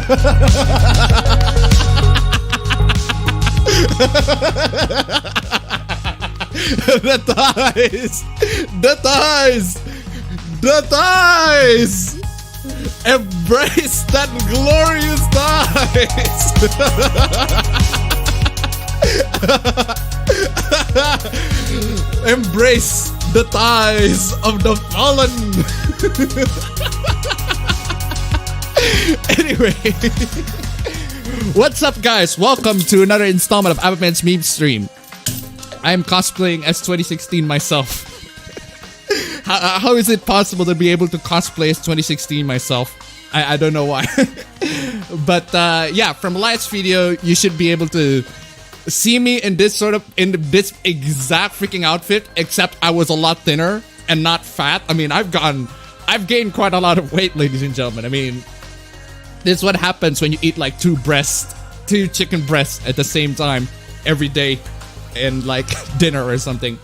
The thighs! The thighs! The thighs! Embrace that glorious thighs! Embrace the thighs of the fallen! Anyway, what's up, guys? Welcome to another installment of appabend's Memestream. I am cosplaying as 2016 myself. How is it possible to be able to cosplay as 2016 myself? I don't know why. But yeah, from last video, you should be able to see me in this exact freaking outfit, except I was a lot thinner and not fat. I mean, I've gained quite a lot of weight, ladies and gentlemen. I mean, this is what happens when you eat like two chicken breasts at the same time every day and like dinner or something.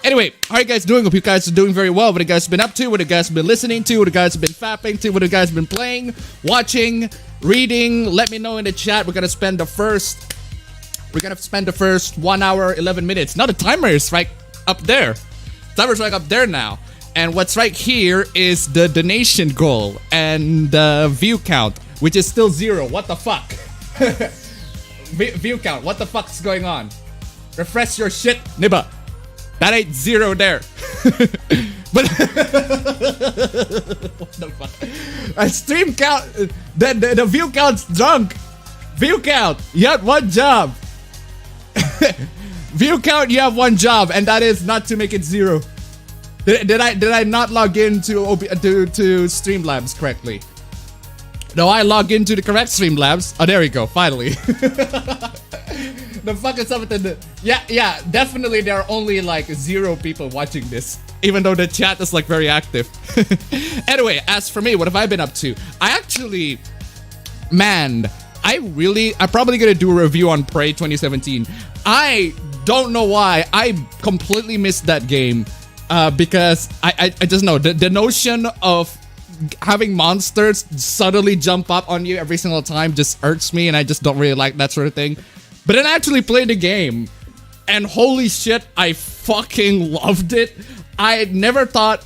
Anyway, how are you guys doing? Hope you guys are doing very well. What you guys have been up to, what you guys have been listening to, what you guys have been fapping to, what you guys have been playing, watching, reading. Let me know in the chat. We're gonna spend the first 1 hour 11 minutes. Now the timer is right up there. Timer's right up there now. And what's right here is the donation goal and the view count, which is still 0. What the fuck? View count. What the fuck's going on? Refresh your shit, nibba. That ain't 0 there. But what the fuck? A stream count. The view count's drunk. View count. You had one job. View count. You have one job, and that is not to make it 0. Did I not log into Streamlabs correctly? No, I log into the correct Streamlabs. Oh, there we go. Finally. The fuck is up with the... Yeah, definitely there are only like 0 people watching this, even though the chat is like very active. Anyway, as for me, what have I been up to? I'm probably gonna do a review on Prey 2017. I don't know why. I completely missed that game because I just know the notion of having monsters suddenly jump up on you every single time just irks me, and I just don't really like that sort of thing. But then I actually played the game, and holy shit, I fucking loved it. I never thought...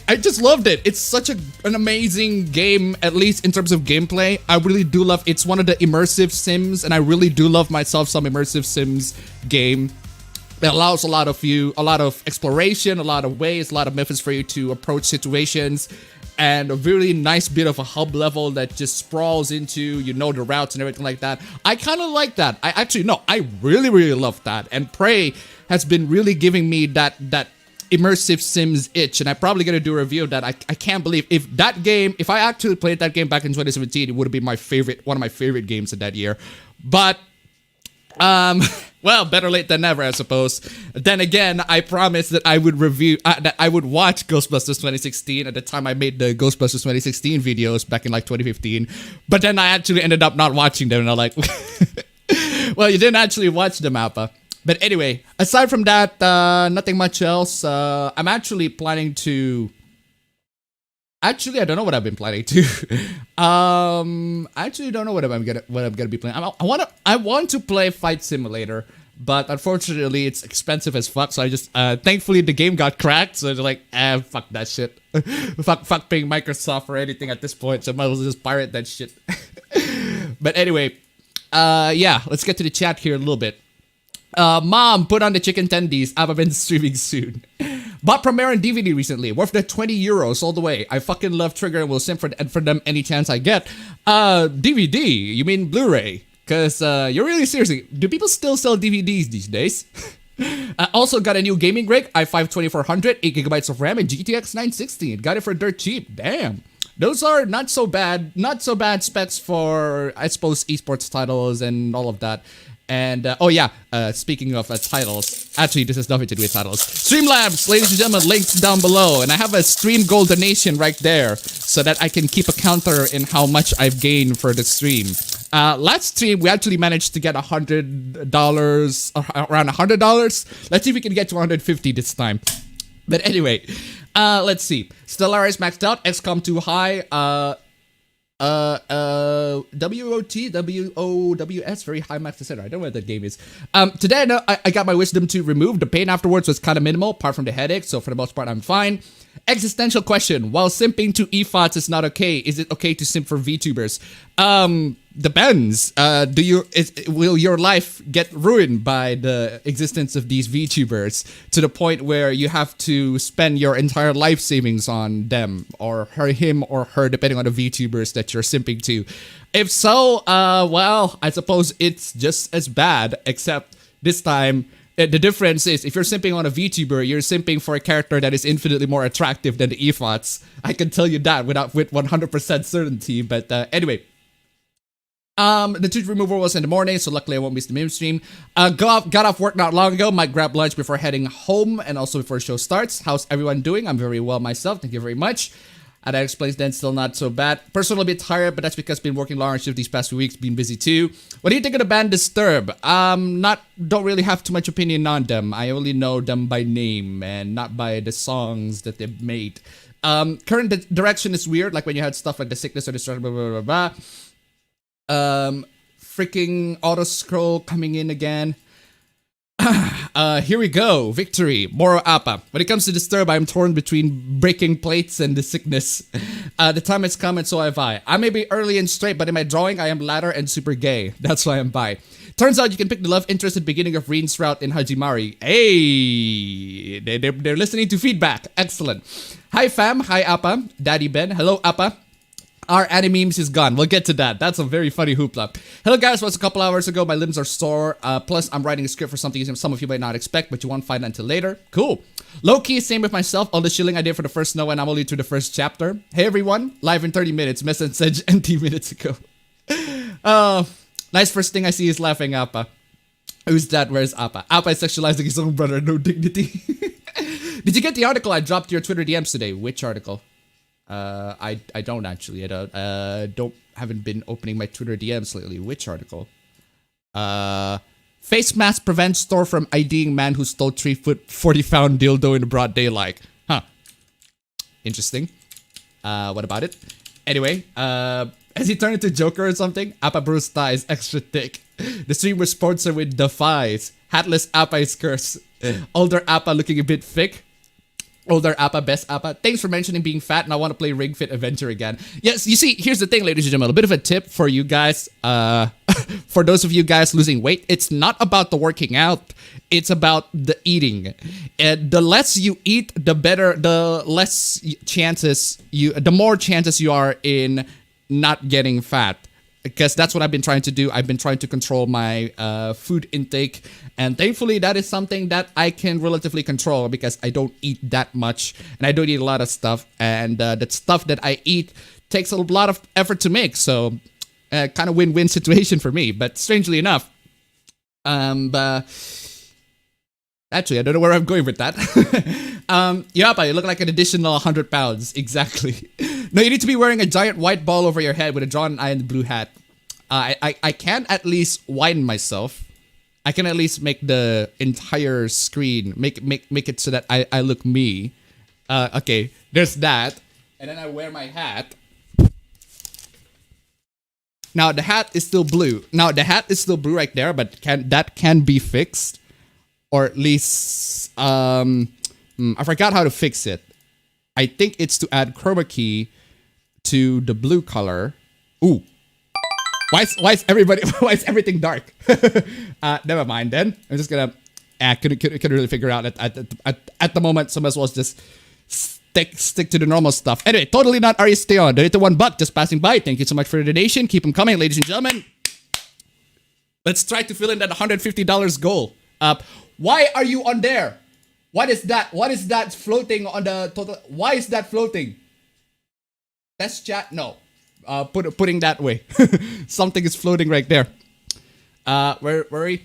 I just loved it. It's such an amazing game, at least in terms of gameplay. I really do love... It's one of the immersive sims, and I really do love myself some immersive sims game. It allows a lot of exploration, a lot of ways, a lot of methods for you to approach situations, and a really nice bit of a hub level that just sprawls into, the routes and everything like that. I kind of like that. I really, really love that. And Prey has been really giving me that immersive Sims itch, and I'm probably going to do a review of that. I can't believe if I actually played that game back in 2017, it would have been one of my favorite games of that year. But well, better late than never, I suppose. Then again, I promised that I would that I would watch Ghostbusters 2016 at the time I made the Ghostbusters 2016 videos back in like 2015. But then I actually ended up not watching them, and I'm like, well, you didn't actually watch them, Appa. But anyway, aside from that, nothing much else. I'm actually planning to... Actually, I don't know what I've been planning to. I actually don't know what I'm gonna be playing. I want to play Fight Simulator, but unfortunately, it's expensive as fuck. So I just thankfully the game got cracked. So they're like, fuck that shit. fuck paying Microsoft or anything at this point. So I might as well just pirate that shit. But anyway, yeah, let's get to the chat here a little bit. Mom, put on the chicken tendies. Appabend streaming soon. Bought Premiere on DVD recently, worth the 20 euros all the way. I fucking love Trigger and will send for them any chance I get. DVD? You mean Blu-ray? Because, you're really seriously, do people still sell DVDs these days? I also got a new gaming rig, i5-2400, 8GB of RAM, and GTX 960. Got it for dirt cheap. Damn. Those are not so bad specs for, I suppose, esports titles and all of that. And, oh yeah, speaking of titles, actually this has nothing to do with titles. Streamlabs, ladies and gentlemen, links down below. And I have a stream goal donation right there so that I can keep a counter in how much I've gained for the stream. Last stream, we actually managed to get $100, around $100. Let's see if we can get to $150 this time. But anyway, let's see. Stellaris maxed out, XCOM 2 high, WOTWOWS, very high max etc. I don't know what that game is. Today I know I got my wisdom tooth removed. The pain afterwards was kind of minimal, apart from the headache. So for the most part, I'm fine. Existential question: while simping to EFOTs is not okay, is it okay to simp for VTubers? Depends. Will your life get ruined by the existence of these VTubers to the point where you have to spend your entire life savings on them or him or her, depending on the VTubers that you're simping to? If so, well, I suppose it's just as bad, except this time the difference is if you're simping on a VTuber, you're simping for a character that is infinitely more attractive than the EFOTs. I can tell you that with 100% certainty. But anyway. The tooth removal was in the morning, so luckily I won't miss the Memestream. Got off work not long ago. Might grab lunch before heading home and also before the show starts. How's everyone doing? I'm very well myself. Thank you very much. And that explains then still not so bad. Personally a bit tired, but that's because I've been working long on shift these past few weeks, been busy too. What do you think of the band Disturb? Don't really have too much opinion on them. I only know them by name and not by the songs that they've made. Current direction is weird, like when you had stuff like The Sickness or Destruction, blah, blah, blah, blah. Freaking auto scroll coming in again. Here we go. Victory. Moro Appa. When it comes to Disturb, I'm torn between breaking plates and The Sickness. The time has come and so have I. I may be early and straight, but in my drawing, I am ladder and super gay. That's why I'm bi. Turns out you can pick the love interest at the beginning of Reen's route in Hajimari. Hey! They're listening to feedback. Excellent. Hi fam. Hi Appa. Daddy Ben. Hello Appa. Our anime memes is gone. We'll get to that. That's a very funny hoopla. Hello guys, was a couple hours ago. My limbs are sore. Plus, I'm writing a script for something some of you might not expect, but you won't find until later. Cool. Low-key, same with myself. All the chilling I did for the first snow and I'm only through the first chapter. Hey everyone, live in 30 minutes. Message 20 minutes ago. Nice first thing I see is laughing Appa. Who's that? Where's Appa? Appa is sexualizing his own brother. No dignity. Did you get the article I dropped to your Twitter DMs today? Which article? I don't actually. Haven't been opening my Twitter DMs lately. Which article? Face mask prevents store from IDing man who stole 3-foot 40-pound dildo in the broad daylight. Huh. Interesting. What about it? Anyway, has he turned into Joker or something? Appa Bruce thigh is extra thick. The stream was sponsored with Defies. Hatless Appa is cursed. Older Appa looking a bit thick. Older Appa, best Appa. Thanks for mentioning being fat, and I want to play Ring Fit Adventure again. Yes, you see, here's the thing, ladies and gentlemen. A bit of a tip for you guys. For those of you guys losing weight, it's not about the working out. It's about the eating. And the less you eat, the better, the more chances you are in not getting fat. Because that's what I've been trying to do. I've been trying to control my food intake. And thankfully, that is something that I can relatively control because I don't eat that much. And I don't eat a lot of stuff. And the stuff that I eat takes a lot of effort to make. So, kind of win-win situation for me. But strangely enough, actually, I don't know where I'm going with that. Yapa, you look like an additional 100 pounds. Exactly. No, you need to be wearing a giant white ball over your head with a drawn eye and a blue hat. I can at least widen myself. I can at least make the entire screen, make it so that I look me. Okay, there's that. And then I wear my hat. Now, the hat is still blue. Now, the hat is still blue right there, but that can be fixed. Or at least, I forgot how to fix it. I think it's to add chroma key to the blue color. Ooh. Why is everything dark? Never mind then. I'm just gonna, couldn't really figure out at the moment, so might as well just stick to the normal stuff. Anyway, totally not Aristeon. Donated $1, just passing by. Thank you so much for the donation. Keep them coming, ladies and gentlemen. Let's try to fill in that $150 goal. Why are you on there? What is that? What is that floating on the total? Why is that floating? Test chat? No. Putting that way. Something is floating right there. Where are we?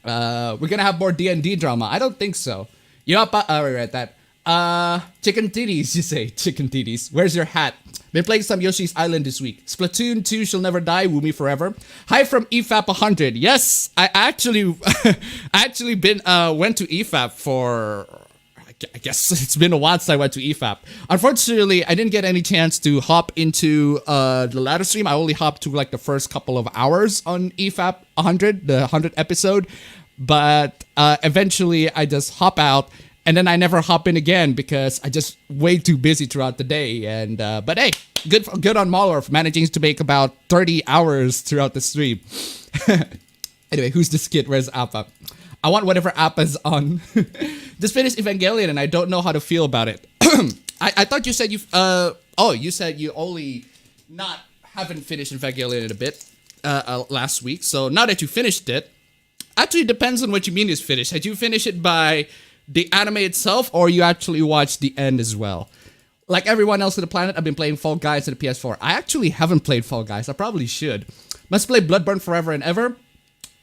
We're gonna have more D&D drama. I don't think so. Yup, we read that. Chicken titties, you say. Chicken titties. Where's your hat? Been playing some Yoshi's Island this week. Splatoon 2 Shall Never Die, Woo Me Forever. Hi from EFAP 100. Yes, I actually went to EFAP for, I I guess it's been a while since I went to EFAP. Unfortunately, I didn't get any chance to hop into the ladder stream. I only hopped to like the first couple of hours on EFAP 100, the 100th episode. But eventually, I just hop out, and then I never hop in again because I just way too busy throughout the day. And but hey, good on Mahler for managing to make about 30 hours throughout the stream. Anyway, who's this kid? Where's Appa? I want whatever Appa's on. Just finished Evangelion and I don't know how to feel about it. I thought you said you said you only haven't finished Evangelion in a bit last week. So now that you finished it, actually it depends on what you mean is finished. Had you finished it by the anime itself or you actually watched the end as well? Like everyone else on the planet, I've been playing Fall Guys on the PS4. I actually haven't played Fall Guys. I probably should. Must play Bloodborne Forever and Ever.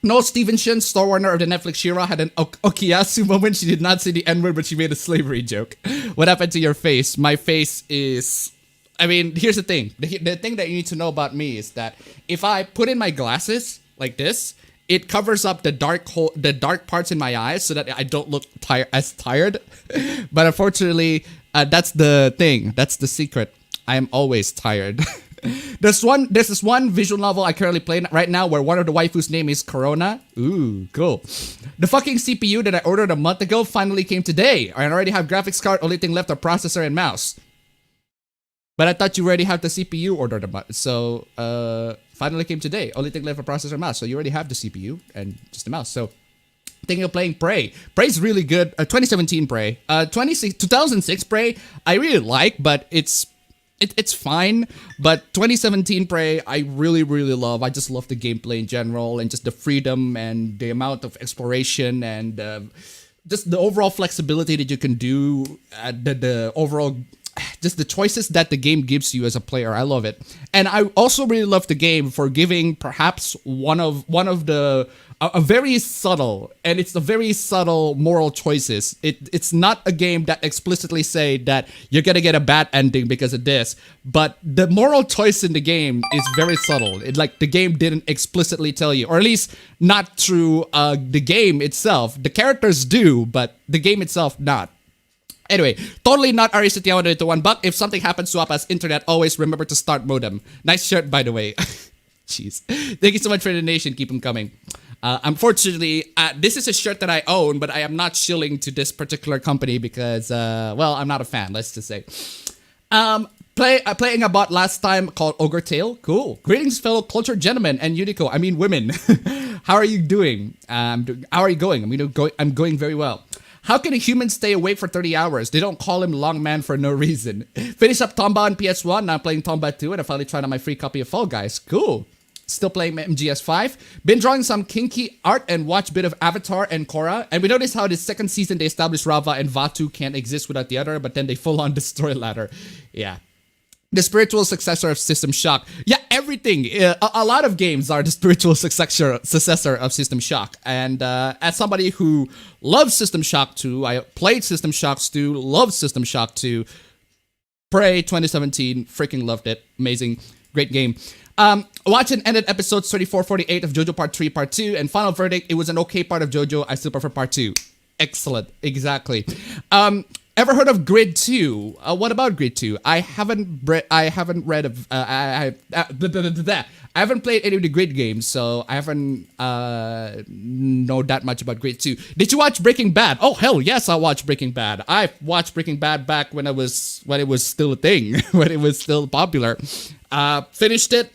Noel Stevenson, store runner of the Netflix Shira, had an Okiyasu moment. She did not say the N-word, but she made a slavery joke. What happened to your face? My face is... I mean, here's the thing. The thing that you need to know about me is that if I put in my glasses like this, it covers up the dark parts in my eyes so that I don't look as tired. But unfortunately, that's the thing. That's the secret. I am always tired. There's this one visual novel I currently play right now where one of the waifus' name is Corona. Ooh, cool. The fucking CPU that I ordered a month ago finally came today. I already have graphics card, only thing left are processor and mouse. But I thought you already have the CPU ordered a month. So, finally came today. Only thing left for processor and mouse. So you already have the CPU and just the mouse. So, thinking of playing Prey. Prey's really good. 2017 Prey. 2006 Prey, I really like, but it's fine, but 2017 Prey, I really, really love. I just love the gameplay in general and just the freedom and the amount of exploration and just the overall flexibility that you can do. The overall, just the choices that the game gives you as a player. I love it. And I also really love the game for giving perhaps one of the a very subtle, and it's a very subtle moral choices. It's not a game that explicitly say that you're gonna get a bad ending because of this, but the moral choice in the game is very subtle. Like the game didn't explicitly tell you, or at least not through the game itself. The characters do, but the game itself not. Anyway, totally not Ari Setiawan to $1. If something happens to Appa's internet, always remember to start modem. Nice shirt, by the way. Jeez. Thank you so much for the donation. Keep them coming. Unfortunately, this is a shirt that I own, but I am not shilling to this particular company because, well, I'm not a fan, let's just say. Playing I bought last time called Ogre Tale. Cool. Greetings, fellow cultured gentlemen and Unico. I mean, women. How are you doing? How are you going? I'm going very well. How can a human stay awake for 30 hours? They don't call him Long Man for no reason. Finish up Tomba on PS1. Now I'm playing Tomba 2 and I finally tried out my free copy of Fall Guys. Cool. Still playing MGS5. Been drawing some kinky art and watch a bit of Avatar and Korra. And we noticed how this second season they established Rava and Vatu can't exist without the other, but then they full on destroy ladder. Yeah. The spiritual successor of System Shock. Yeah, everything. A lot of games are the spiritual successor of System Shock. And as somebody who loves System Shock 2, I played System Shock 2, loved System Shock 2. Prey 2017, freaking loved it. Amazing, great game. Watch and ended episodes 34-48 of JoJo Part 3, Part 2, and final verdict, it was an okay part of JoJo. I still prefer Part 2. Excellent, exactly. Ever heard of Grid 2? What about Grid 2? I haven't read of. I haven't played any of the Grid games, so I haven't know that much about Grid 2. Did you watch Breaking Bad? Oh hell yes, I watched Breaking Bad. I watched Breaking Bad back when it was still a thing, when it was still popular. Finished it,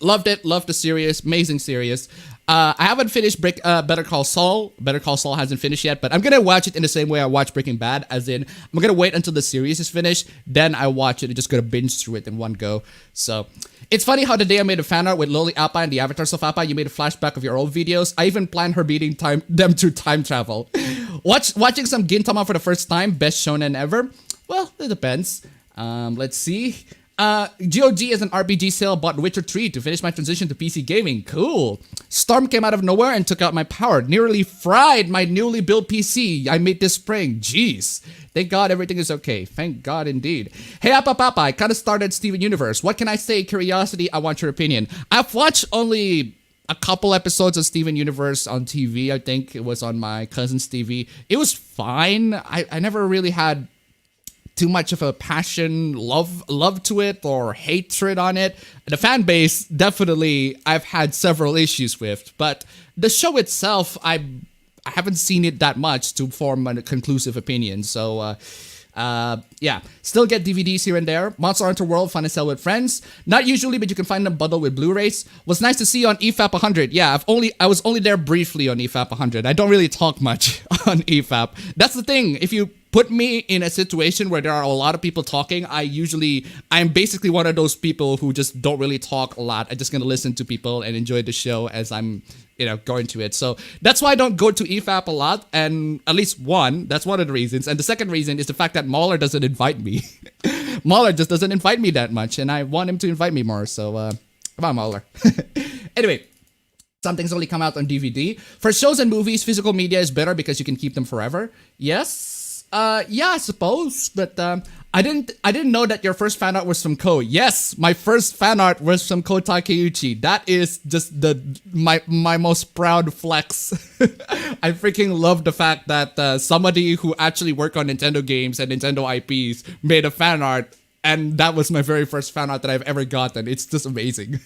loved the series, amazing series. I haven't finished Better Call Saul. Better Call Saul hasn't finished yet, but I'm gonna watch it in the same way I watch Breaking Bad, as in I'm gonna wait until the series is finished, then I watch it and just gonna binge through it in one go. So it's funny how the day I made a fan art with Loli Appa and the avatars of Appa, you made a flashback of your old videos. I even planned her beating them through time travel. Watching some Gintama for the first time, best shonen ever. Well, it depends. Let's see. GOG is an RPG sale, bought Witcher 3 to finish my transition to PC gaming. Cool. Storm came out of nowhere and took out my power. Nearly fried my newly built PC I made this spring. Jeez. Thank God everything is okay. Thank God indeed. Hey, Appa Papa, I kind of started Steven Universe. What can I say? Curiosity, I want your opinion. I've watched only a couple episodes of Steven Universe on TV. I think it was on my cousin's TV. It was fine. I never really had too much of a passion, love to it or hatred on it. The fan base, definitely, I've had several issues with. But the show itself, I haven't seen it that much to form a conclusive opinion. So, yeah, still get DVDs here and there. Monster Hunter World, fun to sell with friends. Not usually, but you can find them bundled with Blu-rays. Was nice to see on EFAP 100. Yeah, I was only there briefly on EFAP 100. I don't really talk much on EFAP. That's the thing. If you put me in a situation where there are a lot of people talking, I'm basically one of those people who just don't really talk a lot. I'm just gonna listen to people and enjoy the show as I'm, going to it. So that's why I don't go to EFAP a lot, and at least that's one of the reasons. And the second reason is the fact that Mahler doesn't invite me. Mahler just doesn't invite me that much, and I want him to invite me more. So come on, Mahler. Anyway. Some things only come out on DVD. For shows and movies, physical media is better because you can keep them forever. Yes. Yeah, I suppose. But I didn't know that your first fan art was from Ko. Yes, my first fan art was from Ko Takeuchi. That is just my most proud flex. I freaking love the fact that somebody who actually worked on Nintendo games and Nintendo IPs made a fan art, and that was my very first fan art that I've ever gotten. It's just amazing.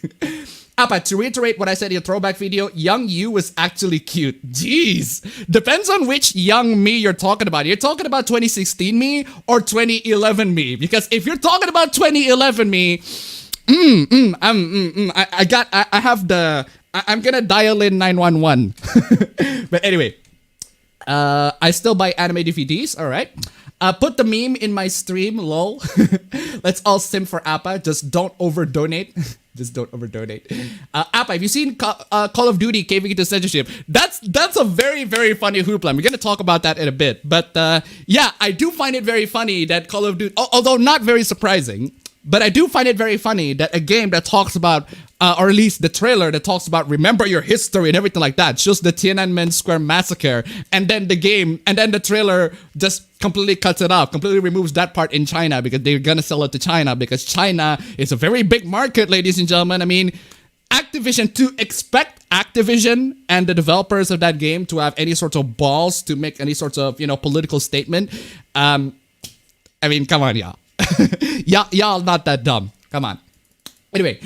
Appa, to reiterate what I said in your throwback video, young you was actually cute. Jeez. Depends on which young me you're talking about. You're talking about 2016 me or 2011 me? Because if you're talking about 2011 me, I'm gonna dial in 911. But anyway, I still buy anime DVDs, alright. Put the meme in my stream, lol. Let's all sim for Appa. Just don't over-donate. Just don't over-donate. Appa, have you seen Call of Duty caving into censorship? That's a very, very funny hoopla. We're going to talk about that in a bit. But yeah, I do find it very funny that Call of Duty, although not very surprising, but I do find it very funny that a game that talks about, or at least the trailer that talks about remember your history and everything like that, shows the Tiananmen Square massacre, and then the trailer just completely cuts it off, completely removes that part in China because they're gonna sell it to China because China is a very big market, ladies and gentlemen. I mean, Activision, to expect Activision and the developers of that game to have any sort of balls to make any sort of, political statement. I mean, come on, y'all. Y'all not that dumb. Come on. Anyway,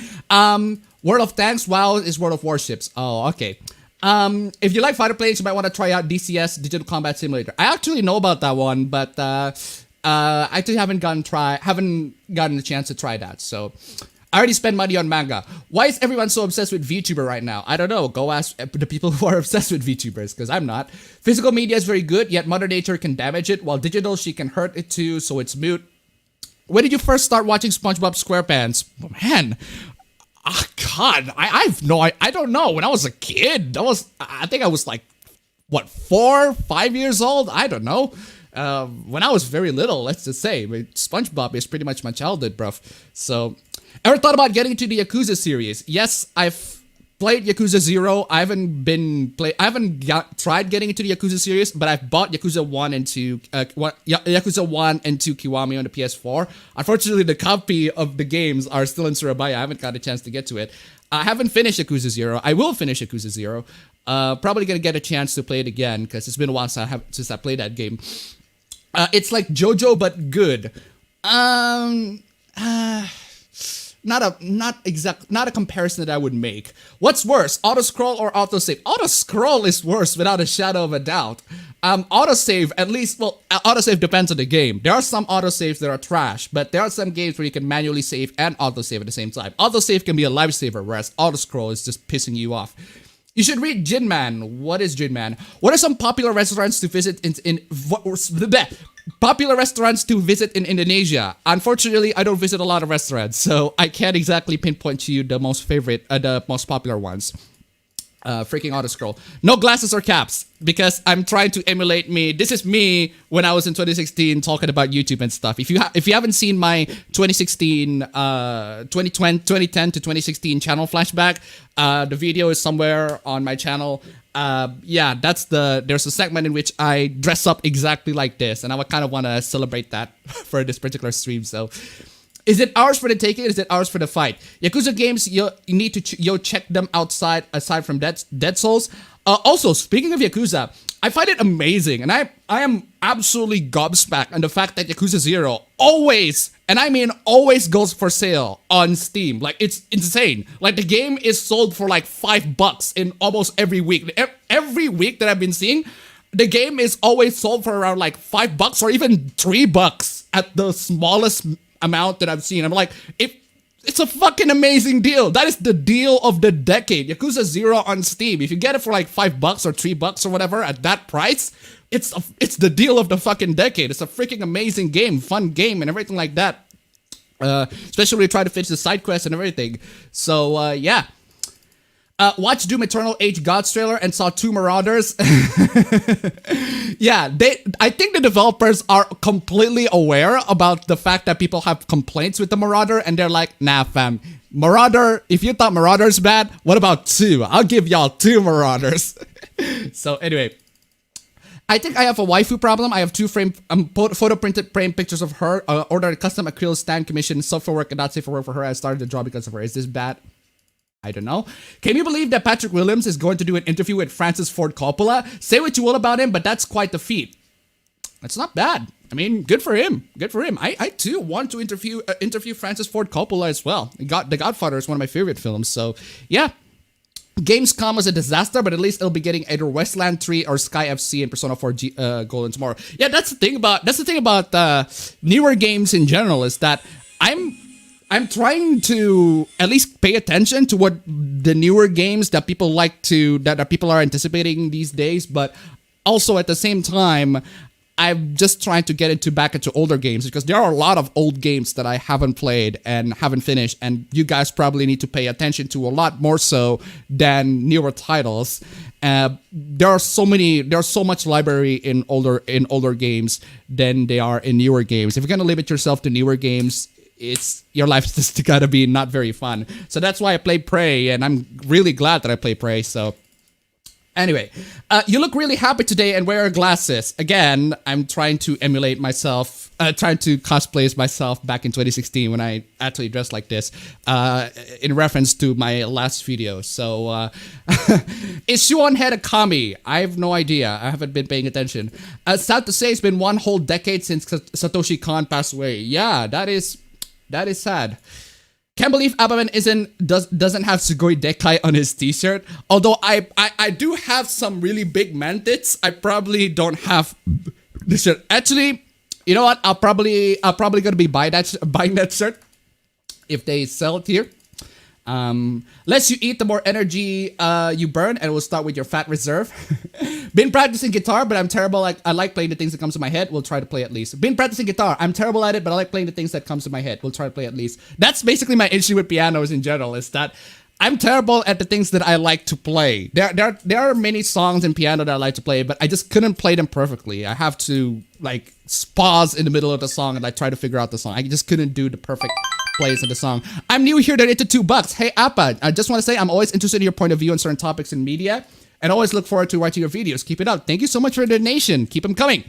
World of Tanks, WoW is World of Warships. Oh, okay. If you like fighter planes, you might want to try out DCS, Digital Combat Simulator. I actually know about that one, but I actually haven't gotten the chance to try that. So I already spent money on manga. Why is everyone so obsessed with VTuber right now? I don't know. Go ask the people who are obsessed with VTubers, because I'm not. Physical media is very good, yet Mother Nature can damage it, while digital, she can hurt it too, so it's moot. When did you first start watching SpongeBob SquarePants? Oh, man. Oh, God. I don't know. When I was a kid, I think I was like, 4, 5 years old? I don't know. When I was very little, let's just say. SpongeBob is pretty much my childhood, bruv. So, ever thought about getting into the Yakuza series? Yes, I've played Yakuza 0. I haven't tried getting into the Yakuza series, but I've bought Yakuza 1 and 2, Yakuza 1 and 2 Kiwami on the PS4. Unfortunately, the copy of the games are still in Surabaya. I haven't got a chance to get to it. I haven't finished Yakuza 0. I will finish Yakuza 0. Probably gonna get a chance to play it again, because it's been a while since I played that game. It's like JoJo, but good. Not a comparison that I would make. What's worse, autoscroll or autosave? Autoscroll is worse without a shadow of a doubt. Autosave, at least, well, autosave depends on the game. There are some autosaves that are trash, but there are some games where you can manually save and autosave at the same time. Autosave can be a lifesaver, whereas autoscroll is just pissing you off. You should read Gin Man. What is Gin Man? What are some popular restaurants to visit popular restaurants to visit in Indonesia? Unfortunately, I don't visit a lot of restaurants, so I can't exactly pinpoint to you the most popular ones. Freaking autoscroll. No glasses or caps, because I'm trying to emulate me. This is me when I was in 2016 talking about YouTube and stuff. If you haven't seen my 2010 to 2016 channel flashback, the video is somewhere on my channel. Yeah, there's a segment in which I dress up exactly like this, and I would kind of want to celebrate that for this particular stream. So Is it ours for the taking? Is it ours for the fight? Yakuza games, you need to check them aside from Dead Souls. Also, speaking of Yakuza, I find it amazing, and I am absolutely gobsmacked on the fact that Yakuza 0 always, and I mean always, goes for sale on Steam. Like, it's insane. Like, the game is sold for like $5 in almost every week. Every week that I've been seeing, the game is always sold for around like $5 or even $3 at the smallest amount that I've seen. I'm like, it's a fucking amazing deal. That is the deal of the decade. Yakuza 0 on Steam. If you get it for like $5 or $3 or whatever at that price, it's the deal of the fucking decade. It's a freaking amazing game, fun game, and everything like that. Especially when you try to finish the side quests and everything. So yeah. Watched Doom Eternal Age Gods trailer and saw 2 Marauders. Yeah, I think the developers are completely aware about the fact that people have complaints with the Marauder, and they're like, nah fam, Marauder, if you thought Marauder's bad, what about 2? I'll give y'all 2 Marauders. So anyway, I think I have a waifu problem. I have 2 photo printed frame pictures of her, ordered a custom acrylic stand commission, software work and not safe for work for her. I started the draw because of her. Is this bad? I don't know. Can you believe that Patrick Williams is going to do an interview with Francis Ford Coppola? Say what you will about him, but that's quite the feat. That's not bad. I mean, good for him. Good for him. I too want to interview Francis Ford Coppola as well. The Godfather is one of my favorite films. So yeah, Gamescom was a disaster, but at least it'll be getting either Westland 3 or Sky FC and Persona 4 Golden tomorrow. Yeah, that's the thing about newer games in general, is that I'm trying to at least pay attention to what the newer games that people that people are anticipating these days, but also at the same time, I'm just trying to get back into older games, because there are a lot of old games that I haven't played and haven't finished, and you guys probably need to pay attention to a lot more so than newer titles. There's so much library in older games than they are in newer games. If you're gonna limit yourself to newer games, your life's just gotta be not very fun. So that's why I play Prey, and I'm really glad that I play Prey. So anyway, you look really happy today and wear glasses. Again, I'm trying to emulate myself, trying to cosplay myself back in 2016 when I actually dressed like this, in reference to my last video. So, is Shuon Head a kami? I have no idea. I haven't been paying attention. Sad to say, it's been one whole decade since Satoshi Kon passed away. Yeah, that is sad. Can't believe appabend doesn't have Sugoi Dekai on his t-shirt. Although I do have some really big man tits. I probably don't have this shirt. Actually, you know what? I'll probably gonna be buying that shirt if they sell it here. Less you eat, the more energy you burn, and we'll start with your fat reserve. Been practicing guitar, but I'm terrible. I like playing the things that comes to my head. We'll try to play at least. Been practicing guitar. I'm terrible at it, but I like playing the things that comes to my head. We'll try to play at least. That's basically my issue with pianos in general, is that I'm terrible at the things that I like to play. There are many songs in piano that I like to play, but I just couldn't play them perfectly. I have to like pause in the middle of the song and I try to figure out the song. I just couldn't do the perfect plays of the song. I'm new here, donated to $2. Hey Appa, I just want to say I'm always interested in your point of view on certain topics in media, and always look forward to watching your videos. Keep it up. Thank you so much for the donation. Keep them coming.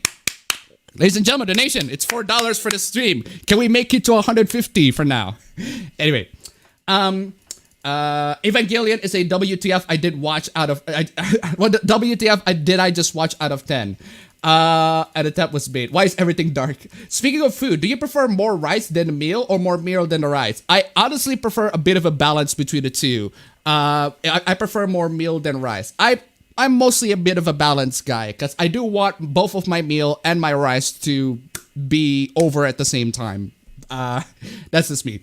Ladies and gentlemen, donation. It's $4 for the stream. Can we make it to 150 for now? Anyway, Evangelion is a WTF I did watch out of what WTF did I just watch out of 10. And the tap was made. Why is everything dark? Speaking of food, do you prefer more rice than a meal or more meal than the rice? I honestly prefer a bit of a balance between the two. I prefer more meal than rice. I'm mostly a bit of a balanced guy, because I do want both of my meal and my rice to be over at the same time. That's just me.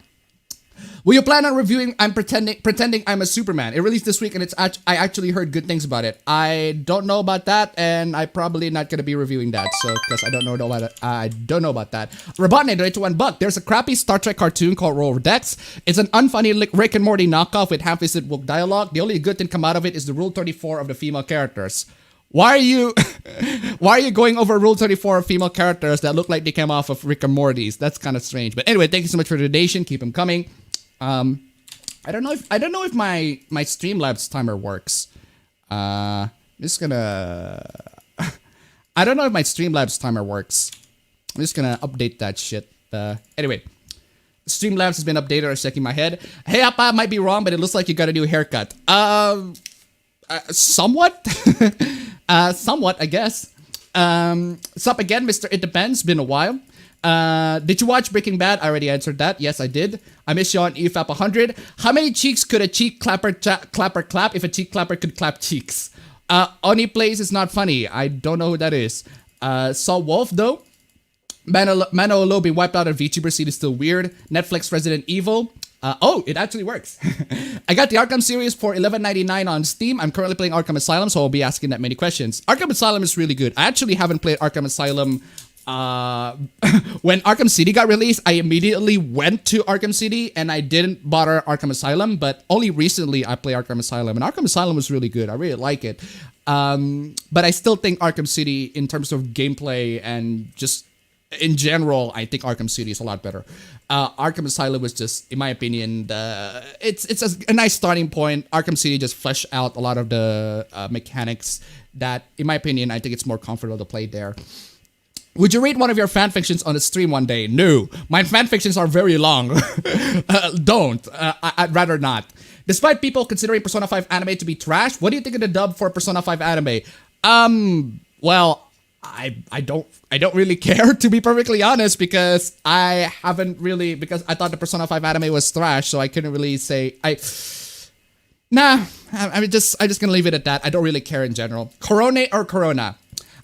Will you plan on reviewing I'm Pretending I'm a Superman? It released this week, and I actually heard good things about it. I don't know about that, and I'm probably not going to be reviewing that, so, because I don't know about it. I don't know about that. Robotnik donated to $1. There's a crappy Star Trek cartoon called Roller Decks. It's an unfunny Rick and Morty knockoff with half-witted woke dialogue. The only good thing come out of it is the Rule 34 of the female characters. Why are you going over Rule 34 of female characters that look like they came off of Rick and Morty's? That's kind of strange. But anyway, thank you so much for the donation. Keep them coming. I don't know if my Streamlabs timer works. I'm just gonna I don't know if my Streamlabs timer works. I'm just gonna update that shit. Anyway, Streamlabs has been updated. I was checking my head. Hey, Appa, I might be wrong, but it looks like you got a new haircut. Somewhat. Somewhat, I guess. Sup again, Mr. It Depends. Been a while. Did you watch Breaking Bad? I already answered that. Yes, I did. I miss you on EFAP 100. How many cheeks could a cheek clapper clap if a cheek clapper could clap cheeks? Oni Plays is not funny. I don't know who that is. Saw Wolf, though. Mano Olobi wiped out of VTuber seed is still weird. Netflix Resident Evil. Oh, it actually works. I got the Arkham series for $11.99 on Steam. I'm currently playing Arkham Asylum, so I'll be asking that many questions. Arkham Asylum is really good. I actually haven't played Arkham Asylum. When Arkham City got released, I immediately went to Arkham City and I didn't bother Arkham Asylum, but only recently I play Arkham Asylum, and Arkham Asylum was really good. I really like it. But I still think Arkham City, in terms of gameplay and just in general, I think Arkham City is a lot better. Arkham Asylum was just, in my opinion, it's a nice starting point. Arkham City just fleshed out a lot of the mechanics that, in my opinion, I think it's more comfortable to play there. Would you read one of your fanfictions on the stream one day? No. My fanfictions are very long. Don't. I'd rather not. Despite people considering Persona 5 anime to be trash, what do you think of the dub for Persona 5 anime? Well, I don't really care, to be perfectly honest, because I haven't really, because I thought the Persona 5 anime was trash, so I couldn't really say I'm just gonna leave it at that. I don't really care in general. Corona or Corona?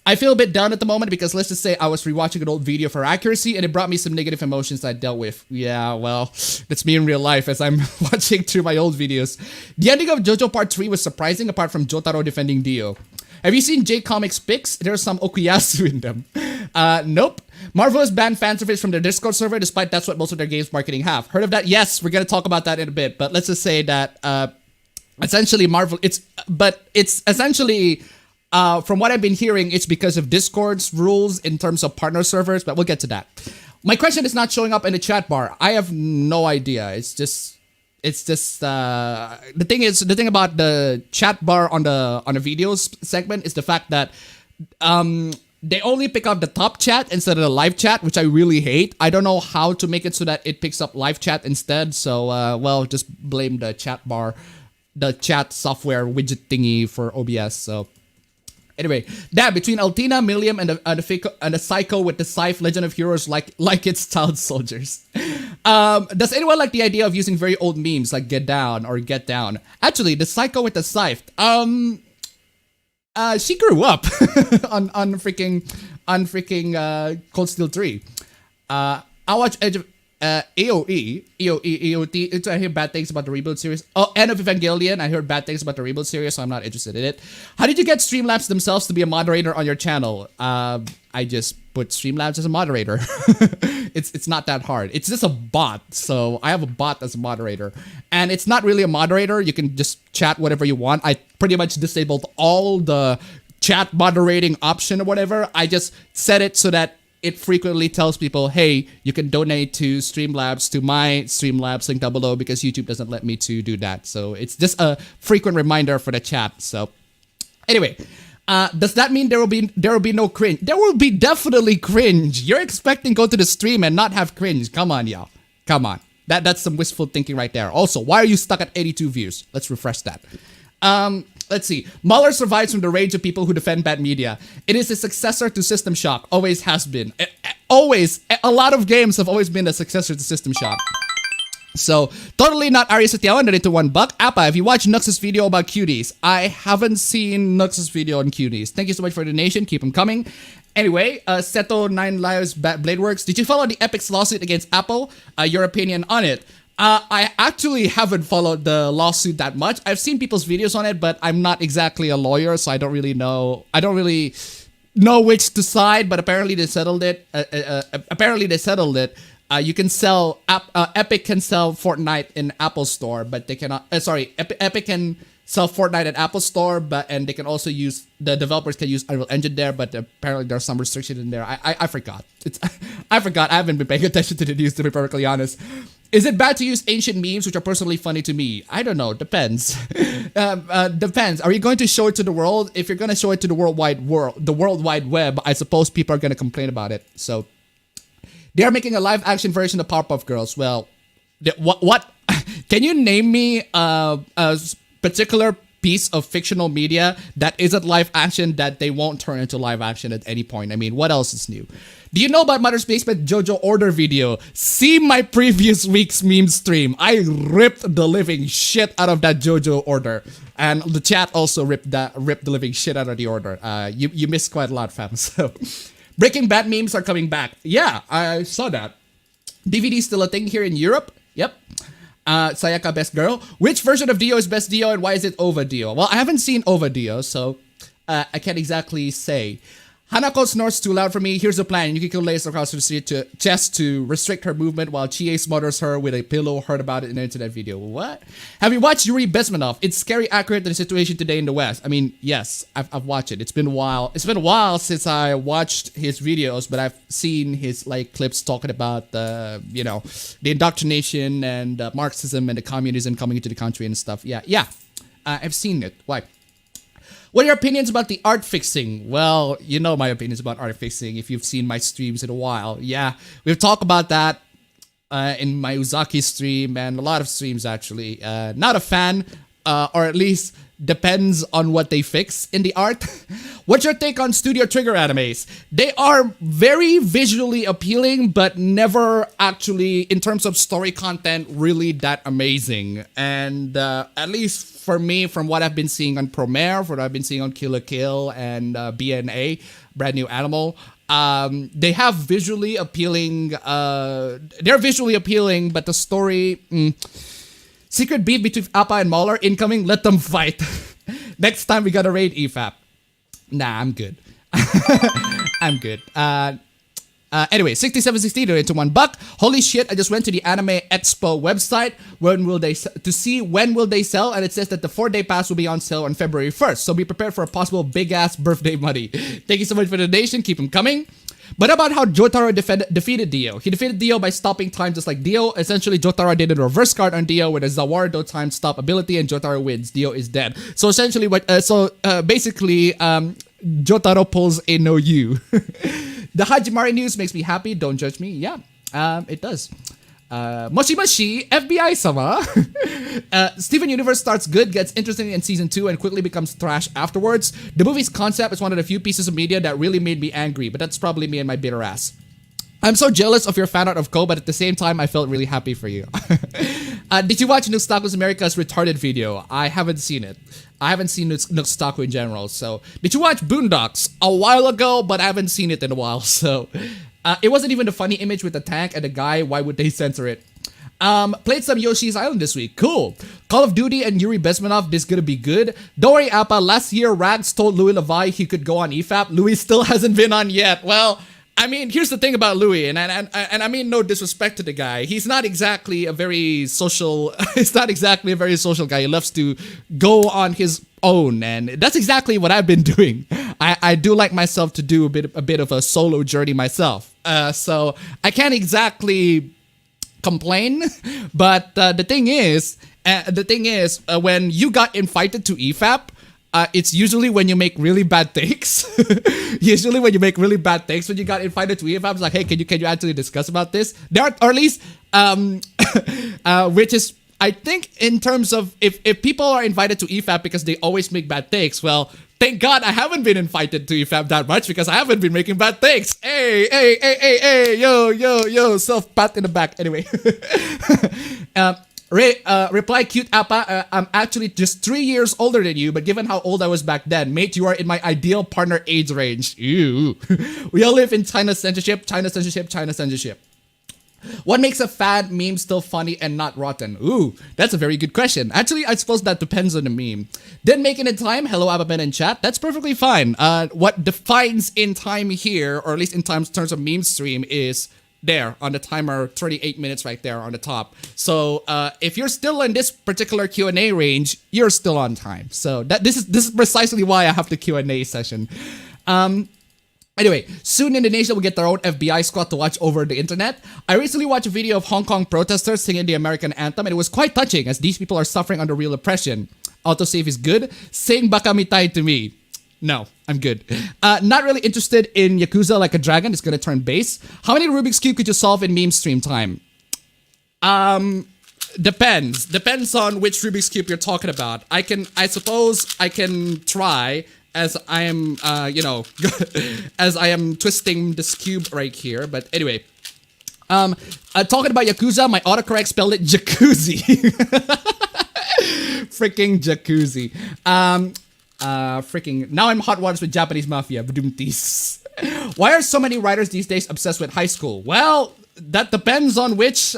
I feel a bit down at the moment because let's just say I was rewatching an old video for accuracy and it brought me some negative emotions that I dealt with. Yeah, well, that's me in real life as I'm watching through my old videos. The ending of JoJo Part 3 was surprising apart from Jotaro defending Dio. Have you seen J Comics pics? There's some Okuyasu in them. Nope. Marvel has banned fan service from their Discord server despite that's what most of their games marketing have. Heard of that? Yes, we're gonna talk about that in a bit. But let's just say that essentially Marvel, it's essentially from what I've been hearing, it's because of Discord's rules in terms of partner servers, but we'll get to that. My question is not showing up in the chat bar. I have no idea. It's just the thing about the chat bar on the videos segment is the fact that they only pick up the top chat instead of the live chat, which I really hate. I don't know how to make it so that it picks up live chat instead. So well, just blame the chat bar, the chat software widget thingy for OBS. So anyway, that between Altina, Millium, and the Psycho with the Scythe, Legend of Heroes like it's child soldiers. Does anyone like the idea of using very old memes like Get Down or Get Down? Actually, the Psycho with the Scythe. She grew up on freaking Cold Steel 3. I watch Edge of EOT. I hear bad things about the Rebuild series. Oh, End of Evangelion. I heard bad things about the Rebuild series, so I'm not interested in it. How did you get Streamlabs themselves to be a moderator on your channel? I just put Streamlabs as a moderator. It's not that hard. It's just a bot. So I have a bot as a moderator. And it's not really a moderator. You can just chat whatever you want. I pretty much disabled all the chat moderating option or whatever. I just set it so that it frequently tells people, hey, you can donate to Streamlabs, to my Streamlabs link down below, because YouTube doesn't let me to do that. So it's just a frequent reminder for the chat. So anyway, does that mean there will be no cringe? There will be definitely cringe. You're expecting go to the stream and not have cringe. Come on, y'all. Come on. That's some wistful thinking right there. Also, why are you stuck at 82 views? Let's refresh that. Let's see. Muller survives from the rage of people who defend bad media. It is a successor to System Shock. Always has been. Always. A lot of games have always been a successor to System Shock. So, totally not Ari Satiawan, that into $1. Appa, have you watched Nux's video about cuties? I haven't seen Nux's video on cuties. Thank you so much for the donation. Keep them coming. Anyway, Seto 9 Lives Bladeworks. Did you follow the Epic's lawsuit against Apple? Your opinion on it? I actually haven't followed the lawsuit that much. I've seen people's videos on it, but I'm not exactly a lawyer, so I don't really know. I don't really know which to side, but apparently they settled it. You can sell Epic can sell Fortnite in Apple Store, but they cannot. Epic can sell Fortnite at Apple Store, and they can also use, the developers can use Unreal Engine there, but apparently there's some restriction in there. I forgot. I forgot. I haven't been paying attention to the news, to be perfectly honest. Is it bad to use ancient memes, which are personally funny to me? I don't know. Depends. Depends. Are you going to show it to the world? If you're going to show it to the World Wide Web, I suppose people are going to complain about it. So they are making a live action version of Powerpuff Girls. Well, What? Can you name me a particular piece of fictional media that isn't live action that they won't turn into live action at any point? I mean, what else is new? Do you know about Mother's Basement JoJo Order video? See my previous week's meme stream. I ripped the living shit out of that JoJo Order, and the chat also ripped the living shit out of the order. You missed quite a lot, fam. So, Breaking Bad memes are coming back. Yeah, I saw that. DVD still a thing here in Europe. Yep. Sayaka best girl. Which version of Dio is best Dio, and why is it over Dio? Well, I haven't seen over Dio, so I can't exactly say. Hanako snorts too loud for me. Here's the plan. Yukiko lays across her chest to restrict her movement while Chie smothers her with a pillow. Heard about it in an internet video. What? Have you watched Yuri Bezmenov? It's scary accurate to the situation today in the West. I mean, yes, I've watched it. It's been a while. It's been a while since I watched his videos, but I've seen his like clips talking about the indoctrination and Marxism and the communism coming into the country and stuff. Yeah. I've seen it. Why? What are your opinions about the art fixing? Well, you know my opinions about art fixing if you've seen my streams in a while. Yeah, we've talked about that in my Uzaki stream and a lot of streams actually. Not a fan, or at least depends on what they fix in the art. What's your take on Studio Trigger animes? They are very visually appealing, but never actually, in terms of story content, really that amazing. And at least for me, from what I've been seeing on Promare, from what I've been seeing on Kill la Kill and BNA, Brand New Animal, they have visually appealing, they're visually appealing, but the story, secret beef between Appa and Mauler incoming, let them fight. Next time we gotta raid EFAP. Nah, I'm good. I'm good. Anyway, 6760 into $1. Holy shit, I just went to the Anime Expo website. When will they sell? And it says that the 4-day pass will be on sale on February 1st. So be prepared for a possible big-ass birthday money. Thank you so much for the donation. Keep them coming. But about how Jotaro defeated Dio. He defeated Dio by stopping time just like Dio. Essentially, Jotaro did a reverse card on Dio with a Zawardo time stop ability, and Jotaro wins. Dio is dead. So essentially, basically, Jotaro pulls a no you. The Hajimari news makes me happy. Don't judge me. Yeah, it does. Moshi Moshi, FBI-sama. Steven Universe starts good, gets interesting in season 2, and quickly becomes trash afterwards. The movie's concept is one of the few pieces of media that really made me angry, but that's probably me and my bitter ass. I'm so jealous of your fan art of Ko, but at the same time, I felt really happy for you. Did you watch Nuxtaku's America's Retarded video? I haven't seen it. I haven't seen Nuxtaku in general, so... Did you watch Boondocks? A while ago, but I haven't seen it in a while, so... it wasn't even a funny image with the tank and the guy. Why would they censor it? Played some Yoshi's Island this week. Cool. Call of Duty and Yuri Bezmenov, this gonna be good. Don't worry, Appa. Last year, Rags told Louis Levi he could go on EFAP. Louis still hasn't been on yet. Well... I mean, here's the thing about Louis, and I mean no disrespect to the guy. He's not exactly a very social. He's not exactly a very social guy. He loves to go on his own, and that's exactly what I've been doing. I do like myself to do a bit of a solo journey myself. So I can't exactly complain, but the thing is, when you got invited to EFAP. It's usually when you make really bad takes. Usually when you make really bad takes, when you got invited to EFAP, it's like, hey, can you actually discuss about this? There are, or at least, which is, I think, in terms of if people are invited to EFAP because they always make bad takes, well, thank God I haven't been invited to EFAP that much because I haven't been making bad takes. Hey, yo, self pat in the back. Anyway. Reply cute Appa, I'm actually just 3 years older than you, but given how old I was back then, mate, you are in my ideal partner age range. Ew. We all live in China censorship. What makes a fad meme still funny and not rotten? Ooh, that's a very good question. Actually, I suppose that depends on the meme. Didn't make it in time? Hello, appabend in chat. That's perfectly fine. What defines in time here, or at least in terms of meme stream, is there on the timer, 38 minutes right there on the top. So if you're still in this particular Q&A range, you're still on time. So this is precisely why I have the Q&A session. Anyway, soon Indonesia will get their own FBI squad to watch over the internet. I recently watched a video of Hong Kong protesters singing the American anthem, and it was quite touching as these people are suffering under real oppression. Autosave is good. Sing Baka Mitai to me. No, I'm good. Not really interested in Yakuza Like a Dragon. It's gonna turn base. How many Rubik's Cube could you solve in meme stream time? Depends on which Rubik's Cube you're talking about. I suppose I can try as I am, as I am twisting this cube right here. But anyway, talking about Yakuza, my autocorrect spelled it jacuzzi. Freaking jacuzzi. Freaking, now I'm hot waters with Japanese mafia. Why are so many writers these days obsessed with high school? Well, that depends on which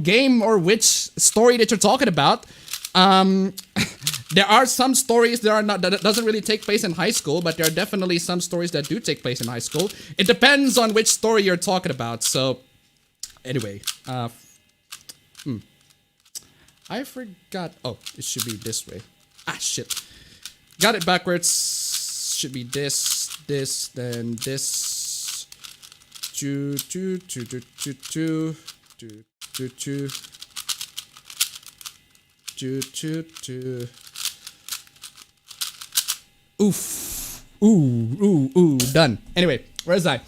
game or which story that you're talking about. There are some stories that doesn't really take place in high school, but there are definitely some stories that do take place in high school. It depends on which story you're talking about. So, anyway, I forgot. Oh, it should be this way. Ah, shit. Got it backwards. Should be this, then this. Two. Oof. Ooh. Done. Anyway, where is I?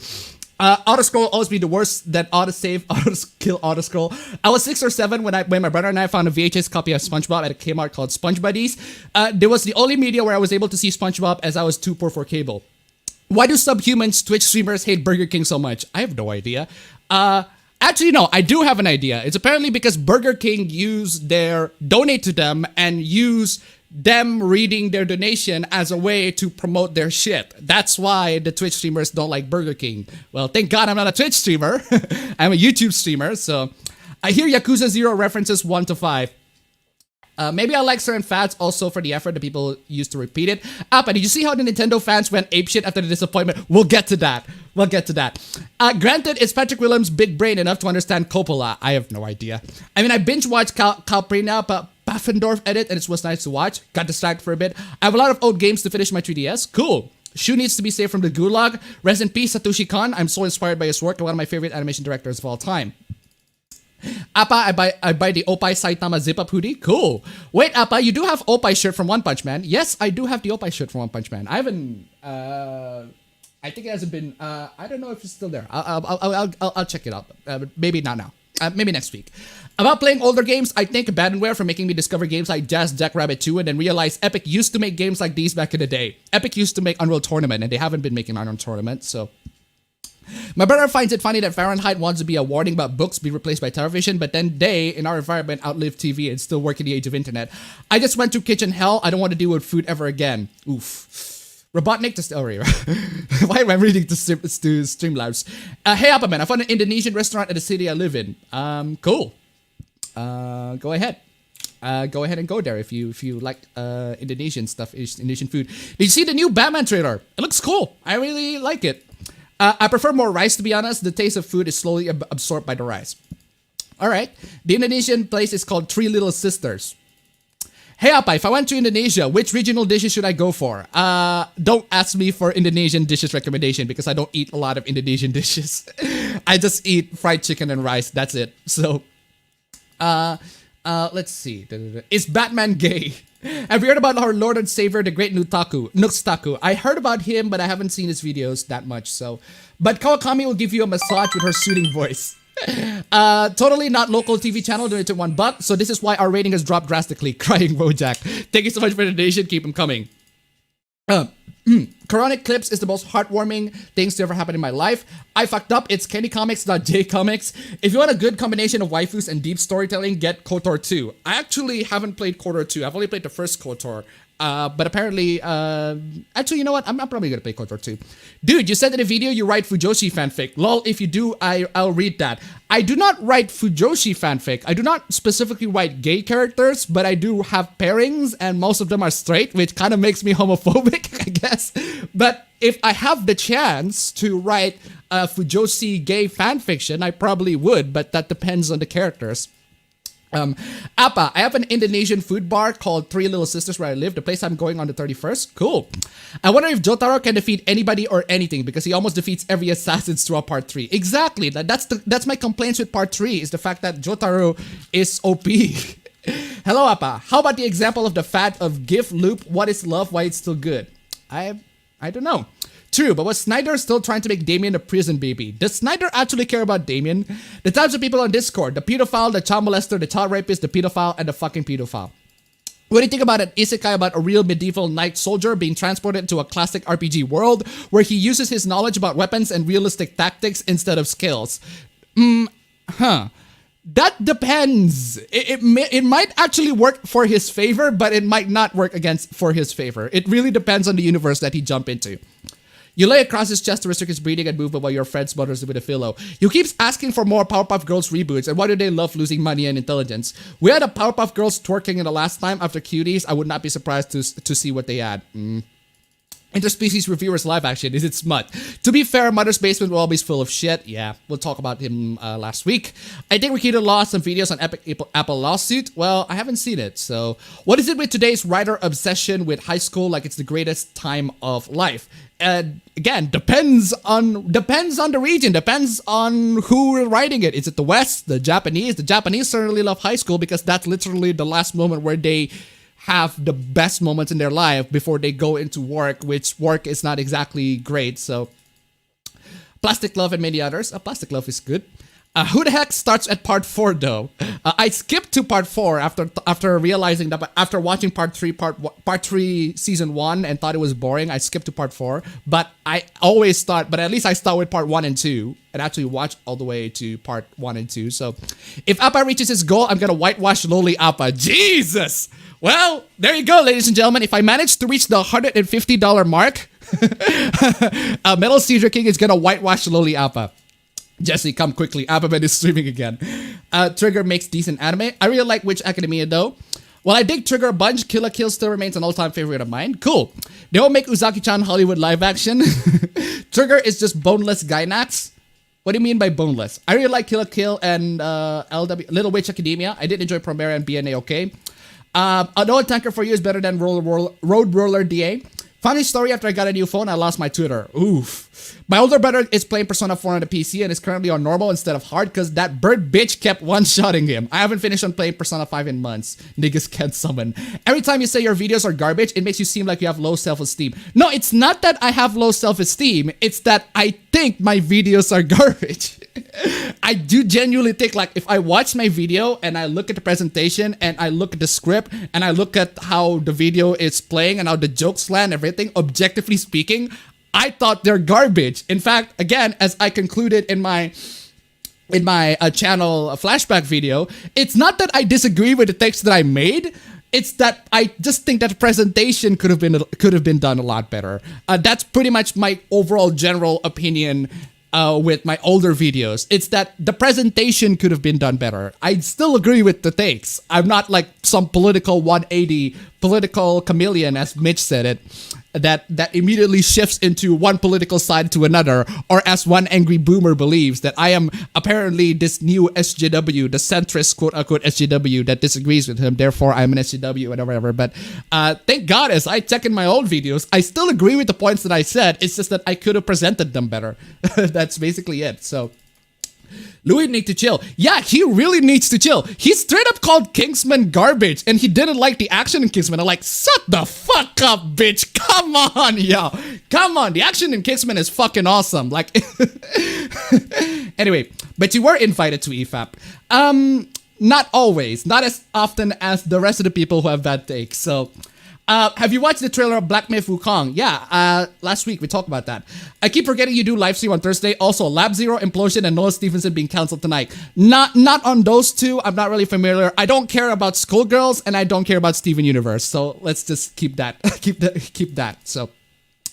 Auto scroll always be the worst. Then auto save, auto kill, auto scroll. I was 6 or 7 when my brother and I found a VHS copy of SpongeBob at a Kmart called Sponge Buddies. There was the only media where I was able to see SpongeBob as I was too poor for cable. Why do subhumans Twitch streamers hate Burger King so much? I have no idea. Actually, no, I do have an idea. It's apparently because Burger King donate to them and use them reading their donation as a way to promote their shit. That's why the Twitch streamers don't like Burger King. Well, thank God I'm not a Twitch streamer. I'm a YouTube streamer, so I hear Yakuza 0 references 1 to 5. Maybe I like certain fads also for the effort that people use to repeat it. Appa, did you see how the Nintendo fans went apeshit after the disappointment? We'll get to that. Granted, it's Patrick Williams' big brain enough to understand Coppola. I have no idea. I mean, I binge-watched Calprina, but Pfaffendorf edit, and it was nice to watch. Got distracted for a bit. I have a lot of old games to finish my 3DS. Cool. Shu needs to be saved from the gulag. Rest in peace, Satoshi Kon. I'm so inspired by his work and one of my favorite animation directors of all time. Appa, I buy the Oppai Saitama zip-up hoodie. Cool. Wait, Appa, you do have Oppai shirt from One Punch Man. Yes, I do have the Oppai shirt from One Punch Man. I haven't, I think it hasn't been, I don't know if it's still there. I'll check it out. Maybe not now. Maybe next week. About playing older games, I thank Abandonware for making me discover games like Jazz Jackrabbit 2 and then realize Epic used to make games like these back in the day. Epic used to make Unreal Tournament and they haven't been making Unreal Tournament, so... My brother finds it funny that Fahrenheit wants to be a warning about books be replaced by television, but then they, in our environment, outlive TV and still work in the age of internet. I just went through kitchen hell. I don't want to deal with food ever again. Oof. Robotnik to story. Why am I reading to Streamlabs? Hey, Appaman, I found an Indonesian restaurant in the city I live in. Cool. Go ahead. Go ahead and go there if you like Indonesian stuff, Indonesian food. Did you see the new Batman trailer? It looks cool. I really like it. I prefer more rice, to be honest. The taste of food is slowly absorbed by the rice. All right. The Indonesian place is called Three Little Sisters. Hey, Appa, if I went to Indonesia, which regional dishes should I go for? Don't ask me for Indonesian dishes recommendation because I don't eat a lot of Indonesian dishes. I just eat fried chicken and rice. That's it. So, let's see. Is Batman gay? Have you heard about our Lord and Savior, the great Nuxtaku? I heard about him, but I haven't seen his videos that much, so... But Kawakami will give you a massage with her soothing voice. Totally not local TV channel, donated $1, so this is why our rating has dropped drastically. Crying Bojack. Thank you so much for the donation, keep them coming. Chronic Clips is the most heartwarming things to ever happen in my life. I fucked up. It's Kennycomics, not JComics. If you want a good combination of waifus and deep storytelling, get KOTOR 2. I actually haven't played KOTOR 2. I've only played the first KOTOR. But apparently, actually, you know what? I'm probably gonna play KOTOR 2. Dude, you said in a video you write Fujoshi fanfic. Lol, if you do, I'll read that. I do not write Fujoshi fanfic. I do not specifically write gay characters, but I do have pairings, and most of them are straight, which kind of makes me homophobic, I guess. But if I have the chance to write a Fujoshi gay fanfiction, I probably would, but that depends on the characters. Appa, I have an Indonesian food bar called Three Little Sisters where I live, the place I'm going on the 31st. Cool. I wonder if Jotaro can defeat anybody or anything because he almost defeats every assassins throughout part 3. Exactly. That's my complaints with part 3 is the fact that Jotaro is OP. Hello, Appa. How about the example of the fat of GIF loop? What is love? Why it's still good? I don't know. true, but was Snyder still trying to make Damien a prison baby? Does Snyder actually care about Damien? The types of people on Discord, the pedophile, the child molester, the child rapist, the pedophile, and the fucking pedophile. What do you think about an isekai about a real medieval knight soldier being transported to a classic RPG world where he uses his knowledge about weapons and realistic tactics instead of skills? That depends. It might actually work for his favor, but it might not work for his favor. It really depends on the universe that he jumped into. You lay across his chest to restrict his breathing and movement while your friend smothers him with a pillow. You keeps asking for more Powerpuff Girls reboots, and why do they love losing money and intelligence? We had a Powerpuff Girls twerking in the last time after Cuties. I would not be surprised to see what they had. Interspecies reviewers live action. Is it smut? To be fair, Mother's Basement will always full of shit. Yeah, we'll talk about him last week. I think Rikito lost some videos on Apple lawsuit. Well, I haven't seen it. So what is it with today's writer obsession with high school like it's the greatest time of life? And again, depends on the region, depends on who is writing it. Is it the West, the Japanese? The Japanese certainly love high school because that's literally the last moment where they have the best moments in their life before they go into work, which work is not exactly great. So Plastic Love and many others. Plastic Love is good. Who the heck starts at part 4 though? I skipped to part 4 after realizing that after watching part 3 season 1 and thought it was boring. I skipped to part 4, but at least I start with part 1 and 2 and actually watch all the way to part 1 and 2. So if Appa reaches his goal, I'm gonna whitewash lowly Appa. Jesus. Well, there you go, ladies and gentlemen. If I manage to reach the $150 mark, Metal Caesar King is gonna whitewash lowly Appa. Jesse, come quickly. Appabend is streaming again. Trigger makes decent anime. I really like Witch Academia though. While I dig Trigger a bunch, Kill la Kill still remains an all-time favorite of mine. Cool. They won't make Uzaki-chan Hollywood live action. Trigger is just boneless Gainax. What do you mean by boneless? I really like Kill la Kill and Little Witch Academia. I did enjoy Promare and BNA okay. An old tanker for you is better than Road Roller DA. Funny story, after I got a new phone, I lost my Twitter. Oof. My older brother is playing Persona 4 on the PC and is currently on normal instead of hard because that bird bitch kept one-shotting him. I haven't finished on playing Persona 5 in months. Niggas can't summon. Every time you say your videos are garbage, it makes you seem like you have low self-esteem. No, it's not that I have low self-esteem. It's that I think my videos are garbage. I do genuinely think, like, if I watch my video and I look at the presentation and I look at the script and I look at how the video is playing and how the jokes land, everything, objectively speaking, I thought they're garbage. In fact, again, as I concluded in my channel flashback video, it's not that I disagree with the text that I made. It's that I just think that the presentation could have been done a lot better. That's pretty much my overall general opinion with my older videos. It's that the presentation could have been done better. I still agree with the takes. I'm not like some political 180 political chameleon, as Mitch said it, that immediately shifts into one political side to another, or as one angry boomer believes, that I am apparently this new SJW, the centrist quote-unquote SJW that disagrees with him, therefore I'm an SJW and whatever. But thank God, as I check in my old videos, I still agree with the points that I said. It's just that I could have presented them better. That's basically it. So Louis needs to chill. Yeah, he really needs to chill. He straight up called Kingsman garbage, and he didn't like the action in Kingsman. I'm like, shut the fuck up, bitch. Come on, yo. Come on. The action in Kingsman is fucking awesome. Like, anyway, but you were invited to EFAP. Not always. Not as often as the rest of the people who have bad takes. So, have you watched the trailer of Black Myth Wukong? Yeah, last week we talked about that. I keep forgetting you do live stream on Thursday. Also, Lab Zero, Implosion, and Noah Stevenson being canceled tonight. Not on those two. I'm not really familiar. I don't care about Skullgirls, and I don't care about Steven Universe. So let's just keep that. keep that. So.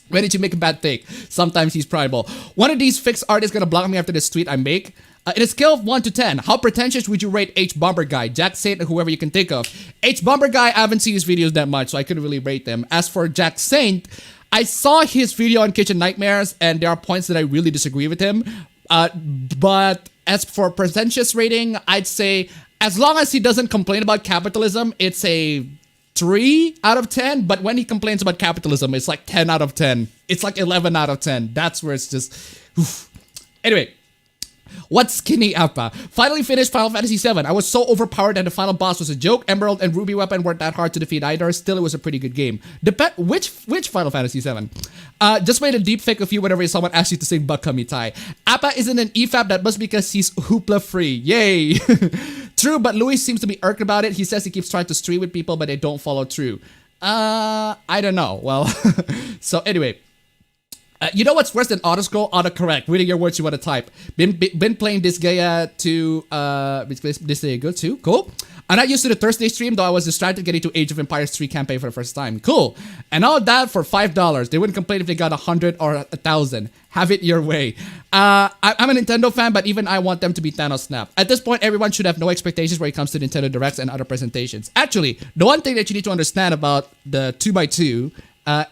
When did you make a bad take? Sometimes he's prideful. One of these fixed artists gonna block me after this tweet I make. In a scale of 1 to 10, how pretentious would you rate H Bomber Guy, Jack Saint, or whoever you can think of? H Bomber Guy, I haven't seen his videos that much, so I couldn't really rate them. As for Jack Saint, I saw his video on Kitchen Nightmares, and there are points that I really disagree with him. But as for pretentious rating, I'd say as long as he doesn't complain about capitalism, it's a 3 out of 10, but when he complains about capitalism, it's like 10 out of 10. It's like 11 out of 10. That's where it's just... Oof. Anyway, What skinny Appa? Finally finished Final Fantasy VII. I was so overpowered and the final boss was a joke. Emerald and Ruby weapon weren't that hard to defeat either. Still, it was a pretty good game. Which Final Fantasy VII? Just made a deep fake of you whenever someone asks you to sing Bakami Tai. Appa isn't an EFAP, that must be because he's hoopla free. Yay! True, but Louis seems to be irked about it. He says he keeps trying to stream with people, but they don't follow through. I don't know. Well, so anyway. You know what's worse than autoscroll? Autocorrect. Reading your words you want to type. Been playing this Gaia this day ago too. Cool. I'm not used to the Thursday stream, though I was distracted getting to Age of Empires 3 campaign for the first time. Cool. And all that for $5. They wouldn't complain if they got 100 or 1,000. Have it your way. I'm a Nintendo fan, but even I want them to be Thanos Snap. At this point, everyone should have no expectations when it comes to Nintendo Directs and other presentations. Actually, the one thing that you need to understand about the 2x2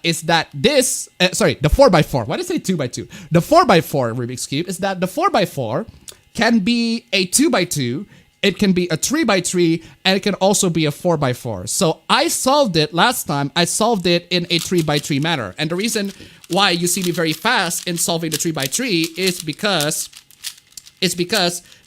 is that this, the 4x4, why did I say 2x2? The 4x4 Rubik's Cube is that the 4x4 can be a 2x2, it can be a 3x3, and it can also be a 4x4. So I solved it last time, I solved it in a 3x3 manner. And the reason why you see me very fast in solving the 3x3 is because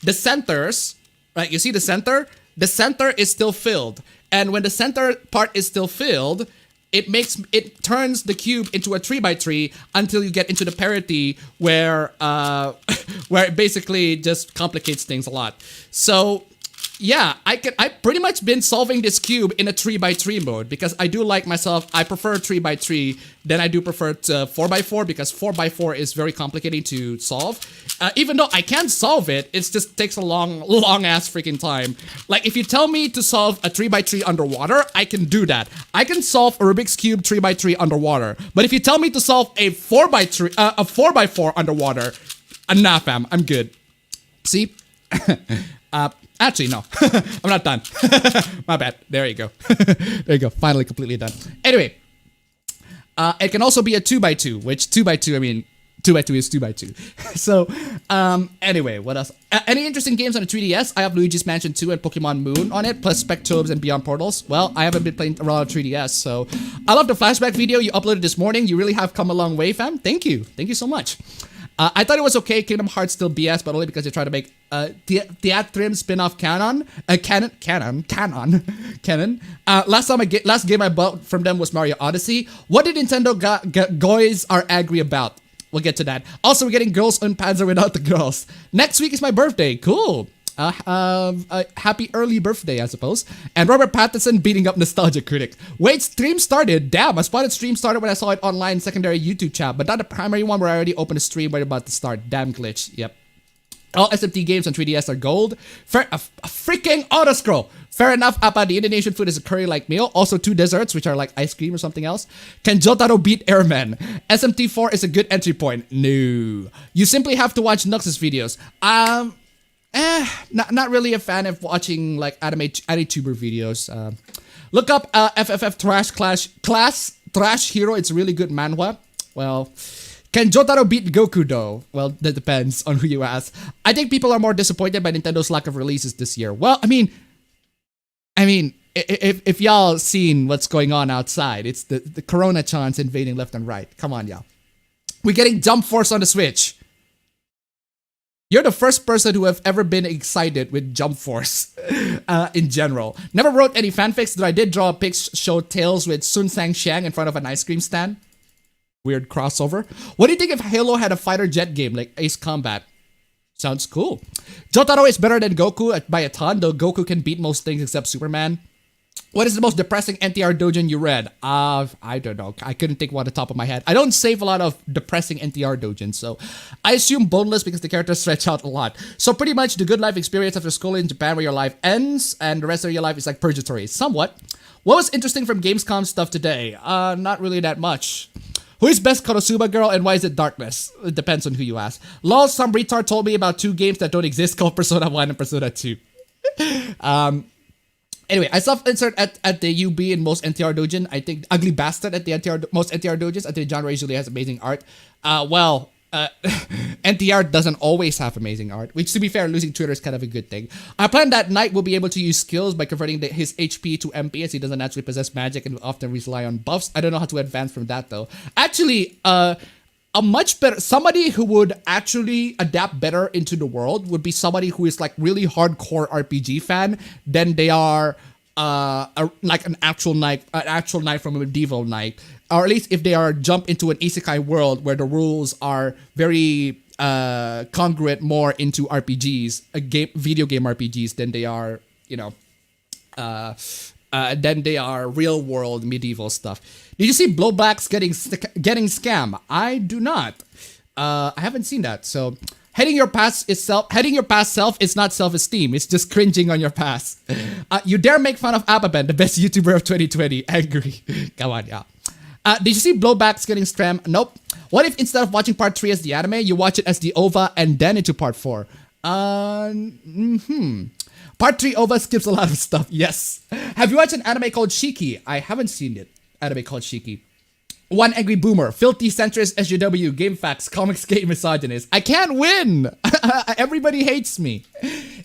the centers, right, you see the center? The center is still filled. And when the center part is still filled, it turns the cube into a 3x3 until you get into the parity where where it basically just complicates things a lot. So yeah, I pretty much been solving this cube in a 3x3 mode because I do like myself. I prefer 3x3 than I do prefer 4x4 because 4x4 is very complicating to solve. Even though I can solve it, it just takes a long ass freaking time. Like if you tell me to solve a 3x3 underwater, I can do that. I can solve a Rubik's Cube 3x3 underwater. But if you tell me to solve a 4x4 underwater, nah fam, I'm good. See? Actually, no. I'm not done. My bad. There you go. There you go. Finally completely done. Anyway, it can also be a 2x2, which 2x2, I mean, 2x2 is 2x2. So, anyway, what else? Any interesting games on the 3DS? I have Luigi's Mansion 2 and Pokemon Moon on it, plus Spectrobes and Beyond Portals. Well, I haven't been playing around on 3DS, so I love the flashback video you uploaded this morning. You really have come a long way, fam. Thank you. Thank you so much. I thought it was okay. Kingdom Hearts still BS, but only because they try to make Theatrim spin-off canon. Canon. Last game I bought from them was Mario Odyssey. What did Nintendo guys are angry about? We'll get to that. Also, we're getting girls on Panzer without the girls. Next week is my birthday. Cool. Happy early birthday, I suppose. And Robert Pattinson beating up Nostalgia Critic. Wait, stream started? Damn, I spotted stream started when I saw it online secondary YouTube chat, but not the primary one where I already opened a stream right about to start. Damn glitch. Yep. All SMT games on 3DS are gold. A freaking autoscroll. Fair enough, Appa, the Indonesian food is a curry-like meal. Also 2 desserts, which are like ice cream or something else. Can Jotaro beat Airman? SMT4 is a good entry point. No. You simply have to watch Nux's videos. Not really a fan of watching like anime-tuber videos. Look up FFF Class Trash Hero. It's a really good manhwa. Well, can Jotaro beat Goku though? Well, that depends on who you ask. I think people are more disappointed by Nintendo's lack of releases this year. Well, I mean, if y'all seen what's going on outside, it's the Corona chants invading left and right. Come on, y'all. We're getting Jump Force on the Switch. You're the first person who have ever been excited with Jump Force in general. Never wrote any fanfics, though I did draw a pics show Tails with Sun Sang Xiang in front of an ice cream stand. Weird crossover. What do you think if Halo had a fighter jet game like Ace Combat? Sounds cool. Jotaro is better than Goku by a ton, though Goku can beat most things except Superman. What is the most depressing NTR doujin you read? I don't know. I couldn't think one on the top of my head. I don't save a lot of depressing NTR doujins, so I assume boneless because the characters stretch out a lot. So pretty much the good life experience after school in Japan where your life ends and the rest of your life is like purgatory. Somewhat. What was interesting from Gamescom stuff today? Not really that much. Who is best Konosuba girl and why is it Darkness? It depends on who you ask. Lol, some retard told me about 2 games that don't exist called Persona 1 and Persona 2. Anyway, I self-insert at the UB in most NTR doujin. I think Ugly Bastard at the most NTR doujins. I think genre usually has amazing art. NTR doesn't always have amazing art, which to be fair, losing Twitter is kind of a good thing. I plan that Knight will be able to use skills by converting his HP to MP as he doesn't naturally possess magic and will often rely on buffs. I don't know how to advance from that though. Actually, a much better somebody who would actually adapt better into the world would be somebody who is like really hardcore RPG fan than they are like an actual knight from a medieval knight, or at least if they are jump into an isekai world where the rules are very congruent more into RPGs, video game RPGs, than they are, you know, than they are real world medieval stuff. Did you see blowbacks getting scam? I do not. I haven't seen that. So hating your past self is not self-esteem. It's just cringing on your past. You dare make fun of Appabend, the best YouTuber of 2020. Angry. Come on, yeah. Did you see blowbacks getting scammed? Nope. What if instead of watching part 3 as the anime, you watch it as the OVA and then into part 4? Part 3 OVA skips a lot of stuff. Yes. Have you watched an anime called Shiki? I haven't seen it. Anime called Shiki. One angry boomer, filthy centrist SJW, game facts, comics game misogynist. I can't win. Everybody hates me.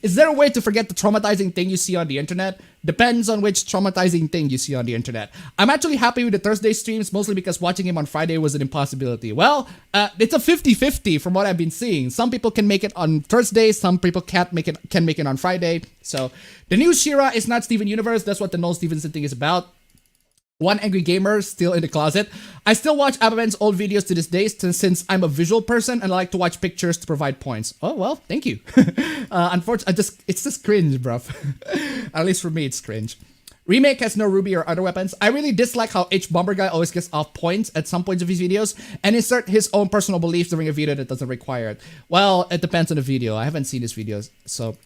Is there a way to forget the traumatizing thing you see on the internet? Depends on which traumatizing thing you see on the internet. I'm actually happy with the Thursday streams, mostly because watching him on Friday was an impossibility. Well, it's a 50-50 from what I've been seeing. Some people can make it on Thursday, some people can make it on Friday. So the new She-Ra is not Steven Universe. That's what the Noel Stevenson thing is about. One angry gamer still in the closet. I still watch appabend's old videos to this day since I'm a visual person and I like to watch pictures to provide points. Oh, well, thank you. Unfortunately, it's just cringe, bruv. At least for me, it's cringe. Remake has no Ruby or other weapons. I really dislike how H-Bomber Guy always gets off points at some points of his videos and insert his own personal beliefs during a video that doesn't require it. Well, it depends on the video. I haven't seen his videos, so...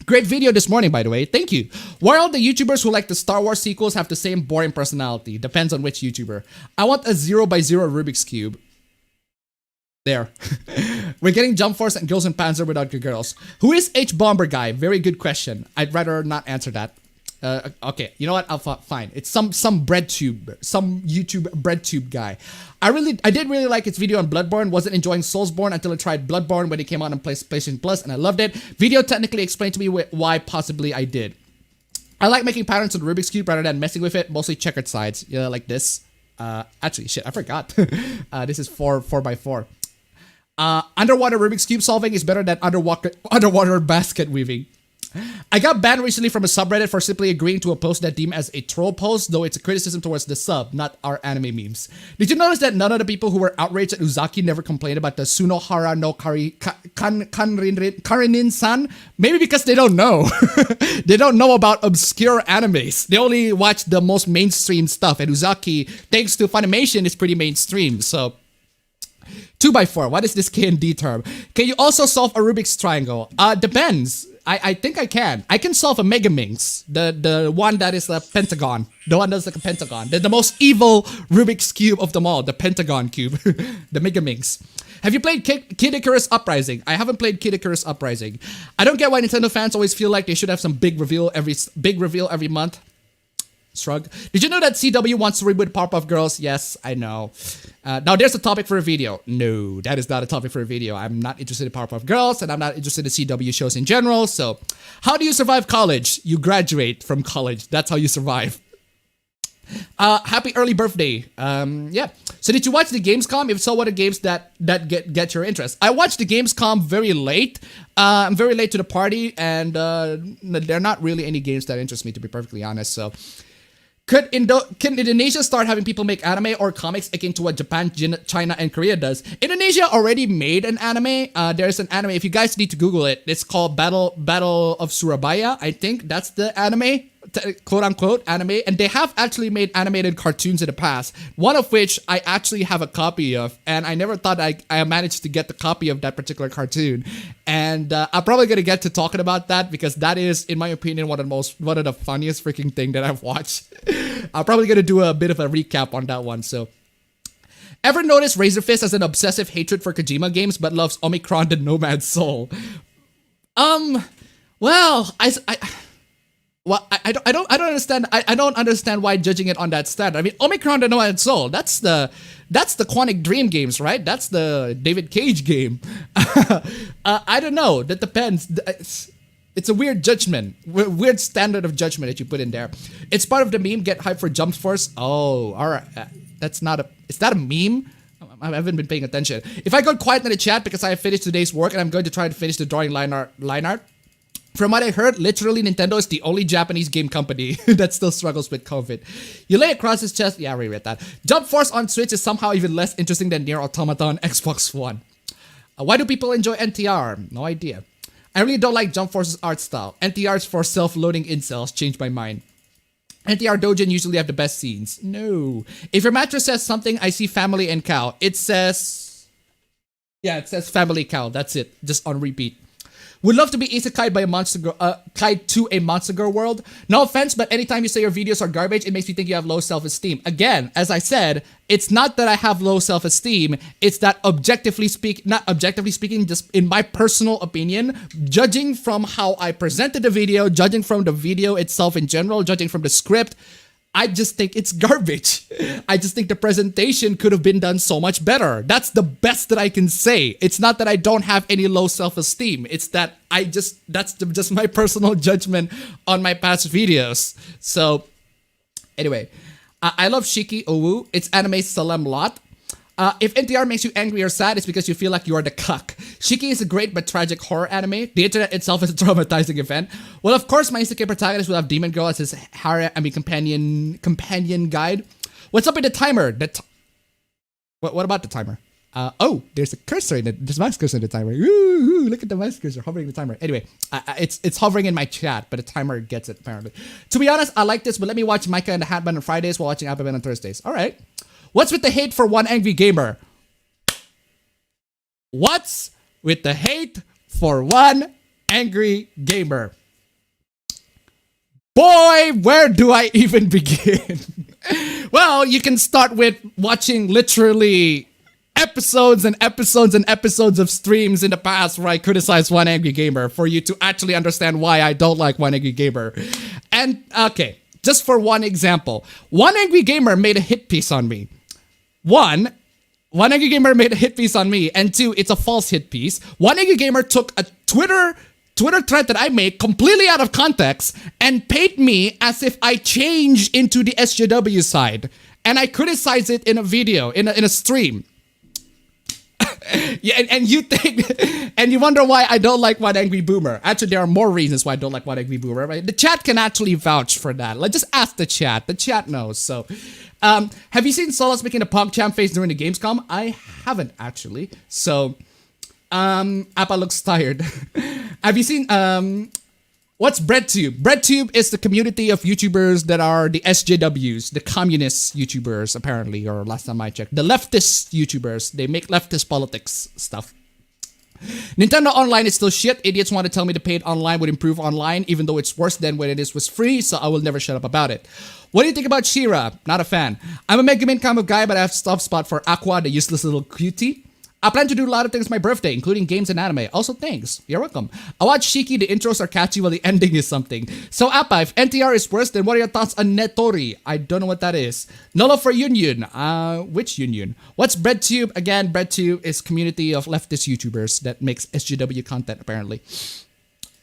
Great video this morning, by the way. Thank you. Why all the YouTubers who like the Star Wars sequels have the same boring personality? Depends on which YouTuber. I want a 0x0 Rubik's Cube. There. We're getting Jump Force and Girls in Panzer without good girls. Who is H-Bomber Guy? Very good question. I'd rather not answer that. Okay, you know what? Fine. It's some bread tube, some YouTube bread tube guy. I did really like its video on Bloodborne. Wasn't enjoying Soulsborne until I tried Bloodborne when it came out on PlayStation Plus, and I loved it. Video technically explained to me why possibly I did. I like making patterns on the Rubik's Cube rather than messing with it. Mostly checkered sides, yeah, like this. Actually, shit, I forgot. This is 4x4. Underwater Rubik's Cube solving is better than underwater basket weaving. I got banned recently from a subreddit for simply agreeing to a post that deemed as a troll post, though it's a criticism towards the sub, not our anime memes. Did you notice that none of the people who were outraged at Uzaki never complained about the Sunohara no Karinin-san? Maybe because they don't know. They don't know about obscure animes. They only watch the most mainstream stuff, and Uzaki, thanks to Funimation, is pretty mainstream, so... 2x4, what is this K&D term? Can you also solve a Rubik's triangle? Depends. I think I can. I can solve a Megaminx, the one that is a pentagon. The one that's like a pentagon. The most evil Rubik's Cube of them all, the Pentagon Cube. The Megaminx. Have you played Kid Icarus Uprising? I haven't played Kid Icarus Uprising. I don't get why Nintendo fans always feel like they should have some big reveal every month. Shrug. Did you know that CW wants to reboot Powerpuff Girls? Yes, I know. Now there's a topic for a video. No, that is not a topic for a video. I'm not interested in Powerpuff Girls, and I'm not interested in CW shows in general. So, how do you survive college? You graduate from college. That's how you survive. Happy early birthday. Yeah. So did you watch the Gamescom? If so, what are games that get your interest? I watched the Gamescom very late. I'm very late to the party, and there are not really any games that interest me, to be perfectly honest. So. Can Indonesia start having people make anime or comics akin to what Japan, China, and Korea does? Indonesia already made an anime. There's an anime. If you guys need to Google it, it's called Battle of Surabaya. I think that's the anime, quote unquote anime. And they have actually made animated cartoons in the past. One of which I actually have a copy of, and I never thought I managed to get the copy of that particular cartoon. And I'm probably gonna get to talking about that because that is, in my opinion, one of the funniest freaking thing that I've watched. I'm probably gonna do a bit of a recap on that one. So, ever notice Razer Fist has an obsessive hatred for Kojima games, but loves Omicron the Nomad Soul? Well, I don't understand. I don't understand why judging it on that standard. I mean, Omicron the Nomad Soul. That's the Quantic Dream games, right? That's the David Cage game. I don't know. That depends. It's a weird judgment, weird standard of judgment that you put in there. It's part of the meme. Get hyped for Jump Force. Oh, all right. Is that a meme? I haven't been paying attention. If I got quiet in the chat because I have finished today's work and I'm going to try to finish the drawing line art. From what I heard, literally Nintendo is the only Japanese game company that still struggles with COVID. You lay across his chest. Yeah, I already read that. Jump Force on Switch is somehow even less interesting than Nier Automata on Xbox One. Why do people enjoy NTR? No idea. I really don't like Jump Force's art style. NTR's for self-loading incels. Changed my mind. NTR Dojin usually have the best scenes. No. If your mattress says something, I see family and cow. It says... Yeah, it says family cow. That's it. Just on repeat. Would love to be isekai'd by a monster girl, kai'd to a monster girl world. No offense, but anytime you say your videos are garbage, it makes me think you have low self-esteem. Again, as I said, it's not that I have low self-esteem. It's that not objectively speaking, just in my personal opinion, judging from how I presented the video, judging from the video itself in general, judging from the script, I just think it's garbage. I just think the presentation could have been done so much better. That's the best that I can say. It's not that I don't have any low self-esteem. It's that that's just my personal judgment on my past videos. So, anyway, I love Shiki Owu. It's anime Salem lot. If NTR makes you angry or sad, it's because you feel like you are the cuck. Shiki is a great but tragic horror anime. The internet itself is a traumatizing event. Well, of course, my isekai protagonist will have Demon Girl as his companion guide. What's up with the timer? What about the timer? Oh, there's a cursor in it. There's a mouse cursor in the timer. Ooh, look at the mouse cursor hovering the timer. Anyway, it's hovering in my chat, but the timer gets it apparently. To be honest, I like this, but let me watch Micah and the Hatman on Fridays while watching appabend on Thursdays. All right. What's with the hate for one angry gamer? What's with the hate for one angry gamer? Boy, where do I even begin? Well, you can start with watching literally episodes and episodes and episodes of streams in the past where I criticized one angry gamer for you to actually understand why I don't like one angry gamer. And okay, just for one example, one angry gamer made a hit piece on me. One angry gamer made a hit piece on me, and two, it's a false hit piece. One angry gamer took a Twitter thread that I made completely out of context and paid me as if I changed into the SJW side, and I criticized it in a video, in a stream. Yeah, and you think, and you wonder why I don't like One Angry Boomer. Actually, there are more reasons why I don't like One Angry Boomer. Right? The chat can actually vouch for that. Let's just ask the chat. The chat knows. So, have you seen Solos making a PogChamp face during the Gamescom? I haven't actually. So, Appa looks tired. Have you seen what's BreadTube? BreadTube is the community of YouTubers that are the SJWs, the communist YouTubers, apparently, or last time I checked. The leftist YouTubers. They make leftist politics stuff. Nintendo Online is still shit. Idiots want to tell me the paid online would improve online, even though it's worse than when it was free, so I will never shut up about it. What do you think about She-Ra? Not a fan. I'm a Mega Man kind of guy, but I have a soft spot for Aqua, the useless little cutie. I plan to do a lot of things my birthday, including games and anime. Also, thanks. You're welcome. I watch Shiki, the intros are catchy while the ending is something. So, Appa, if NTR is worse, then what are your thoughts on Netori? I don't know what that is. Nolo for Union. Which Union? What's BreadTube? Again, BreadTube is community of leftist YouTubers that makes SJW content, apparently.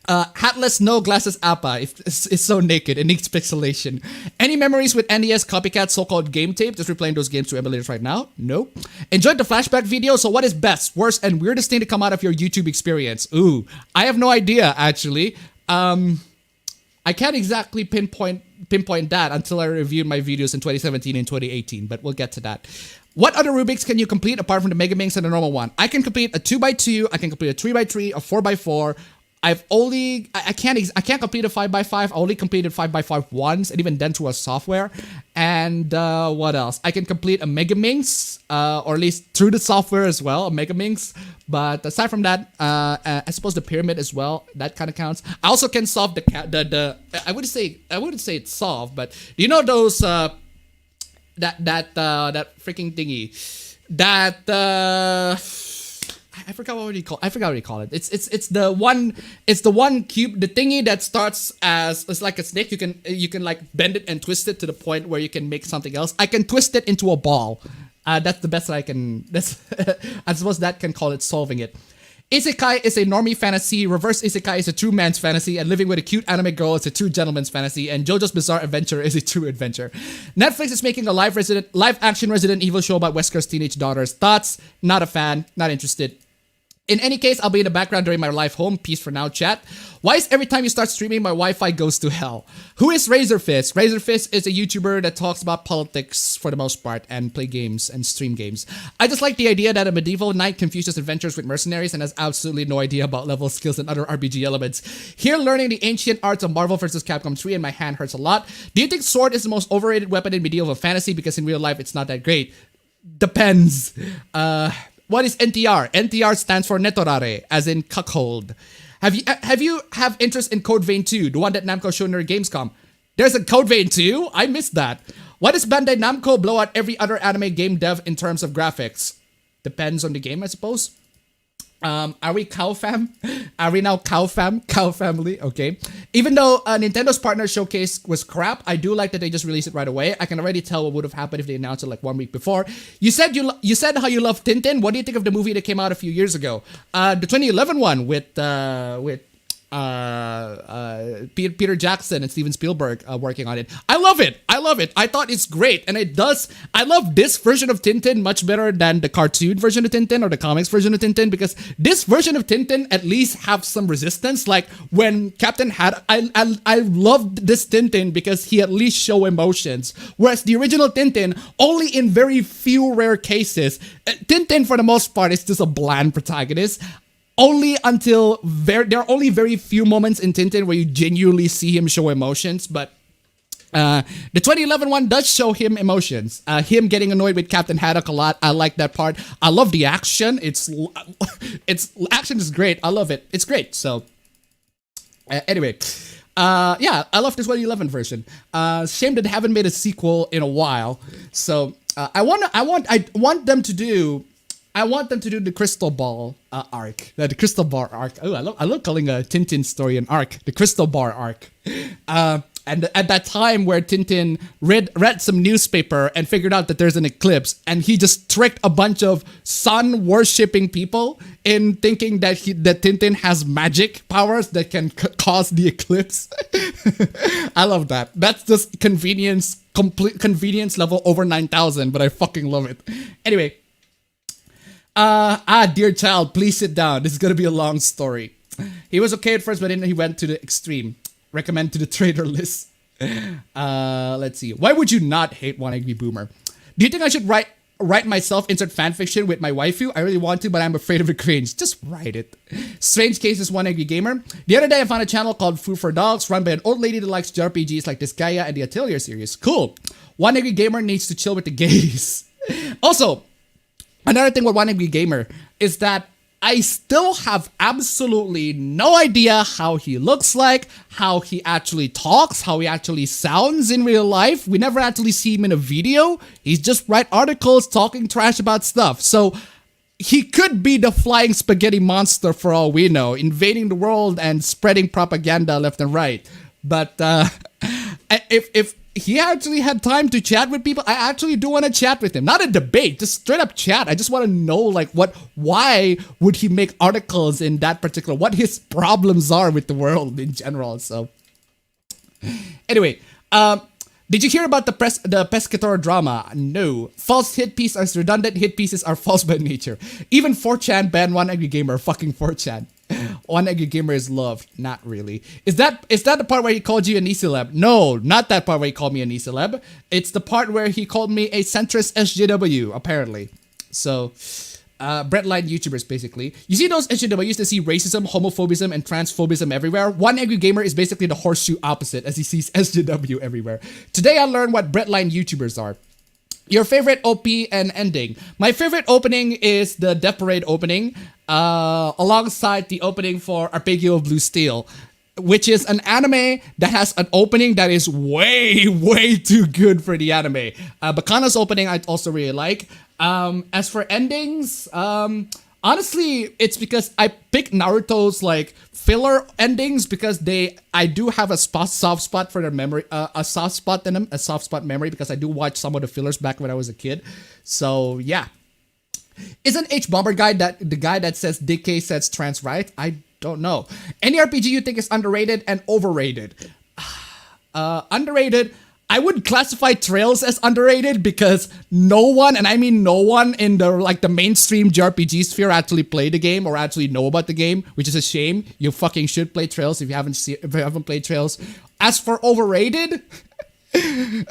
Hatless, no glasses Appa. It's so naked. It needs pixelation. Any memories with NES copycat so-called game tape? Just replaying those games to emulators right now? Nope. Enjoyed the flashback video. So what is best, worst, and weirdest thing to come out of your YouTube experience? Ooh, I have no idea actually. I can't exactly pinpoint that until I reviewed my videos in 2017 and 2018, but we'll get to that. What other Rubiks can you complete apart from the Mega Minx and the normal one? I can complete a 2x2, I can complete a 3x3, a 4x4. I can't complete a 5x5. I only completed 5x5 once, and even then through a software. And what else? I can complete a Mega Minx, or at least through the software as well, a Mega Minx. But aside from that, I suppose the pyramid as well, that kind of counts. I also can solve the I wouldn't say it's solved, but do you know those that freaking thingy that I forgot what you call it. It's the one cube, the thingy that starts as it's like a snake. You can like bend it and twist it to the point where you can make something else. I can twist it into a ball. That's the best that I can. I suppose that can call it solving it. Isekai is a normie fantasy, reverse isekai is a true man's fantasy, and living with a cute anime girl is a true gentleman's fantasy, and JoJo's Bizarre Adventure is a true adventure. Netflix is making a live action Resident Evil show about Wesker's teenage daughters. Thoughts? Not a fan, not interested. In any case, I'll be in the background during my life home. Peace for now, chat. Why is every time you start streaming, my Wi-Fi goes to hell? Who is Razer Fist? Razer Fist is a YouTuber that talks about politics for the most part and play games and stream games. I just like the idea that a medieval knight confuses adventures with mercenaries and has absolutely no idea about level skills and other RPG elements. Here, learning the ancient arts of Marvel vs. Capcom 3 and my hand hurts a lot. Do you think sword is the most overrated weapon in medieval fantasy? Because in real life, it's not that great. Depends. What is NTR? NTR stands for Netorare, as in cuckold. Have you interest in Code Vein 2, the one that Namco showed during Gamescom? There's a Code Vein 2? I missed that. Why does Bandai Namco blow out every other anime game dev in terms of graphics? Depends on the game, I suppose. Are we cow fam? Are we now cow fam? Cow family? Okay. Even though Nintendo's partner showcase was crap, I do like that they just released it right away. I can already tell what would have happened if they announced it like 1 week before. You said how you love Tintin. What do you think of the movie that came out a few years ago? The 2011 one with Peter Jackson and Steven Spielberg working on it. I love it. I thought it's great, and I love this version of Tintin much better than the cartoon version of Tintin or the comics version of Tintin, because this version of Tintin at least have some resistance. Like when Captain had, I loved this Tintin because he at least show emotions, whereas the original Tintin only in very few rare cases. Tintin for the most part is just a bland protagonist. Only until there are only very few moments in Tintin where you genuinely see him show emotions, but the 2011 one does show him emotions. Him getting annoyed with Captain Haddock a lot. I like that part. I love the action. It's action is great. I love it. It's great. So anyway, yeah, I love this 2011 version. Shame that they haven't made a sequel in a while. So I want them to do the Crystal Ball arc. The Crystal Ball arc. Oh, I love calling a Tintin story an arc. The Crystal Ball arc. And at that time where Tintin read some newspaper and figured out that there's an eclipse, and he just tricked a bunch of sun-worshipping people in thinking that Tintin has magic powers that can cause the eclipse. I love that. That's just complete convenience level over 9,000, but I fucking love it. Anyway. Dear child, please sit down. This is gonna be a long story. He was okay at first, but then he went to the extreme. Recommend to the trader list. Let's see. Why would you not hate One Angry Boomer? Do you think I should write myself insert fanfiction with my waifu? I really want to, but I'm afraid of the cringe. Just write it. Strange Cases One Angry Gamer. The other day I found a channel called Food for Dogs, run by an old lady that likes JRPGs like Disgaea and the Atelier series. Cool. One Angry Gamer needs to chill with the gays. Also, another thing with One Angry Gamer is that I still have absolutely no idea how he looks like, how he actually talks, how he actually sounds in real life. We never actually see him in a video. He's just write articles talking trash about stuff. So he could be the flying spaghetti monster for all we know, invading the world and spreading propaganda left and right. But if he actually had time to chat with people, I actually do want to chat with him. Not a debate, just straight up chat. I just want to know, like, why would he make articles in that particular, what his problems are with the world in general. So anyway, did you hear about the Pescatore drama? No. False hit pieces are redundant, hit pieces are false by nature. Even 4chan banned One Angry Gamer. Fucking 4chan. One Angry Gamer is loved. Not really. Is that the part where he called you an e-celeb? No, not that part where he called me an e-celeb. It's the part where he called me a centrist SJW, apparently. So, breadline YouTubers, basically. You see those SJWs that see racism, homophobism, and transphobism everywhere? One Angry Gamer is basically the horseshoe opposite, as he sees SJW everywhere. Today I learned what breadline YouTubers are. Your favorite OP and ending. My favorite opening is the Death Parade opening, alongside the opening for Arpeggio of Blue Steel, which is an anime that has an opening that is way too good for the anime. Bakana's opening I also really like. As for endings, honestly, it's because I picked Naruto's like filler endings because I do have a soft spot for their memory, a soft spot memory because I do watch some of the fillers back when I was a kid. So yeah. Isn't H Bomber guy that the guy that says DK sets trans right? I don't know. Any RPG you think is underrated and overrated? Underrated. I would classify Trails as underrated because no one, and I mean no one in the mainstream JRPG sphere actually played the game or actually know about the game, which is a shame. You fucking should play Trails if you haven't played Trails. As for overrated, kind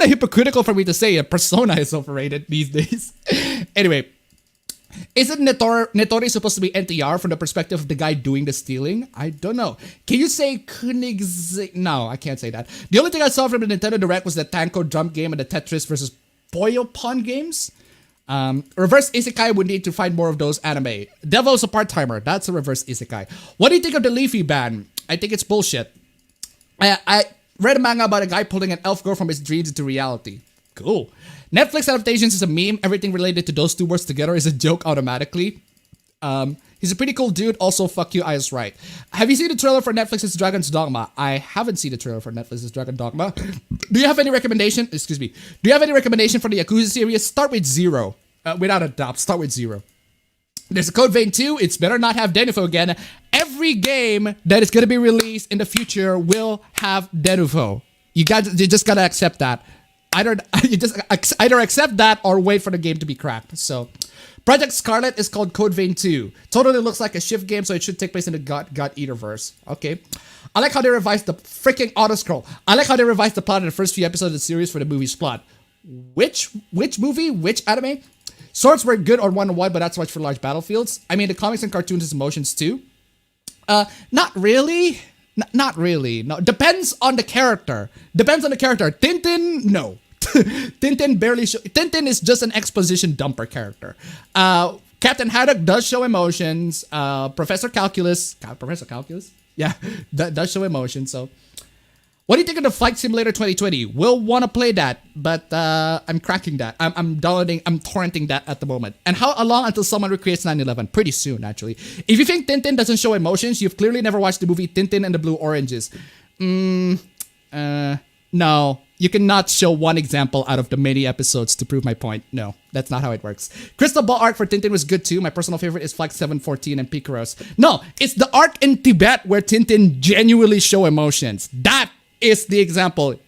of hypocritical for me to say Persona is overrated these days. Anyway, isn't Nettori supposed to be NTR from the perspective of the guy doing the stealing? I don't know. Can you say Koenigsegg? No, I can't say that. The only thing I saw from the Nintendo Direct was the Tanko jump game and the Tetris versus Poyopon games. Reverse Isekai would need to find more of those anime. Devil's a part-timer. That's a reverse Isekai. What do you think of the Leafy ban? I think it's bullshit. I read a manga about a guy pulling an elf girl from his dreams into reality. Cool. Netflix adaptations is a meme. Everything related to those two words together is a joke automatically. He's a pretty cool dude. Also, fuck you, I was right. Have you seen the trailer for Netflix's Dragon's Dogma? I haven't seen the trailer for Netflix's Dragon's Dogma. Do you have any recommendation? Excuse me. Do you have any recommendation for the Yakuza series? Start with 0. Without a doubt, start with 0. There's a Code Vein 2. It's better not have Denufo again. Every game that is going to be released in the future will have Denufo. You just gotta accept that. Either accept that or wait for the game to be cracked. So, Project Scarlet is called Code Vein 2. Totally looks like a shift game, so it should take place in the God Eater verse. Okay. I like how they revised the freaking auto scroll. I like how they revised the plot in the first few episodes of the series for the movie's plot. Which movie? Which anime? Swords were good on 1-on-1, but not so much for large battlefields. I mean, the comics and cartoons is emotions too. Not really. Not really. No, depends on the character. Tintin, no. Tintin barely show. Tintin is just an exposition dumper character. Captain Haddock does show emotions. Professor Calculus, yeah, that does show emotions. So, what do you think of the Flight Simulator 2020? We'll want to play that, but I'm cracking that. I'm torrenting that at the moment. And how long until someone recreates 9/11? Pretty soon, actually. If you think Tintin doesn't show emotions, you've clearly never watched the movie Tintin and the Blue Oranges. No. You cannot show one example out of the many episodes to prove my point. No, that's not how it works. Crystal Ball art for Tintin was good too. My personal favorite is Flight 714 and Picaros. No, it's the art in Tibet where Tintin genuinely show emotions. That is the example.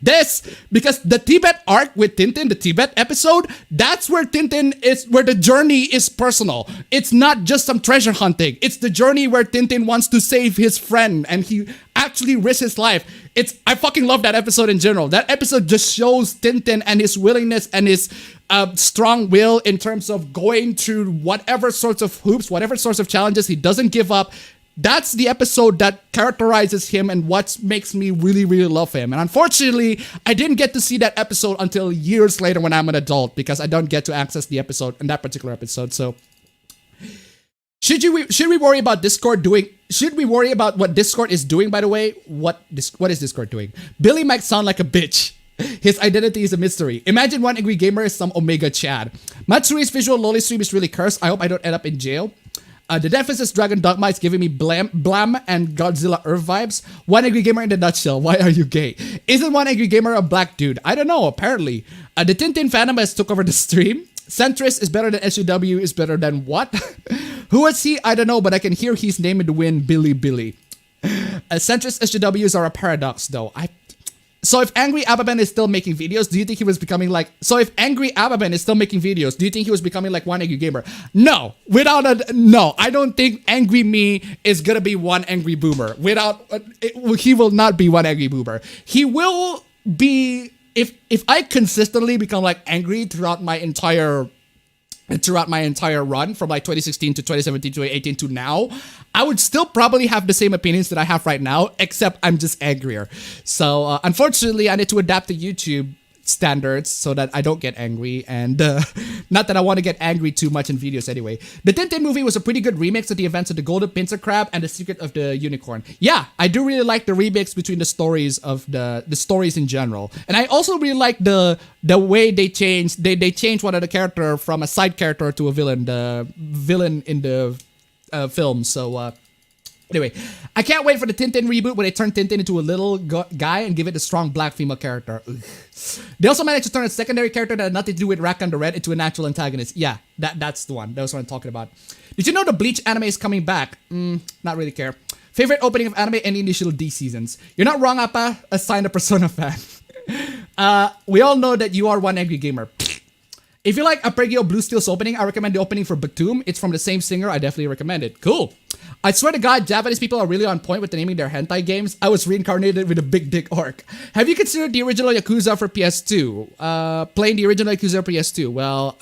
Because the Tibet arc with Tintin, the Tibet episode, that's where Tintin is, where the journey is personal. It's not just some treasure hunting. It's the journey where Tintin wants to save his friend and he actually risks his life. I fucking love that episode in general. That episode just shows Tintin and his willingness and his strong will in terms of going through whatever sorts of hoops, whatever sorts of challenges. He doesn't give up. That's the episode that characterizes him and what makes me really, really love him. And unfortunately, I didn't get to see that episode until years later when I'm an adult because I don't get to access the episode in that particular episode. So, should we worry about Discord doing? Should we worry about what Discord is doing? By the way, what is Discord doing? Billy might sound like a bitch. His identity is a mystery. Imagine one angry gamer is some Omega Chad. Matsui's visual lolly stream is really cursed. I hope I don't end up in jail. The Deficit's Dragon Dogma is giving me Blam and Godzilla Earth vibes. One angry gamer in the nutshell. Why are you gay? Isn't one angry gamer a black dude? I don't know, apparently. The Tintin fandom has took over the stream. Centrist is better than SUW is better than what? Who is he? I don't know, but I can hear his name in the wind, Billy. Centrist SUWs are a paradox, though. So if Angry Appabend is still making videos, do you think he was becoming like... So if Angry Appabend is still making videos, do you think he was becoming like one angry gamer? No. No. I don't think Angry Me is gonna be one angry boomer. He will not be one angry boomer. He will be... If I consistently become like angry throughout my entire run from like 2016 to 2017 to 2018 to now, I would still probably have the same opinions that I have right now, except I'm just angrier. So unfortunately, I need to adapt to YouTube standards so that I don't get angry, and not that I want to get angry too much in videos anyway. The Tintin movie was a pretty good remix of the events of the Golden Pincer Crab and the Secret of the Unicorn. Yeah, I do really like the remix between the stories of the stories in general, and I also really like the way they changed one of the character from a side character to a villain, the villain in the film. So Anyway, I can't wait for the Tintin reboot where they turn Tintin into a little guy and give it a strong black female character. Ugh. They also managed to turn a secondary character that had nothing to do with Rakan the Red into an actual antagonist. Yeah, that's the one. That's what I'm talking about. Did you know the Bleach anime is coming back? Not really care. Favorite opening of anime, any initial D seasons? You're not wrong, Appa. Assign a Persona fan. We all know that you are one angry gamer. If you like Apregio Blue Steel's opening, I recommend the opening for Batum. It's from the same singer. I definitely recommend it. Cool. I swear to God, Japanese people are really on point with the naming their hentai games. I was reincarnated with a big dick orc. Have you considered the original Yakuza for PS2? Playing the original Yakuza for PS2? Well,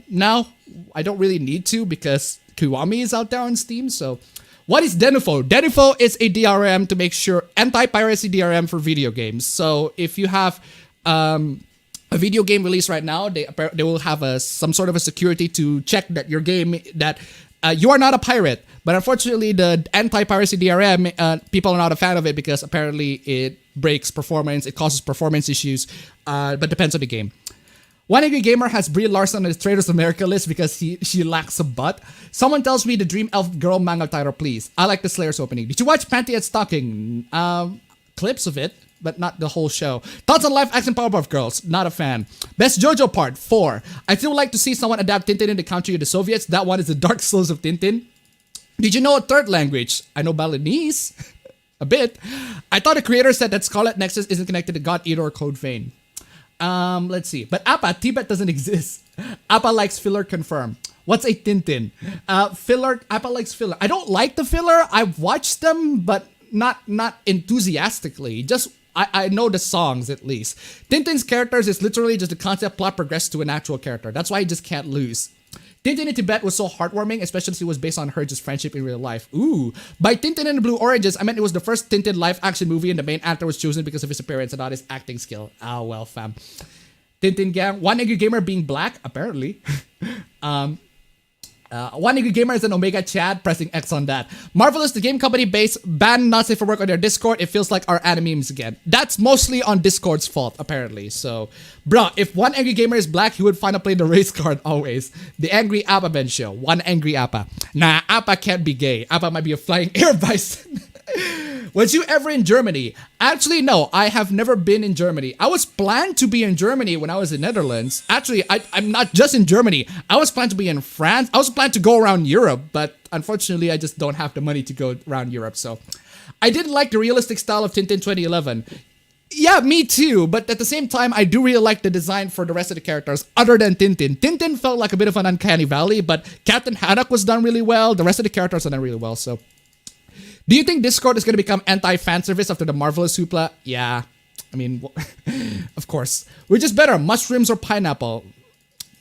no, I don't really need to because Kiwami is out there on Steam. So, what is Denufo? Denufo is a DRM to make sure anti-piracy DRM for video games. So, if you have a video game release right now, they will have some sort of a security to check that your game that you are not a pirate. But unfortunately, the anti-piracy DRM, people are not a fan of it because apparently it breaks performance, it causes performance issues, but depends on the game. One Angry Gamer has Brie Larson on his Traders America list because she lacks a butt. Someone tells me the Dream Elf Girl manga title, please. I like the Slayer's opening. Did you watch Panty and Stocking? Clips of it, but not the whole show. Thoughts on live action Powerpuff Girls? Not a fan. Best JoJo part, 4. I still like to see someone adapt Tintin in the country of the Soviets. That one is the Dark Souls of Tintin. Did you know a third language? I know Balinese. A bit. I thought the creator said that Scarlet Nexus isn't connected to God Eater or Code Vein. Let's see. But Appa, Tibet doesn't exist. Appa likes filler, confirm. What's a Tintin? Filler, Appa likes filler. I don't like the filler. I've watched them, but not enthusiastically. Just I know the songs at least. Tintin's characters is literally just the concept plot progressed to an actual character. That's why you just can't lose. Tintin in Tibet was so heartwarming, especially since it was based on her just friendship in real life. Ooh. By Tintin and the Blue Oranges, I meant it was the first Tintin live action movie and the main actor was chosen because of his appearance and not his acting skill. Ah, well, fam. Tintin gang. One Angry Gamer being black, apparently. One Angry Gamer is an Omega Chad, pressing X on that. Marvelous, the game company base banned not safe for work on their Discord. It feels like our animemes again. That's mostly on Discord's fault, apparently. So, bruh, if One Angry Gamer is black, he would find a play the race card always. The Angry Appabend show. One Angry Appa. Nah, Appa can't be gay. Appa might be a flying air bison. Was you ever in Germany? Actually, no, I have never been in Germany. I was planned to be in Germany when I was in Netherlands. Actually, I'm not just in Germany. I was planned to be in France. I was planned to go around Europe, but unfortunately, I just don't have the money to go around Europe. So I didn't like the realistic style of Tintin 2011. Yeah, me too, but at the same time, I do really like the design for the rest of the characters other than Tintin. Tintin felt like a bit of an uncanny valley, but Captain Haddock was done really well. The rest of the characters are done really well, so... Do you think Discord is going to become anti-fan service after the Marvelous Hoopla? Yeah. I mean, of course. Which is better, mushrooms or pineapple?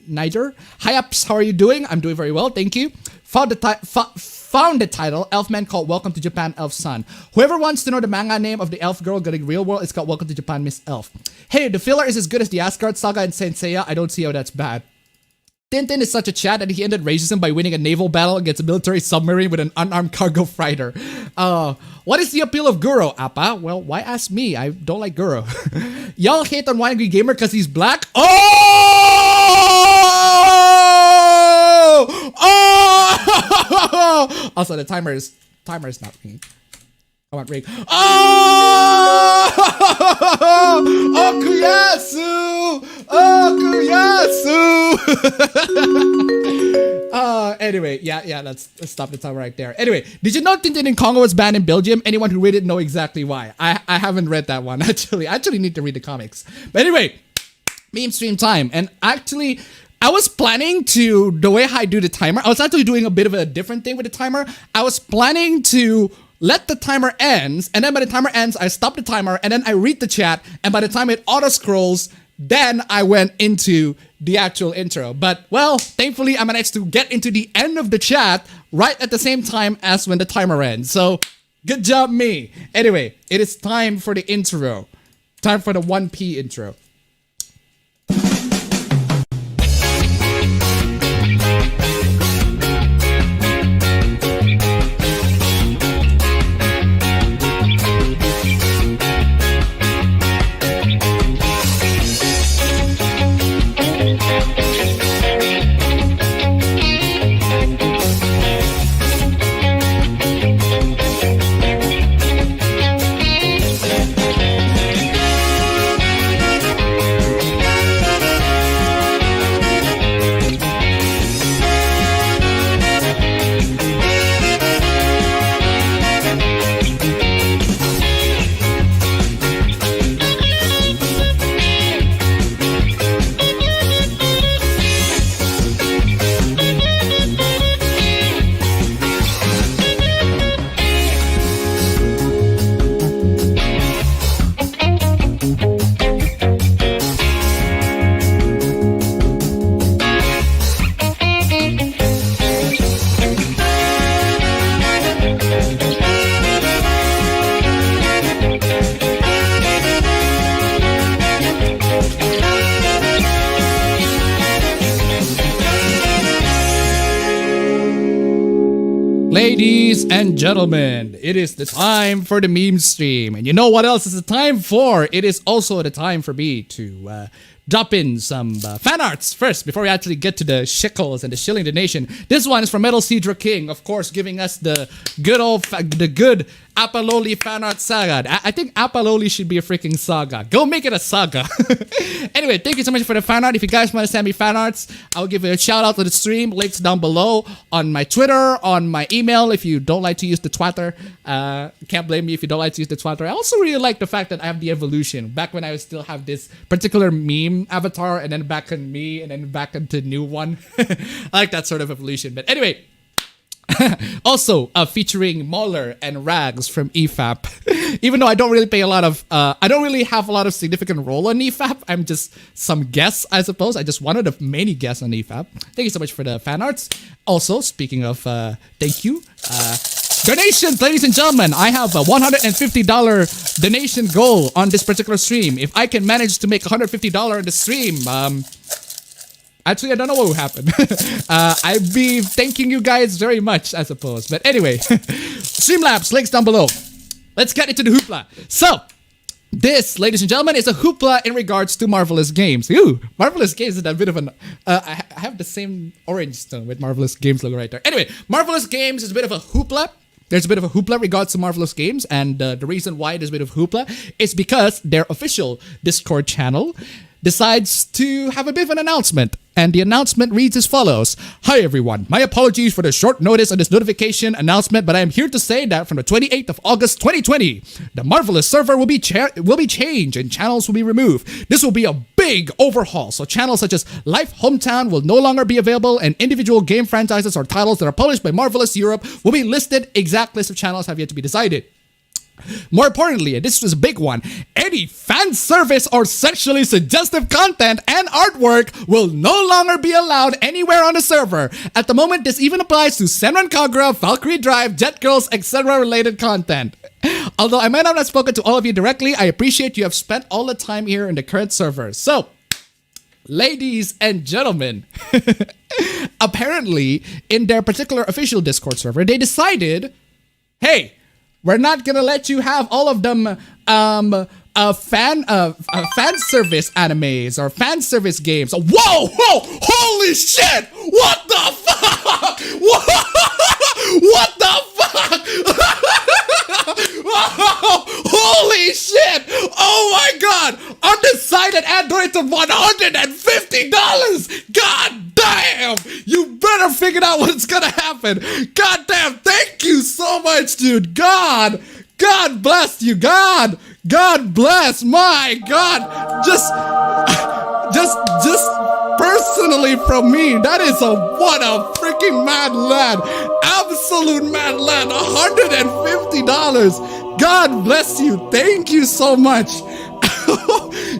Neither. Hi ups, how are you doing? I'm doing very well, thank you. Found the title, Elfman called Welcome to Japan, Elf Son. Whoever wants to know the manga name of the elf girl getting real world, it's called Welcome to Japan, Miss Elf. Hey, the filler is as good as the Asgard Saga and Saint Seiya. I don't see how that's bad. Tintin is such a chat that he ended racism by winning a naval battle against a military submarine with an unarmed cargo fighter. What is the appeal of Guro, Appa? Well, why ask me? I don't like Guro. Y'all hate on One Angry Gamer because he's black? Oh! Oh! Also, the timer is not ringing. I want ring. Oh! Okuyasu! Okuyasu! Anyway, yeah, let's stop the timer right there. Anyway, did you know Tintin in Congo was banned in Belgium? Anyone who read it know exactly why. I haven't read that one, actually. I actually need to read the comics. But anyway, meme stream time. And actually... I was planning to, the way I do the timer, I was actually doing a bit of a different thing with the timer. I was planning to let the timer ends, and then by the timer ends, I stop the timer, and then I read the chat, and by the time it auto-scrolls, then I went into the actual intro. But, well, thankfully, I managed to get into the end of the chat right at the same time as when the timer ends. So, good job, me. Anyway, it is time for the intro. Time for the 1P intro. Ladies and gentlemen, it is the time for the meme stream. And you know what else is the time for? It is also the time for me to drop in some fan arts first before we actually get to the shekels and the shilling donation. This one is from Metal Cedra King, of course, giving us the good Appaloli fan art saga. I think Appaloli should be a freaking saga. Go make it a saga. Anyway, thank you so much for the fan art. If you guys want to send me fan arts, I'll give you a shout out to the stream. Links down below on my Twitter, on my email. If you don't like to use the Twitter, can't blame me if you don't like to use the Twitter. I also really like the fact that I have the evolution. Back when I would still have this particular meme avatar, and then back on me, and then back into new one. I like that sort of evolution. But anyway. Also featuring Mauler and Rags from EFAP. Even though I don't really pay a lot of I don't really have a lot of significant role on EFAP. I'm just some guest, I suppose. I just one of the many guests on EFAP. Thank you so much for the fan arts. Also, speaking of thank you, donations, ladies and gentlemen. I have a $150 donation goal on this particular stream. If I can manage to make $150 in the stream, actually, I don't know what will happen. I'd be thanking you guys very much, I suppose. But anyway, Streamlabs, links down below. Let's get into the hoopla. So, this, ladies and gentlemen, is a hoopla in regards to Marvelous Games. Ooh, Marvelous Games is a bit of an... I have the same orange stone with Marvelous Games logo right there. Anyway, Marvelous Games is a bit of a hoopla. There's a bit of a hoopla regards to Marvelous Games, and the reason why there's a bit of hoopla is because their official Discord channel decides to have a bit of an announcement. And the announcement reads as follows. Hi everyone, my apologies for the short notice on this notification announcement, but I am here to say that from the 28th of August 2020, the Marvelous server will be changed and channels will be removed. This will be a big overhaul, so channels such as Life Hometown will no longer be available, and individual game franchises or titles that are published by Marvelous Europe will be listed. Exact list of channels have yet to be decided. More importantly, and this was a big one, any fan service or sexually suggestive content and artwork will no longer be allowed anywhere on the server. At the moment, this even applies to Senran Kagura, Valkyrie Drive, Jet Girls, etc. related content. Although I might not have spoken to all of you directly, I appreciate you have spent all the time here in the current server. So, ladies and gentlemen, apparently in their particular official Discord server, they decided, hey, we're not gonna let you have all of them fan service animes or fan service games. Whoa! Holy shit! What the fuck? What the fuck? Holy shit! Oh my god! Undecided Android to $150! God damn! You better figure out what's gonna happen. God damn! Thank you so much, dude. God bless you. God bless. My God. Just personally from me, that is what a freaking mad lad. Absolute mad lad. $150. God bless you. Thank you so much.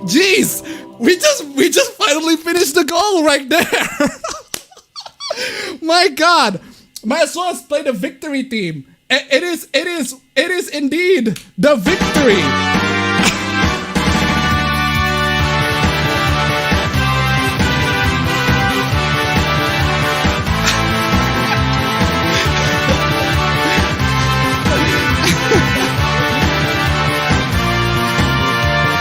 Jeez. We just finally finished the goal right there. My God. Might as well play the victory theme. It is indeed the victory.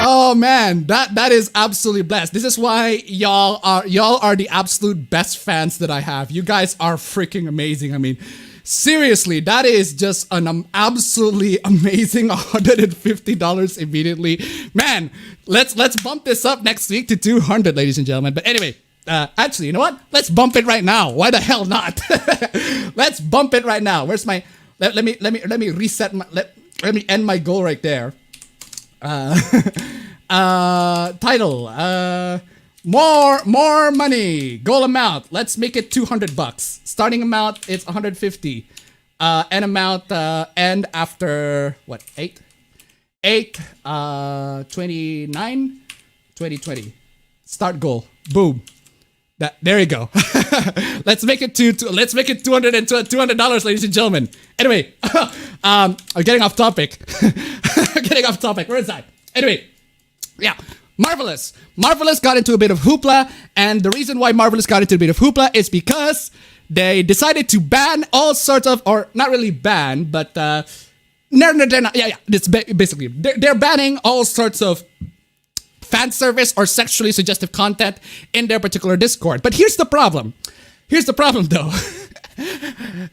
Oh man, that is absolutely blessed. This is why y'all are the absolute best fans that I have. You guys are freaking amazing. I mean, seriously, that is just an absolutely amazing $150 immediately. Man, let's bump this up next week to 200, ladies and gentlemen. But anyway, actually, you know what? Let's bump it right now. Why the hell not? Let's bump it right now. Where's my? Let me reset my. Let me end my goal right there. Title. More money. Goal amount. Let's make it $200. Starting amount, it's 150. End amount, end after what? 29, 2020. Start goal. Boom. There you go. Let's make it $200, ladies and gentlemen. Anyway, I'm getting off topic. Where is that? Anyway, yeah. Marvelous got into a bit of hoopla, and the reason why Marvelous got into a bit of hoopla is because they decided to ban all sorts of, or not really ban, but no, they're not. Yeah, it's basically they're banning all sorts of fan service or sexually suggestive content in their particular Discord. But here's the problem. Here's the problem, though.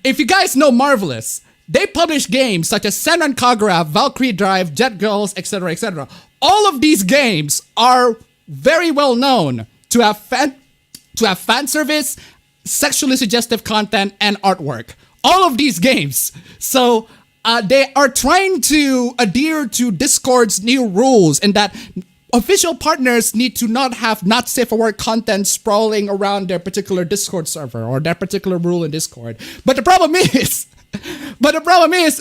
If you guys know Marvelous, they publish games such as Senran Kagura, Valkyrie Drive, Jet Girls, etc., etc. All of these games are very well known to have fan service, sexually suggestive content, and artwork. All of these games. So they are trying to adhere to Discord's new rules in that official partners need to not have not safe for work content sprawling around their particular Discord server or their particular rule in Discord. But the problem is,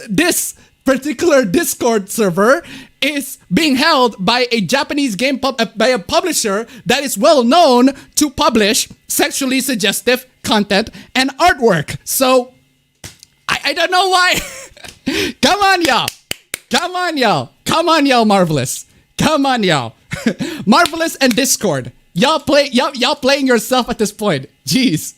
this particular Discord server is being held by a Japanese game by a publisher that is well known to publish sexually suggestive content and artwork. So I don't know why. Come on, y'all. Come on, y'all. Come on, y'all, Marvelous. Come on, y'all. Marvelous and Discord. Y'all playing yourself at this point. Jeez.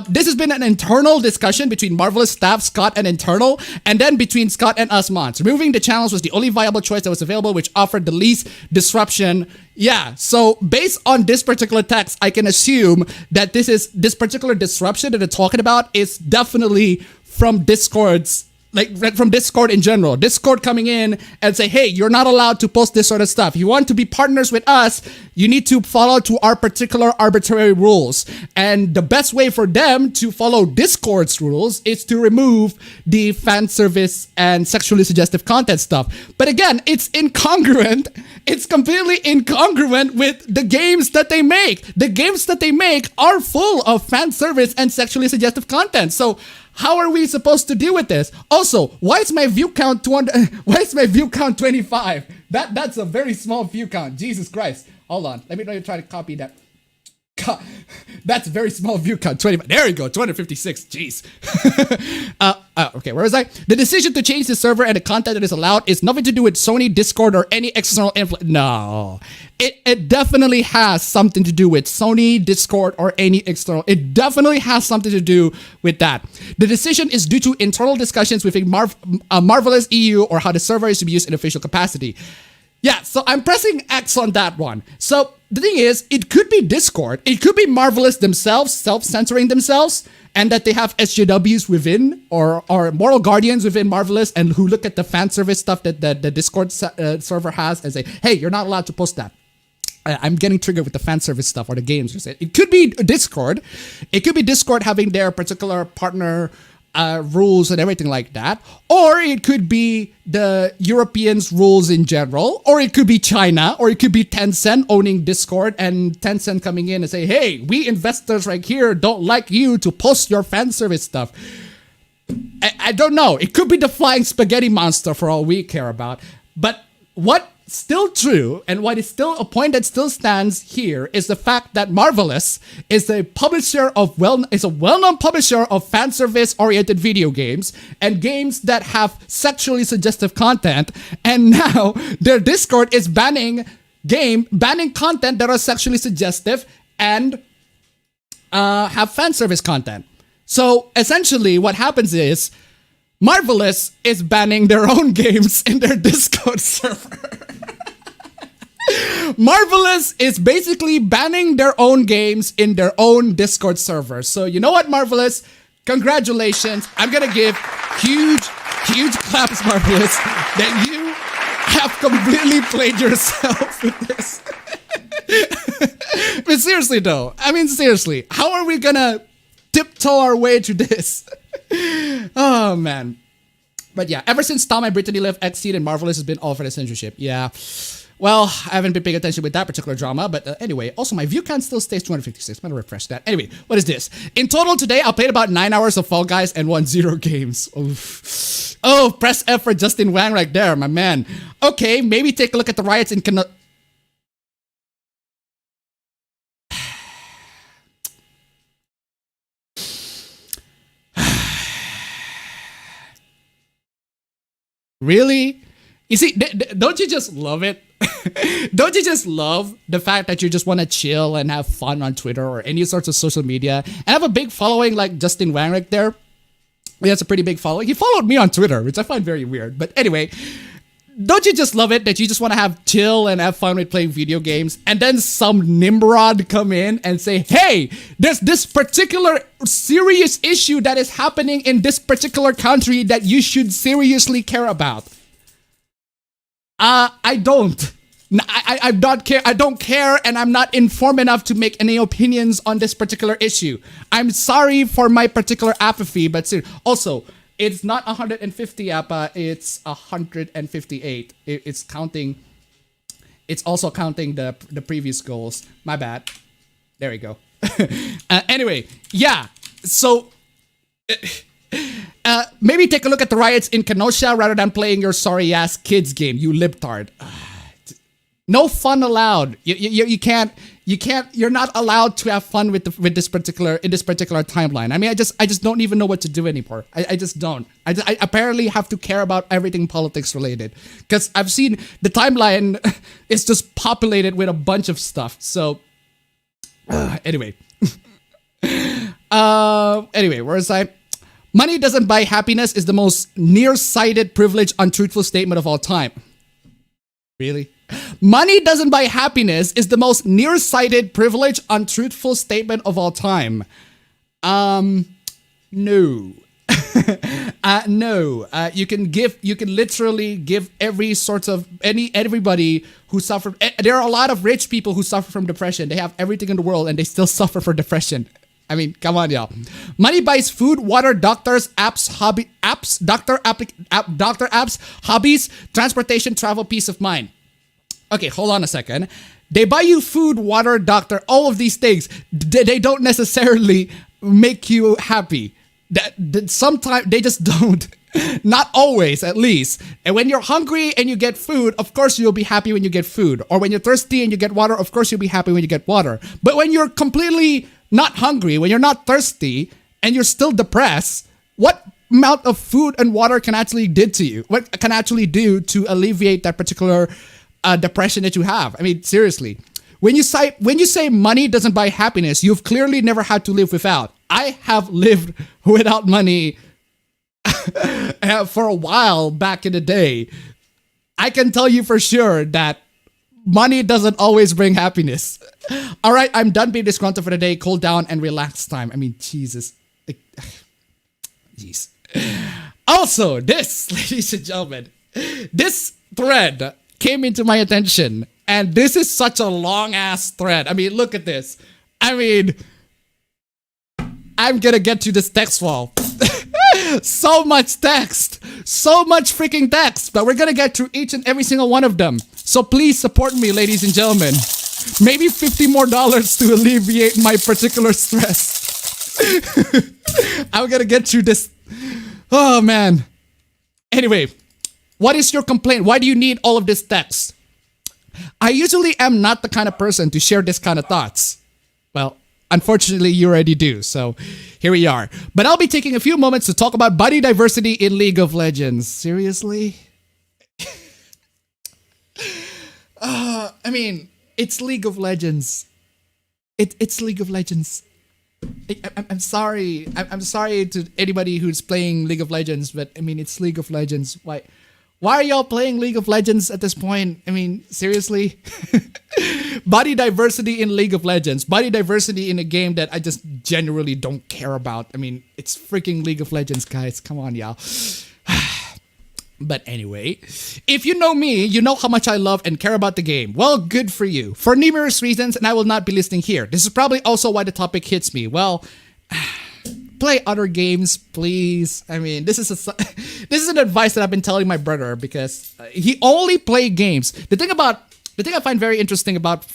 This has been an internal discussion between Marvelous staff, Scott, and internal, and then between Scott and us mods. Removing the channels was the only viable choice that was available, which offered the least disruption. Yeah, so based on this particular text, I can assume that this particular disruption that they're talking about is definitely from Discord's, like from Discord in general. Discord coming in and say, hey, you're not allowed to post this sort of stuff. You want to be partners with us, you need to follow to our particular arbitrary rules. And the best way for them to follow Discord's rules is to remove the fan service and sexually suggestive content stuff. But again, it's incongruent. It's completely incongruent with the games that they make. The games that they make are full of fan service and sexually suggestive content. So how are we supposed to deal with this? Also, why is my view count 200? Why is my view count 25? That's a very small view count. Jesus Christ. Hold on. Let me try to copy that. That's a very small view count. 25. There you go. 256. Jeez. Okay, where was I? The decision to change the server and the content that is allowed is nothing to do with Sony, Discord, or any external influence. No. It definitely has something to do with Sony, Discord, or any external. It definitely has something to do with that. The decision is due to internal discussions within Marvelous EU or how the server is to be used in official capacity. Yeah, so I'm pressing X on that one. So the thing is, it could be Discord. It could be Marvelous themselves, self-censoring themselves, and that they have SJWs within or moral guardians within Marvelous and who look at the fan service stuff that the Discord server has and say, hey, you're not allowed to post that. I'm getting triggered with the fan service stuff or the games. It could be Discord. It could be Discord having their particular partner rules and everything like that. Or it could be the Europeans' rules in general. Or it could be China. Or it could be Tencent owning Discord and Tencent coming in and say, hey, we investors right here don't like you to post your fan service stuff. I don't know. It could be the flying spaghetti monster for all we care about. But what still true, and what is still a point that still stands here, is the fact that Marvelous is a well-known publisher of fan service oriented video games and games that have sexually suggestive content, and now their Discord is banning content that are sexually suggestive and have fan service content. So essentially what happens is Marvelous is banning their own games in their Discord server. Marvelous is basically banning their own games in their own Discord server. So you know what, Marvelous? Congratulations. I'm gonna give huge claps, Marvelous, that you have completely played yourself with this. But seriously though, I mean seriously, how are we gonna tiptoe our way to this? Oh man. But yeah, ever since Tom and Brittany left Xseed and Marvelous has been all for the censorship. Yeah. Well, I haven't been paying attention with that particular drama, but anyway, also my view count still stays 256. I'm gonna refresh that. Anyway, what is this? In total today, I played about 9 hours of Fall Guys and won 0 games. Oof. Oh, press F for Justin Wang right there, my man. Okay, maybe take a look at the riots in Really? You see, don't you just love it Don't you just love the fact that you just want to chill and have fun on Twitter or any sorts of social media and have a big following like Justin Wangrick there? He has a pretty big following. He followed me on Twitter, which I find very weird. But anyway, don't you just love it that you just want to have chill and have fun with playing video games, and then some Nimrod come in and say, hey, there's this particular serious issue that is happening in this particular country that you should seriously care about? I don't. I don't care. I don't care, and I'm not informed enough to make any opinions on this particular issue. I'm sorry for my particular apathy, but also, it's not 150 APA, it's 158. It's counting. It's also counting the previous goals. My bad. There we go. Anyway, yeah. So maybe take a look at the riots in Kenosha rather than playing your sorry ass kids game, you libtard. No fun allowed. You can't. You're not allowed to have fun with this particular timeline. I mean, I just don't even know what to do anymore. I just don't. I apparently have to care about everything politics related, because I've seen the timeline is just populated with a bunch of stuff. So anyway, anyway, where was I? Money doesn't buy happiness is the most nearsighted, privileged, untruthful statement of all time. Really? Money doesn't buy happiness is the most nearsighted, privileged, untruthful statement of all time. No. No. You can literally give everybody who suffer. There are a lot of rich people who suffer from depression. They have everything in the world and they still suffer from depression. I mean, come on, y'all. Money buys food, water, doctors, apps, doctor apps, hobbies, transportation, travel, peace of mind. Okay, hold on a second. They buy you food, water, doctor, all of these things. They don't necessarily make you happy. That sometimes they just don't. Not always, at least. And when you're hungry and you get food, of course you'll be happy when you get food. Or when you're thirsty and you get water, of course you'll be happy when you get water. But when you're completely not hungry, when you're not thirsty, and you're still depressed, what amount of food and water can actually do to you? What can actually do to alleviate that particular depression that you have? I mean, seriously. When you say money doesn't buy happiness, you've clearly never had to live without. I have lived without money for a while back in the day. I can tell you for sure that money doesn't always bring happiness. All right, I'm done being disgruntled for the day. Cool down and relax time. I mean, Jesus. Jeez. Also, this, ladies and gentlemen, this thread came into my attention, and this is such a long-ass thread. I mean, look at this. I mean, I'm gonna get to this text wall. So much text. So much freaking text. But we're gonna get through each and every single one of them. So please support me, ladies and gentlemen. Maybe $50 more to alleviate my particular stress. I'm gonna get through this. Oh, man. Anyway, what is your complaint? Why do you need all of this text? I usually am not the kind of person to share this kind of thoughts. Well, unfortunately, you already do, so here we are. But I'll be taking a few moments to talk about body diversity in League of Legends. Seriously? I mean, it's League of Legends. It's League of Legends. I'm sorry. I'm sorry to anybody who's playing League of Legends, but I mean, it's League of Legends. Why are y'all playing League of Legends at this point? I mean, seriously? Body diversity in League of Legends. Body diversity in a game that I just genuinely don't care about. I mean, it's freaking League of Legends, guys. Come on, y'all. But anyway, if you know me, you know how much I love and care about the game. Well, good for you. For numerous reasons, and I will not be listing here. This is probably also why the topic hits me. Well, play other games, please. I mean, this is an advice that I've been telling my brother because he only plays games. The thing I find very interesting about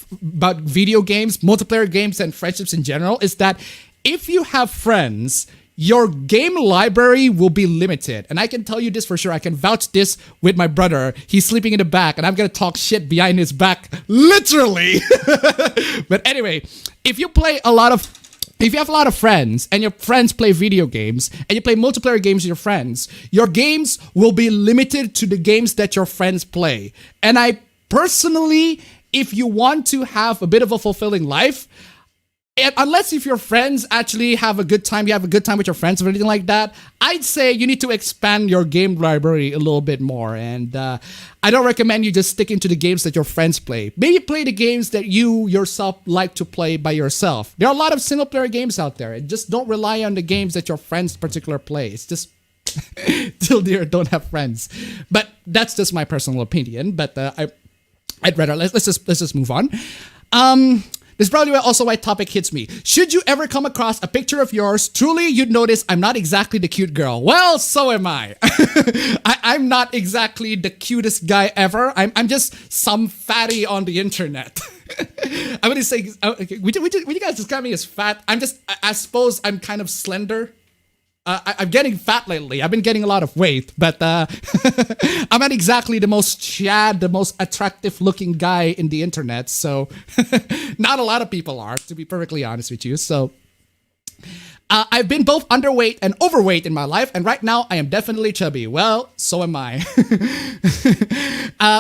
video games, multiplayer games, and friendships in general is that if you have friends, your game library will be limited. And I can tell you this for sure. I can vouch this with my brother. He's sleeping in the back and I'm going to talk shit behind his back. Literally. But anyway, if you have a lot of friends and your friends play video games and you play multiplayer games with your friends, your games will be limited to the games that your friends play. And I personally, if you want to have a bit of a fulfilling life, and unless if your friends actually have a good time, you have a good time with your friends or anything like that, I'd say you need to expand your game library a little bit more. And I don't recommend you just sticking to the games that your friends play. Maybe play the games that you yourself like to play by yourself. There are a lot of single player games out there. And just don't rely on the games that your friends particular play. It's just till dear don't have friends. But that's just my personal opinion. But I'd rather let's just move on. This is probably also why topic hits me. Should you ever come across a picture of yours, truly you'd notice I'm not exactly the cute girl. Well, so am I. I'm not exactly the cutest guy ever. I'm just some fatty on the internet. I'm gonna say, would you guys describe me as fat? I suppose I'm kind of slender. I'm getting fat lately. I've been getting a lot of weight, but I'm not exactly the most Chad, the most attractive looking guy in the internet. So not a lot of people are, to be perfectly honest with you. So I've been both underweight and overweight in my life, and right now I am definitely chubby. Well, so am I.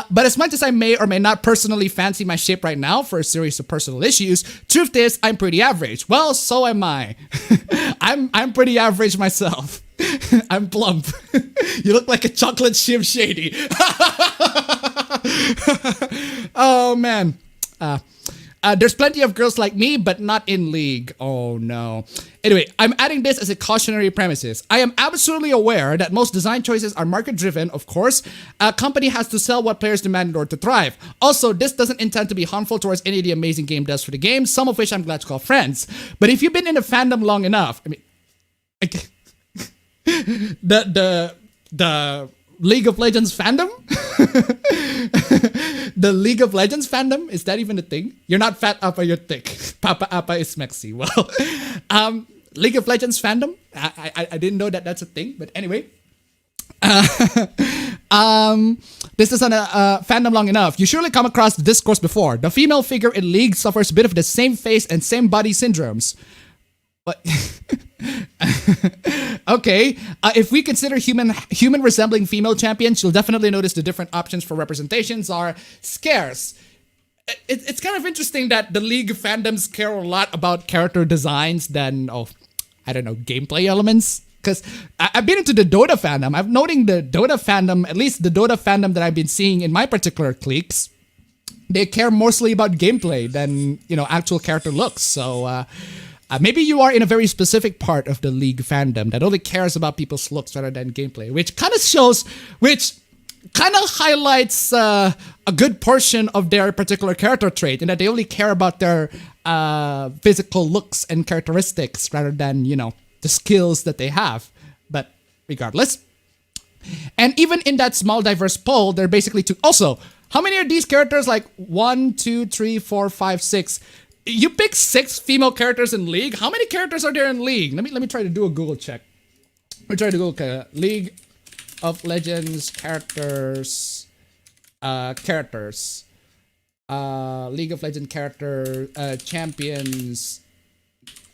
But as much as I may or may not personally fancy my shape right now for a series of personal issues, truth is I'm pretty average. Well, so am I. I'm pretty average myself. I'm plump. You look like a chocolate chip shady. Oh man. There's plenty of girls like me, but not in League. Oh no. Anyway, I'm adding this as a cautionary premises. I am absolutely aware that most design choices are market driven, of course. A company has to sell what players demand in order to thrive. Also, this doesn't intend to be harmful towards any of the amazing game does for the game, some of which I'm glad to call friends. But if you've been in a fandom long enough, I mean, the League of Legends fandom? The League of Legends fandom? Is that even a thing? You're not fat, Appa, you're thick. Papa Appa is Mexi. Well, League of Legends fandom? I didn't know that that's a thing, but anyway. This isn't a fandom long enough. You surely come across the discourse before. The female figure in League suffers a bit of the same face and same body syndromes. What? Okay, if we consider human resembling female champions, you'll definitely notice the different options for representations are scarce. It's kind of interesting that the League fandoms care a lot about character designs than, I don't know, gameplay elements. Because I've been into the Dota fandom. I'm noting the Dota fandom, at least the Dota fandom that I've been seeing in my particular cliques, they care mostly about gameplay than, actual character looks. So, maybe you are in a very specific part of the League fandom that only cares about people's looks rather than gameplay, which kind of highlights a good portion of their particular character trait, in that they only care about their physical looks and characteristics rather than, the skills that they have. But regardless. And even in that small diverse poll, they're basically two. Also, how many are these characters? Like 1, 2, 3, 4, 5, 6. You pick 6 female characters in League. How many characters are there in League? Let me try to do a Google check. Let me try to Google League of Legends characters. League of Legends character champions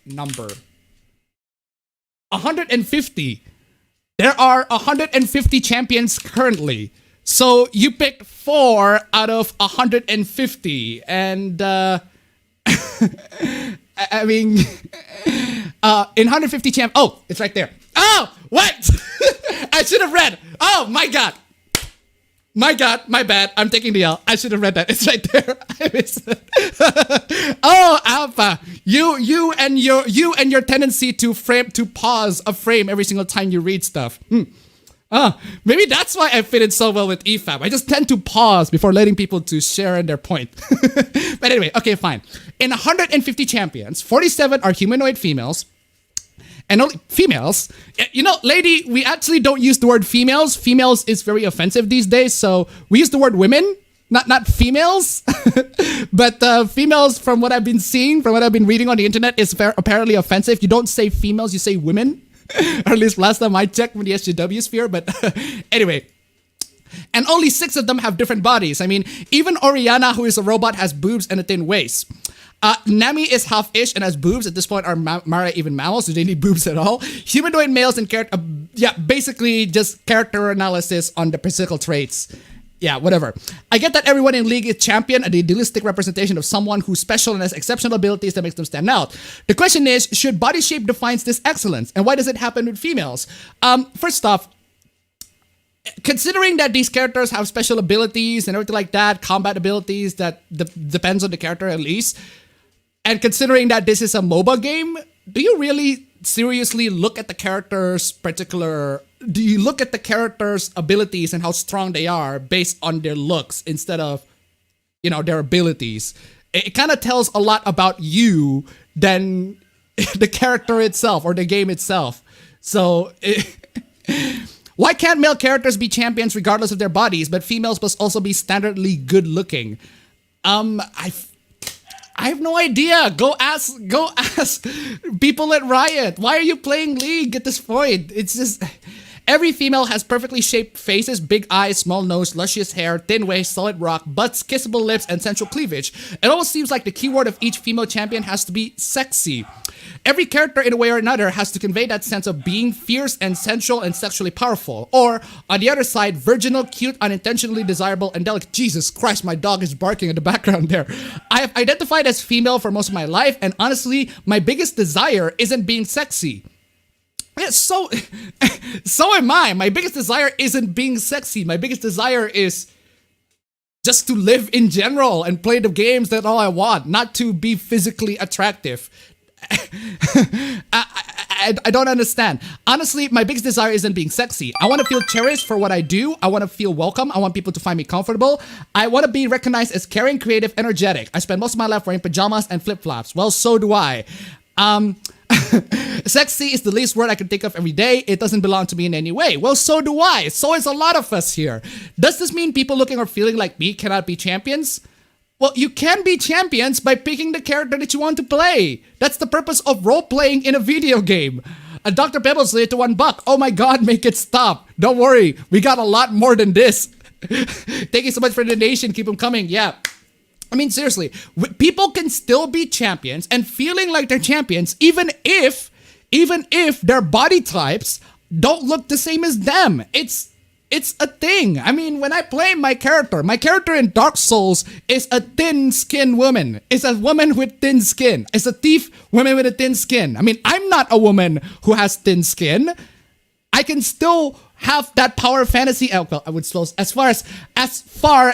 number. 150. There are 150 champions currently. So you picked 4 out of 150, and I mean, in 150 champ. Oh, it's right there. Oh, what? I should have read. Oh my god. My bad. I'm taking the L. I should have read that. It's right there. I missed it. Oh, Alpha, you and your tendency to pause a frame every single time you read stuff. Maybe that's why I fit in so well with EFAB. I just tend to pause before letting people to share in their point. But anyway, okay, fine. In 150 champions, 47 are humanoid females. And only females, lady, we actually don't use the word females. Females is very offensive these days, so we use the word women, not females. But females, from what I've been seeing, from what I've been reading on the internet, is apparently offensive. You don't say females, you say women. Or at least last time I checked with the SJW sphere, but anyway. And only 6 of them have different bodies. I mean, even Oriana, who is a robot, has boobs and a thin waist. Nami is half-ish and has boobs. At this point, are Mara even mammals? Do they need boobs at all? Humanoid males and basically just character analysis on the physical traits. Yeah, whatever. I get that everyone in League is champion, an idealistic representation of someone who's special and has exceptional abilities that makes them stand out. The question is, should body shape defines this excellence? And why does it happen with females? First off, considering that these characters have special abilities and everything like that, combat abilities that depends on the character at least, and considering that this is a MOBA game, do you really seriously look at the character's do you look at the character's abilities and how strong they are based on their looks instead of, their abilities? It kind of tells a lot about you than the character itself or the game itself. So, why can't male characters be champions regardless of their bodies, but females must also be standardly good looking? I have no idea. Go ask people at Riot. Why are you playing League at this point? It's just, every female has perfectly shaped faces, big eyes, small nose, luscious hair, thin waist, solid rock, butts, kissable lips, and sensual cleavage. It almost seems like the keyword of each female champion has to be sexy. Every character in a way or another has to convey that sense of being fierce and sensual and sexually powerful. Or, on the other side, virginal, cute, unintentionally desirable, and delicate. Jesus Christ, my dog is barking in the background there. I have identified as female for most of my life, and honestly, my biggest desire isn't being sexy. Yeah, so am I. My biggest desire isn't being sexy. My biggest desire is just to live in general and play the games that all I want, not to be physically attractive. I don't understand. Honestly, my biggest desire isn't being sexy. I want to feel cherished for what I do. I want to feel welcome. I want people to find me comfortable. I want to be recognized as caring, creative, energetic. I spend most of my life wearing pajamas and flip-flops. Well, so do I. Sexy is the least word I can think of every day. It doesn't belong to me in any way. Well, so do I. So is a lot of us here. Does this mean people looking or feeling like me cannot be champions? Well, you can be champions by picking the character that you want to play. That's the purpose of role-playing in a video game. Dr. Pebbles laid to $1. Oh my god, make it stop. Don't worry, we got a lot more than this. Thank you so much for the donation. Keep them coming. Yeah. I mean, seriously, people can still be champions and feeling like they're champions even if their body types don't look the same as them. It's a thing. I mean, when I play my character in Dark Souls is a thin-skinned woman. It's a woman with thin skin. It's a thief woman with a thin skin. I mean, I'm not a woman who has thin skin. I can still have that power fantasy. Well, I would suppose as far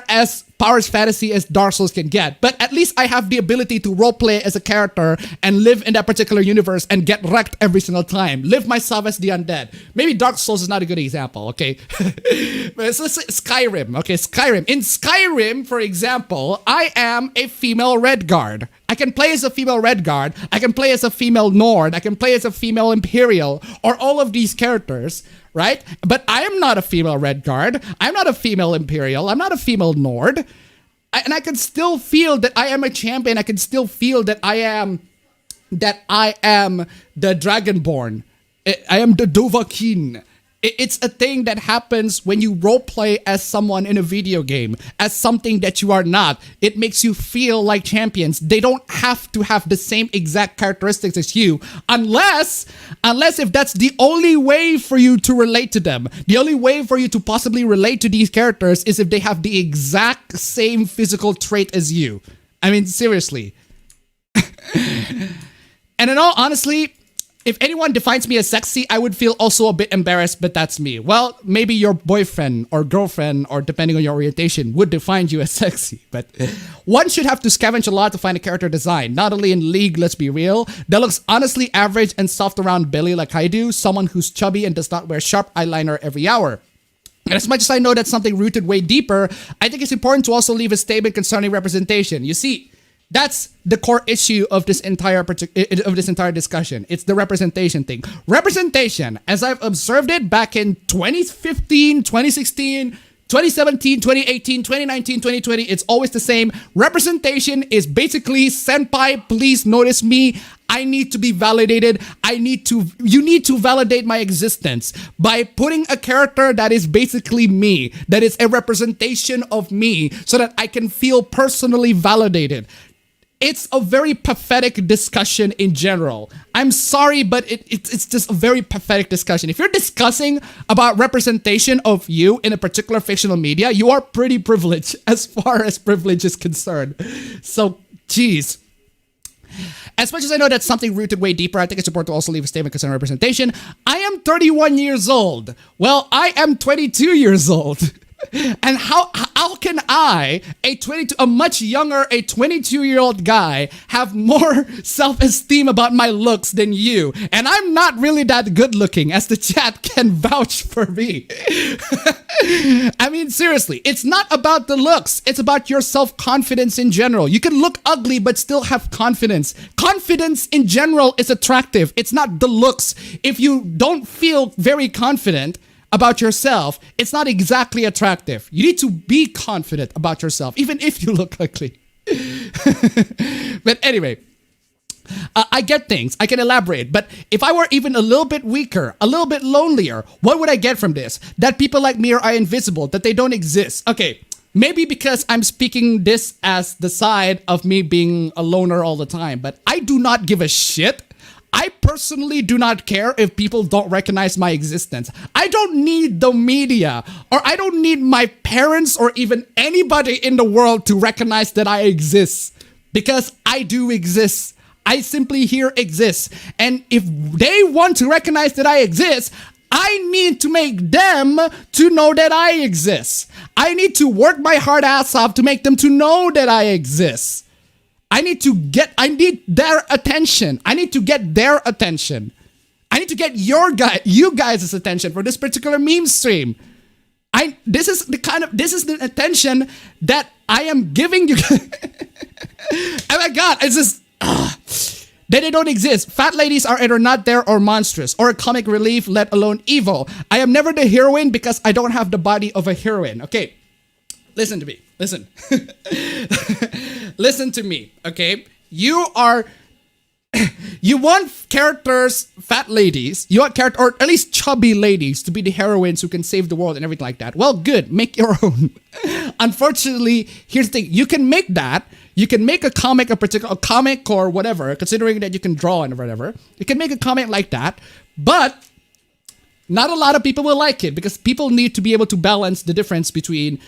as powers fantasy as Dark Souls can get. But at least I have the ability to roleplay as a character and live in that particular universe and get wrecked every single time. Live myself as the undead. Maybe Dark Souls is not a good example, okay? So let's say Skyrim, okay? Skyrim. In Skyrim, for example, I am a female Redguard. I can play as a female Redguard. I can play as a female Nord. I can play as a female Imperial, or all of these characters, right? But I am not a female Redguard. I'm not a female Imperial. I'm not a female Nord. And I can still feel that I am a champion. I can still feel that I am the Dragonborn. I am the Dovahkiin. It's a thing that happens when you roleplay as someone in a video game, as something that you are not. It makes you feel like champions. They don't have to have the same exact characteristics as you, unless if that's the only way for you to relate to them. The only way for you to possibly relate to these characters is if they have the exact same physical trait as you. I mean, seriously. And in all honesty, if anyone defines me as sexy, I would feel also a bit embarrassed, but that's me. Well, maybe your boyfriend or girlfriend, or depending on your orientation, would define you as sexy. But one should have to scavenge a lot to find a character design. Not only in League, let's be real, that looks honestly average and soft around belly like I do. Someone who's chubby and does not wear sharp eyeliner every hour. And as much as I know that's something rooted way deeper, I think it's important to also leave a statement concerning representation. You see, that's the core issue of this entire discussion. It's the representation thing. Representation, as I've observed it back in 2015, 2016, 2017, 2018, 2019, 2020, it's always the same. Representation is basically, senpai, please notice me. I need to be validated. You need to validate my existence by putting a character that is basically me, that is a representation of me, so that I can feel personally validated. it's a very pathetic discussion in general. I'm sorry, but it's just a very pathetic discussion. If you're discussing about representation of you in a particular fictional media, you are pretty privileged as far as privilege is concerned. So, geez. As much as I know that's something rooted way deeper, I think it's important to also leave a statement concerning representation. I am 31 years old. Well, I am 22 years old. And how can I, a much younger, a 22-year-old guy, have more self-esteem about my looks than you? And I'm not really that good looking, as the chat can vouch for me. I mean, seriously, it's not about the looks. It's about your self-confidence in general. You can look ugly, but still have confidence. Confidence in general is attractive. It's not the looks. If you don't feel very confident about yourself, it's not exactly attractive. You need to be confident about yourself, even if you look ugly. But anyway, I get things. I can elaborate. But if I were even a little bit weaker, a little bit lonelier, what would I get from this? That people like me are invisible, that they don't exist. Okay, maybe because I'm speaking this as the side of me being a loner all the time, but I do not give a shit. I personally do not care if people don't recognize my existence. I don't need the media, or I don't need my parents or even anybody in the world to recognize that I exist, because I do exist. I simply here exist. And if they want to recognize that I exist, I need to make them to know that I exist. I need to work my hard ass off to make them to know that I exist. I need their attention. I need to get their attention. I need to get you guys' attention for this particular meme stream. This is the attention that I am giving you. Oh my God, it's just, that they don't exist. Fat ladies are either not there or monstrous, or a comic relief, let alone evil. I am never the heroine because I don't have the body of a heroine. Okay, listen to me. Listen. Listen to me, okay? You want characters, fat ladies, you want character, or at least chubby ladies to be the heroines who can save the world and everything like that. Well, good, make your own. Unfortunately, here's the thing, you can make that. You can make a comic, a comic or whatever, considering that you can draw and whatever. You can make a comic like that, but not a lot of people will like it, because people need to be able to balance the difference between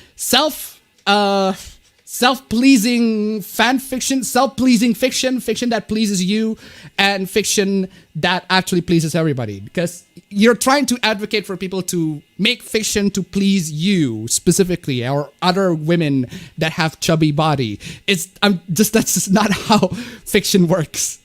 self-pleasing fan fiction, self-pleasing fiction that pleases you, and fiction that actually pleases everybody. Because you're trying to advocate for people to make fiction to please you specifically, or other women that have chubby body. That's just not how fiction works.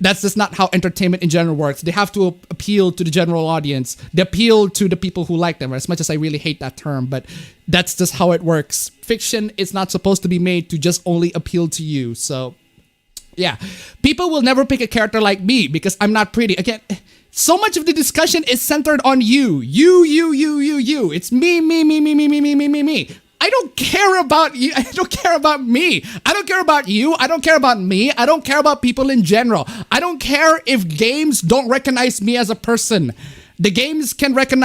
That's just not how entertainment in general works. They have to appeal to the general audience. They appeal to the people who like them, as much as I really hate that term, but that's just how it works. Fiction is not supposed to be made to just only appeal to you. So, yeah. People will never pick a character like me because I'm not pretty. Again, so much of the discussion is centered on you. You. It's me. I don't care about you. I don't care about me. I don't care about you. I don't care about me. I don't care about people in general. I don't care if games don't recognize me as a person. The games can pretend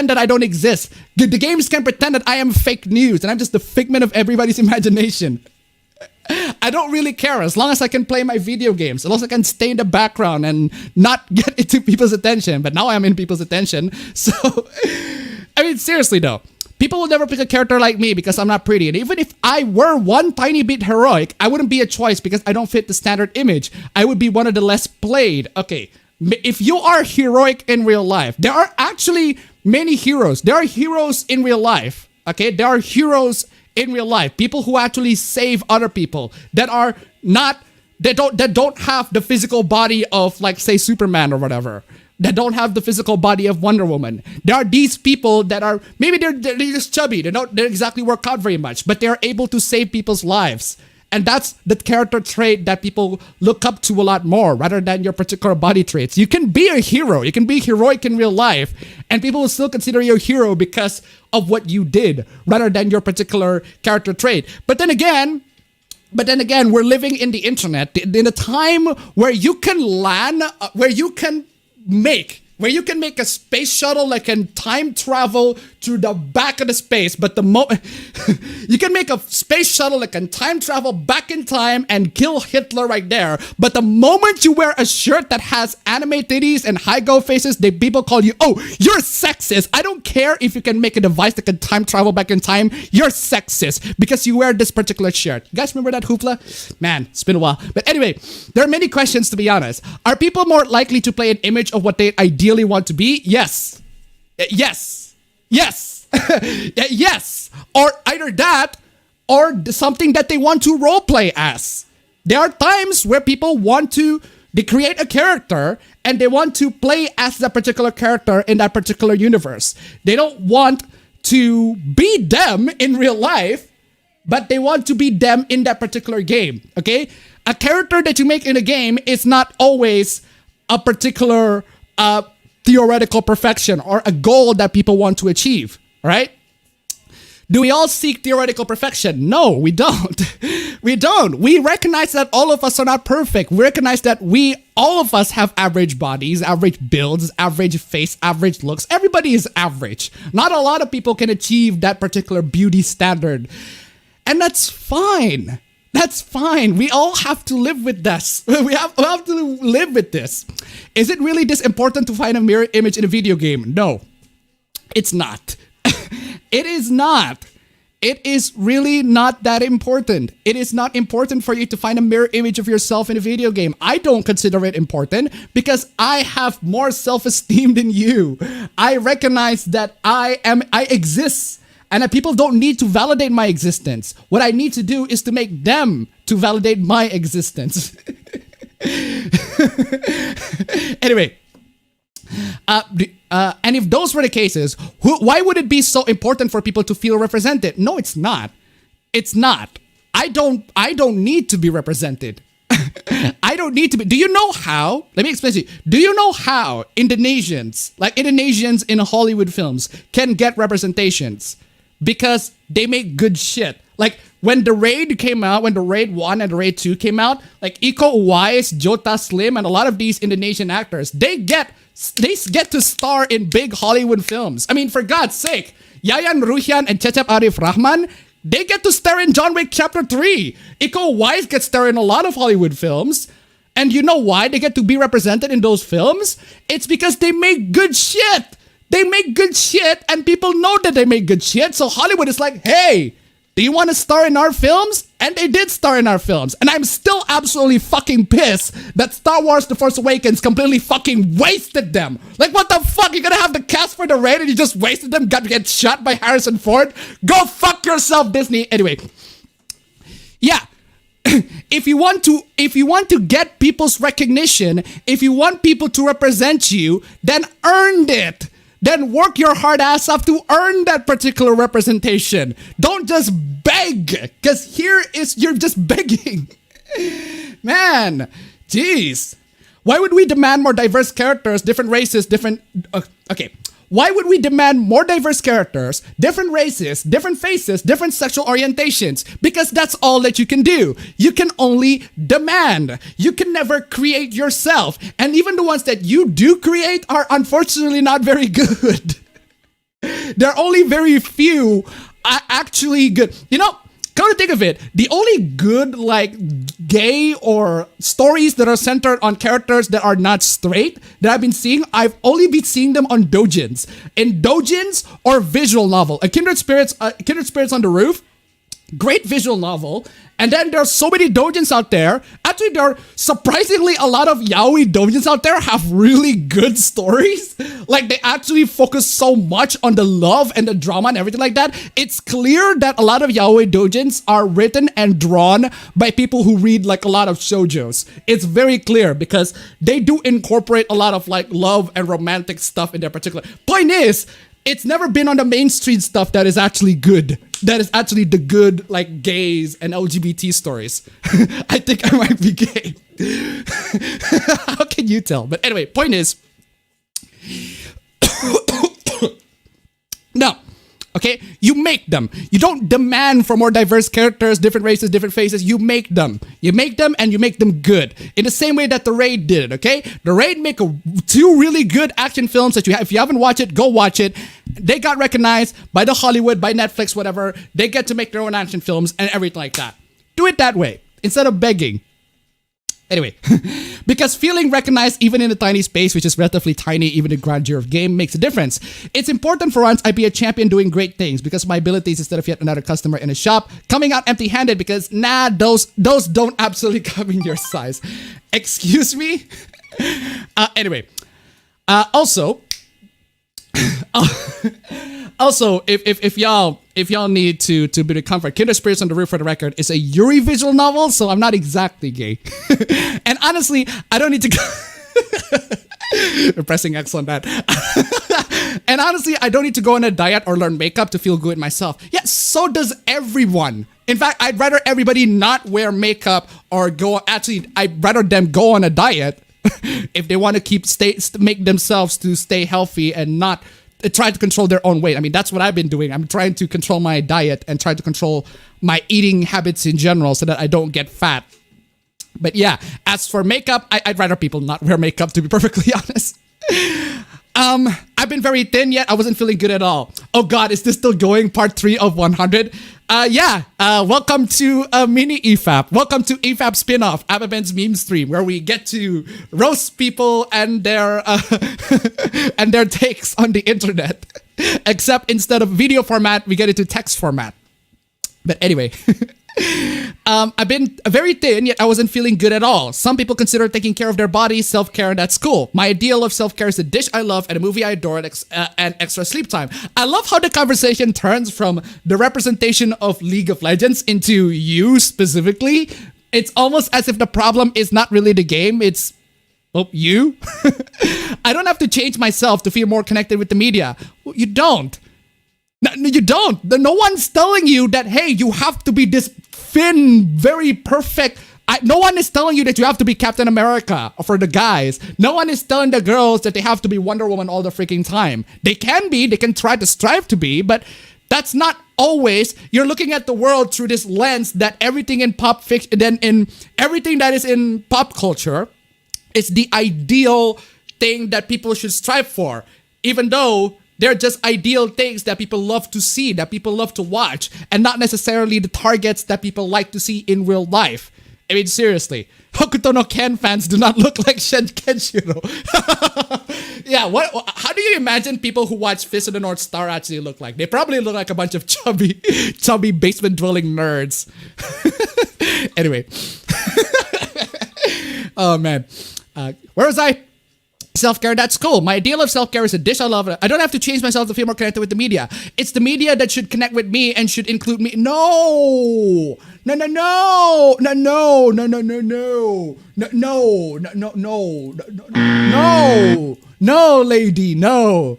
that I don't exist. The games can pretend that I am fake news and I'm just the figment of everybody's imagination. I don't really care, as long as I can play my video games, as long as I can stay in the background and not get into people's attention. But now I'm in people's attention. So, I mean, seriously though. People will never pick a character like me because I'm not pretty. And even if I were one tiny bit heroic, I wouldn't be a choice because I don't fit the standard image. I would be one of the less played. Okay, if you are heroic in real life, there are actually many heroes. There are heroes in real life. Okay, there are heroes in real life. People who actually save other people that are not, that don't have the physical body of, like, say, Superman or whatever. That don't have the physical body of Wonder Woman. There are these people that are, maybe they're just chubby. They don't exactly work out very much, but they're able to save people's lives. And that's the character trait that people look up to a lot more, rather than your particular body traits. You can be a hero. You can be heroic in real life, and people will still consider you a hero because of what you did, rather than your particular character trait. But then again, we're living in the internet, in a time where you can make where you can make a space shuttle that can time travel to the back of the space, but the you can make a space shuttle that can time travel back in time and kill Hitler right there, but the moment you wear a shirt that has anime titties and high go faces, people call you, oh, you're sexist. I don't care if you can make a device that can time travel back in time, you're sexist because you wear this particular shirt. You guys remember that hoopla? Man, it's been a while. But anyway, there are many questions, to be honest. Are people more likely to play an image of what they ideally want to be? Yes. Yes. Yes. Yes. Or either that or something that they want to role play as. There are times where people they create a character and they want to play as that particular character in that particular universe. They don't want to be them in real life, but they want to be them in that particular game. Okay? A character that you make in a game is not always a particular theoretical perfection or a goal that people want to achieve, right? Do we all seek theoretical perfection? No, we don't. We don't. We recognize that all of us are not perfect. We recognize that all of us have average bodies, average builds, average face, average looks. Everybody is average. Not a lot of people can achieve that particular beauty standard. And that's fine. That's fine. We all have to live with this. We have to live with this. Is it really this important to find a mirror image in a video game? No, it's not. It is not. It is really not that important. It is not important for you to find a mirror image of yourself in a video game. I don't consider it important because I have more self-esteem than you. I recognize that I exist. And that people don't need to validate my existence. What I need to do is to make them to validate my existence. Anyway, and if those were the cases, why would it be so important for people to feel represented? No, it's not. It's not. I don't need to be represented. I don't need to be. Do you know how? Let me explain to you. Do you know how Indonesians in Hollywood films can get representations? Because they make good shit. Like when the Raid came out, when the Raid 1 and the Raid 2 came out, like Iko Uwais, Jota Slim, and a lot of these Indonesian actors, they get to star in big Hollywood films. I mean, for God's sake, Yayan Ruhian and Cecep Arif Rahman, they get to star in John Wick Chapter 3. Iko Uwais gets star in a lot of Hollywood films. And you know why they get to be represented in those films? It's because they make good shit. They make good shit and people know that they make good shit. So Hollywood is like, hey, do you want to star in our films? And they did star in our films. And I'm still absolutely fucking pissed that Star Wars The Force Awakens completely fucking wasted them. Like, what the fuck? You're gonna have the cast for the Raid and you just wasted them? Got to get shot by Harrison Ford? Go fuck yourself, Disney. Anyway. Yeah. If you want to get people's recognition, if you want people to represent you, then earn it. Then work your hard ass off to earn that particular representation. Don't just beg, because you're just begging. Man, jeez. Why would we demand more diverse characters, different races, okay. Why would we demand more diverse characters, different races, different faces, different sexual orientations? Because that's all that you can do. You can only demand. You can never create yourself. And even the ones that you do create are unfortunately not very good. There are only very few actually good. You know, come to think of it, the only good, like, gay or stories that are centered on characters that are not straight that I've been seeing, I've only been seeing them on doujins. In doujins or visual novel. A Kindred Spirits on the Roof, great visual novel. And then there are so many doujins out there. Actually, there are surprisingly a lot of yaoi doujins out there have really good stories. Like, they actually focus so much on the love and the drama and everything like that. It's clear that a lot of yaoi doujins are written and drawn by people who read like a lot of shoujos. It's very clear because they do incorporate a lot of like love and romantic stuff in their particular. Point is, it's never been on the mainstream stuff that is actually good. That is actually the good, like, gays and LGBT stories. I think I might be gay. How can you tell? But anyway, point is... Now, Okay, you make them. You don't demand for more diverse characters, different races, different faces. You make them. You make them and you make them good. In the same way that The Raid did, okay? The Raid make two really good action films that if you haven't watched it, go watch it. They got recognized by the Hollywood, by Netflix, whatever. They get to make their own action films and everything like that. Do it that way instead of begging. Anyway, because feeling recognized even in a tiny space, which is relatively tiny, even the grandeur of game, makes a difference. It's important for once I be a champion doing great things because of my abilities instead of yet another customer in a shop coming out empty-handed because, nah, those don't absolutely come in your size. Excuse me? Anyway, also, if y'all need to be the comfort, Kinder Spirits on the Roof, for the record, is a Yuri visual novel, so I'm not exactly gay. And honestly, I don't need to go pressing X on that. And honestly, I don't need to go on a diet or learn makeup to feel good myself. Yeah, so does everyone. In fact, I'd rather everybody not wear makeup or I'd rather them go on a diet if they want to make themselves to stay healthy and not try to control their own weight. I mean, that's what I've been doing. I'm trying to control my diet and try to control my eating habits in general so that I don't get fat. But yeah, as for makeup, I'd rather people not wear makeup, to be perfectly honest. I've been very thin yet. I wasn't feeling good at all. Oh God, is this still going? Part 3 of 100? Welcome to mini EFAP. Welcome to EFAP spin-off, appabend's meme stream, where we get to roast people and their and their takes on the internet. Except instead of video format, we get it to text format. But anyway, I've been very thin, yet I wasn't feeling good at all. Some people consider taking care of their body self-care, and that's cool. My ideal of self-care is a dish I love and a movie I adore and extra sleep time. I love how the conversation turns from the representation of League of Legends into you specifically. It's almost as if the problem is not really the game, it's you. I don't have to change myself to feel more connected with the media. Well, you don't. No, you don't. No one's telling you that, hey, you have to be this thin, very perfect. No one is telling you that you have to be Captain America for the guys. No one is telling the girls that they have to be Wonder Woman all the freaking time. They can be, they can try to strive to be, but that's not always. You're looking at the world through this lens that everything in pop fiction, then in everything that is in pop culture is the ideal thing that people should strive for, even though they're just ideal things that people love to see, that people love to watch, and not necessarily the targets that people like to see in real life. I mean, seriously, Hokuto no Ken fans do not look like Kenshiro. Yeah, how do you imagine people who watch Fist of the North Star actually look like? They probably look like a bunch of chubby basement-dwelling nerds. Anyway. Oh, man. Where was I? Self-care, that's cool. My ideal of self-care is a dish I love. I don't have to change myself to feel more connected with the media. It's the media that should connect with me and should include me. No, lady, no,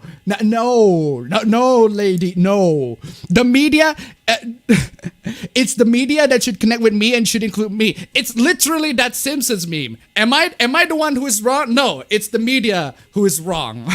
lady, no. The media, it's the media that should connect with me and should include me. It's literally that Simpsons meme. Am I the one who is wrong? No, it's the media who is wrong.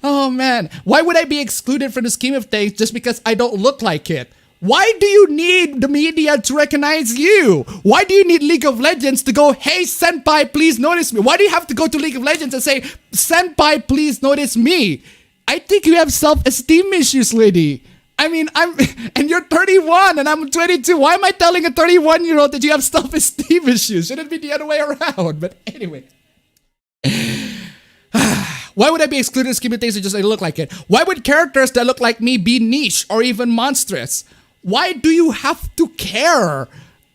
Oh man, why would I be excluded from the scheme of things just because I don't look like it? Why do you need the media to recognize you? Why do you need League of Legends to go, hey, senpai, please notice me? Why do you have to go to League of Legends and say, senpai, please notice me? I think you have self-esteem issues, lady. I mean, and you're 31 and I'm 22. Why am I telling a 31-year-old that you have self-esteem issues? Shouldn't it be the other way around? But anyway. Why would I be excluded in scheme of things that just look like it? Why would characters that look like me be niche or even monstrous? Why do you have to care?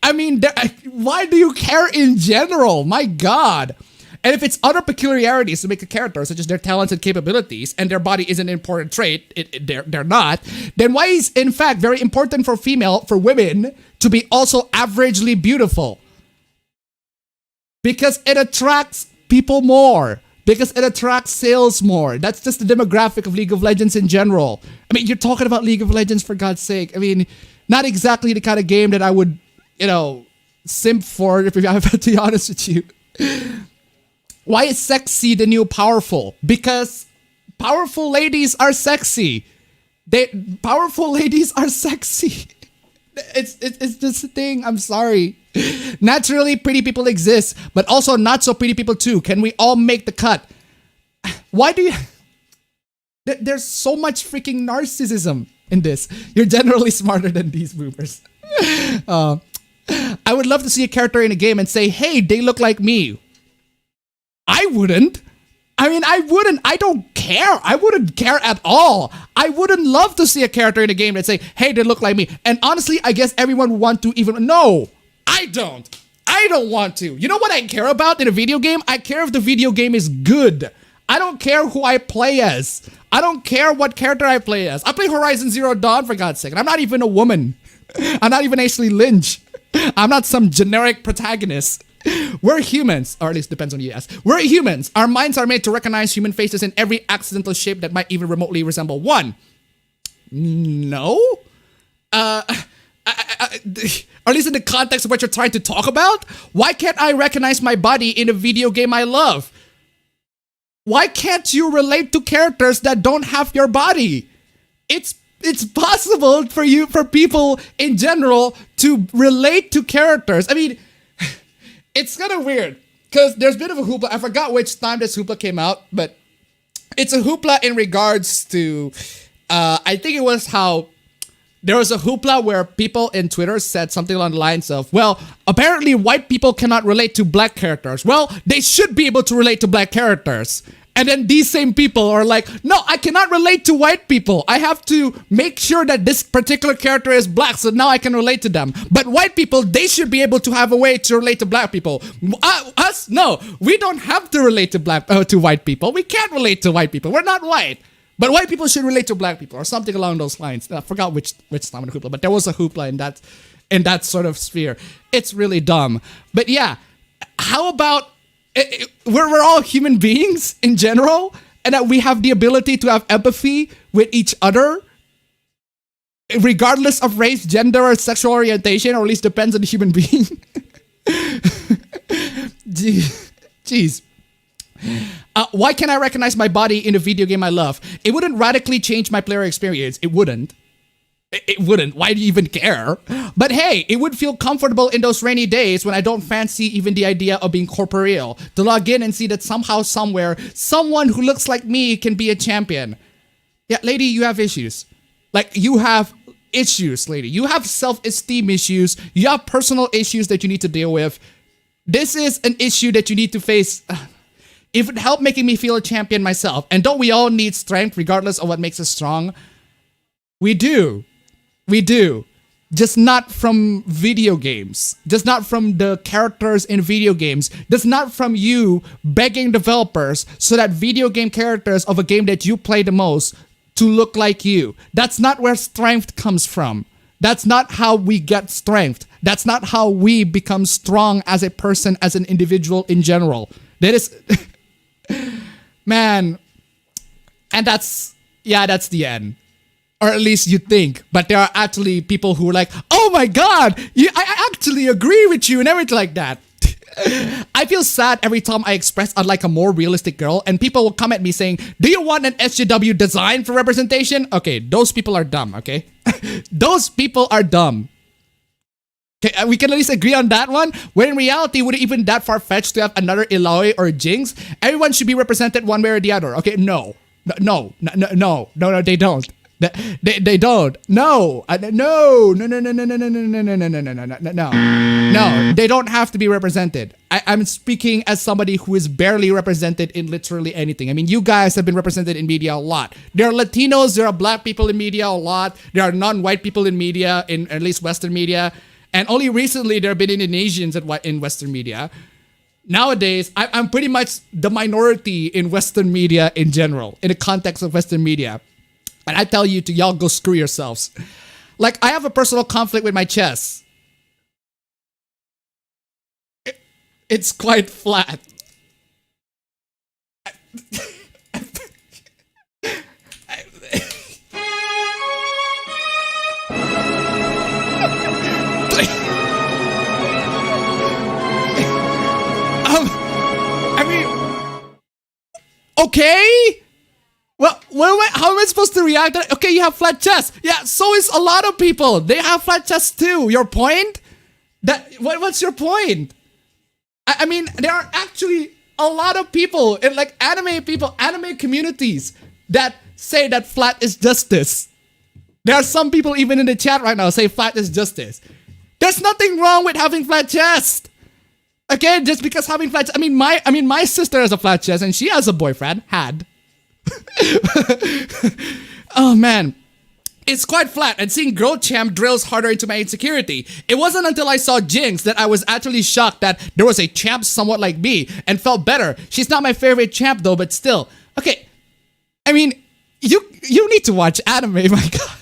I mean, why do you care in general? My God. And if it's other peculiarities to make a character, such as their talents and capabilities, and their body isn't an important trait, they're not, then why is, in fact, very important for women to be also averagely beautiful? Because it attracts people more. Because it attracts sales more. That's just the demographic of League of Legends in general. I mean, you're talking about League of Legends, for God's sake. I mean, not exactly the kind of game that I would, simp for, if I have to be honest with you. Why is sexy the new powerful? Because powerful ladies are sexy. Powerful ladies are sexy. It's just a thing. I'm sorry. Naturally, pretty people exist, but also not so pretty people too. Can we all make the cut? Why do you... There's so much freaking narcissism in this. You're generally smarter than these boomers. I would love to see a character in a game and say, hey, they look like me. I wouldn't. I wouldn't. I don't care. I wouldn't care at all. I wouldn't love to see a character in a game and say, hey, they look like me. And honestly, I guess everyone would want to even... No, I don't. I don't want to. You know what I care about in a video game? I care if the video game is good. I don't care who I play as. I don't care what character I play as. I play Horizon Zero Dawn, for God's sake. And I'm not even a woman. I'm not even Ashley Lynch. I'm not some generic protagonist. We're humans, or at least depends on you ask. We're humans. Our minds are made to recognize human faces in every accidental shape that might even remotely resemble one. No? Or at least in the context of what you're trying to talk about? Why can't I recognize my body in a video game I love? Why can't you relate to characters that don't have your body? It's possible for people in general to relate to characters. I mean, it's kind of weird because there's a bit of a hoopla. I forgot which time this hoopla came out, but it's a hoopla in regards to, I think it was how there was a hoopla where people in Twitter said something along the lines of, well, apparently white people cannot relate to black characters. Well, they should be able to relate to black characters. And then these same people are like, no, I cannot relate to white people. I have to make sure that this particular character is black so now I can relate to them. But white people, they should be able to have a way to relate to black people. Us, no, we don't have to relate to white people. We can't relate to white people. We're not white. But white people should relate to black people or something along those lines. I forgot which time in the hoopla, but there was a hoopla in that sort of sphere. It's really dumb. But yeah, how about... We're all human beings in general, and that we have the ability to have empathy with each other, regardless of race, gender, or sexual orientation, or at least depends on the human being. Jeez. Why can't I recognize my body in a video game I love? It wouldn't radically change my player experience. It wouldn't. It wouldn't. Why do you even care? But hey, it would feel comfortable in those rainy days when I don't fancy even the idea of being corporeal, to log in and see that somehow, somewhere, someone who looks like me can be a champion. Yeah, lady, you have issues. Like, you have issues, lady. You have self-esteem issues. You have personal issues that you need to deal with. This is an issue that you need to face. It would help making me feel a champion myself. And don't we all need strength regardless of what makes us strong? We do. We do. Just not from video games. Just not from the characters in video games. Just not from you begging developers so that video game characters of a game that you play the most to look like you. That's not where strength comes from. That's not how we get strength. That's not how we become strong as a person, as an individual in general. That is... Man. And that's the end. Or at least you think. But there are actually people who are like, oh my god, I actually agree with you and everything like that. I feel sad every time I express I'd like a more realistic girl and people will come at me saying, do you want an SJW design for representation? Okay, those people are dumb, okay? Those people are dumb. Okay, we can at least agree on that one. When in reality, would it even that far-fetched to have another Eloy or Jinx? Everyone should be represented one way or the other. Okay, no, they don't. They don't. No, they don't have to be represented. I'm speaking as somebody who is barely represented in literally anything. I mean, you guys have been represented in media a lot. There are Latinos, there are black people in media a lot. There are non-white people in media, in at least Western media. And only recently there have been Indonesians in Western media. Nowadays, I'm pretty much the minority in Western media in general, in the context of Western media. And I tell you to y'all go screw yourselves. Like, I have a personal conflict with my chest. It's quite flat. I mean, okay? Well, how am I supposed to react? Okay, you have flat chest. Yeah, so is a lot of people. They have flat chests too. Your point? What's your point? I mean, there are actually a lot of people in like anime communities that say that flat is justice. There are some people even in the chat right now say flat is justice. There's nothing wrong with having flat chest. Okay, just because having flat chest. I mean my sister has a flat chest and she has a boyfriend. Had. Oh man. It's quite flat, and seeing Growth Champ drills harder into my insecurity. It wasn't until I saw Jinx that I was actually shocked that there was a champ somewhat like me and felt better. She's not my favorite champ though, but still. Okay, I mean, you need to watch anime, my god.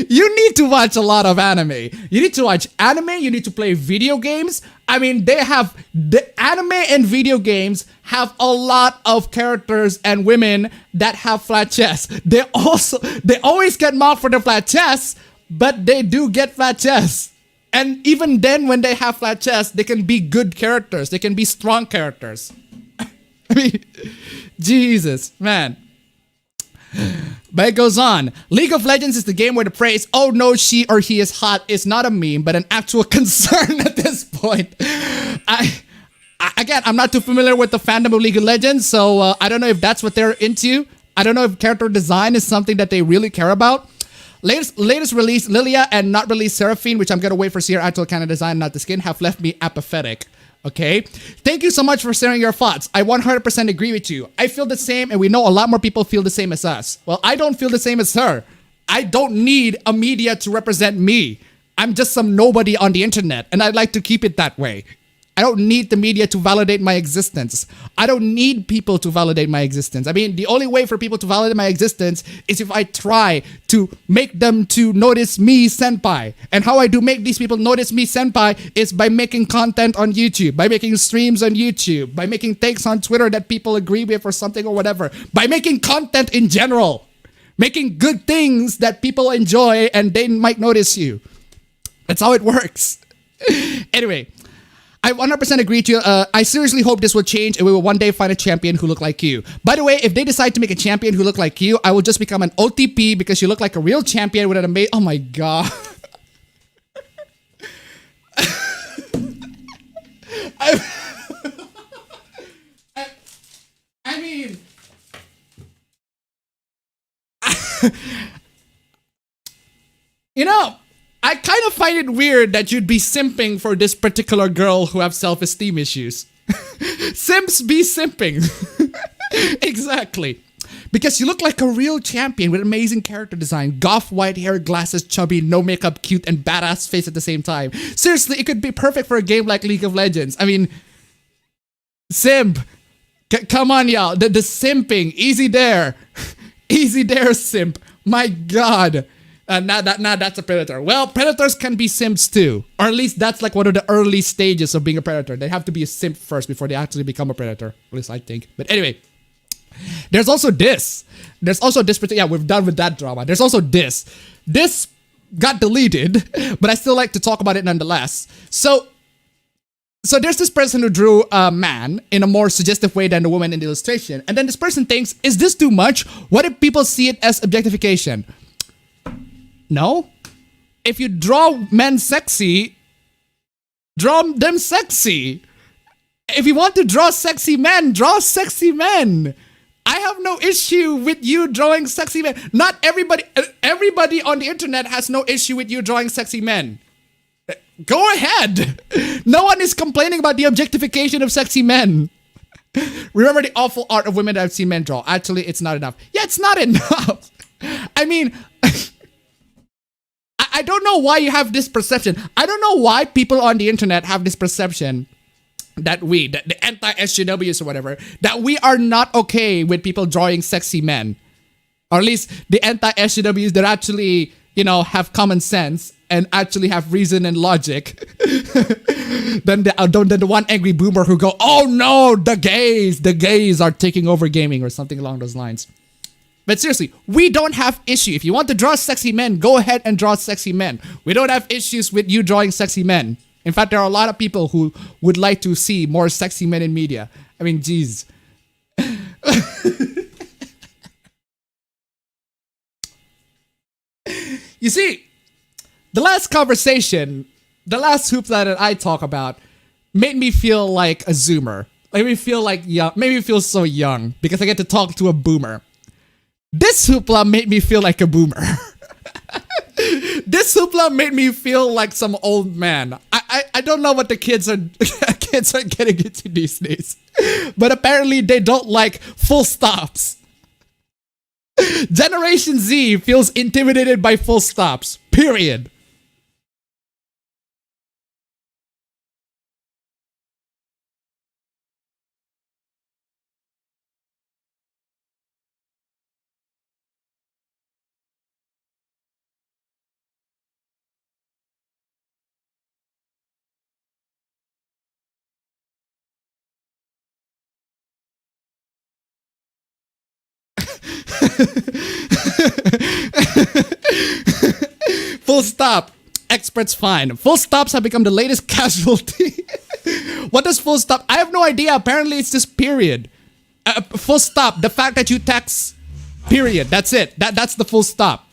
You need to watch a lot of anime. You need to watch anime, you need to play video games. I mean, the anime and video games have a lot of characters and women that have flat chests. They always get mocked for their flat chests, but they do get flat chests. And even then, when they have flat chests, they can be good characters. They can be strong characters. I mean, Jesus, man. But it goes on. League of Legends is the game where the phrase, "Oh no, she or he is hot," is not a meme, but an actual concern at this point. Again, I'm not too familiar with the fandom of League of Legends, so I don't know if that's what they're into. I don't know if character design is something that they really care about. Latest release, Lilia, and not released Seraphine, which I'm gonna wait for to see her actual kind of design, not the skin, have left me apathetic. Okay, thank you so much for sharing your thoughts. I 100% agree with you. I feel the same, and we know a lot more people feel the same as us. Well, I don't feel the same as her. I don't need a media to represent me. I'm just some nobody on the internet, and I'd like to keep it that way. I don't need the media to validate my existence. I don't need people to validate my existence. I mean, the only way for people to validate my existence is if I try to make them to notice me, senpai. And how I do make these people notice me, senpai, is by making content on YouTube, by making streams on YouTube, by making takes on Twitter that people agree with or something or whatever, by making content in general, making good things that people enjoy and they might notice you. That's how it works. Anyway, I 100% agree with you. I seriously hope this will change and we will one day find a champion who look like you. By the way, if they decide to make a champion who look like you, I will just become an OTP because you look like a real champion with an amazing... Oh my god. I mean... You know... I kind of find it weird that you'd be simping for this particular girl who have self-esteem issues. Simps be simping. Exactly. Because you look like a real champion with amazing character design. Goth white hair, glasses, chubby, no makeup, cute, and badass face at the same time. Seriously, it could be perfect for a game like League of Legends. I mean, simp. Come on, y'all. The simping. Easy there. Easy there, simp. My god. That's a predator. Well, predators can be simps too. Or at least that's like one of the early stages of being a predator. They have to be a simp first before they actually become a predator. At least I think. But anyway, there's also this. There's also this. Yeah, we're done with that drama. There's also this. This got deleted, but I still like to talk about it nonetheless. So there's this person who drew a man in a more suggestive way than the woman in the illustration. And then this person thinks, is this too much? What if people see it as objectification? No. If you draw men sexy, draw them sexy. If you want to draw sexy men, draw sexy men. I have no issue with you drawing sexy men. Not everybody on the internet has no issue with you drawing sexy men. Go ahead. No one is complaining about the objectification of sexy men. Remember the awful art of women that I've seen men draw. Actually, it's not enough. Yeah, it's not enough. I mean... I don't know why you have this perception. I don't know why people on the internet have this perception that the anti-SJWs or whatever, that we are not okay with people drawing sexy men. Or at least the anti-SJWs that actually, you know, have common sense and actually have reason and logic. Than the one angry boomer who go, oh no, the gays are taking over gaming or something along those lines. But seriously, we don't have issue. If you want to draw sexy men, go ahead and draw sexy men. We don't have issues with you drawing sexy men. In fact, there are a lot of people who would like to see more sexy men in media. I mean, geez. You see, the last conversation, the last hoopla that I talk about made me feel like a zoomer. Made me feel like young, made me feel so young because I get to talk to a boomer. This hoopla made me feel like a boomer. This hoopla made me feel like some old man. I don't know what the kids are getting into these days, but apparently they don't like full stops. Generation Z feels intimidated by full stops. Period. Full stop. Experts find. Full stops have become the latest casualty. What does full stop? I have no idea. Apparently it's just period. Full stop. The fact that you text. Period. That's it. That's the full stop.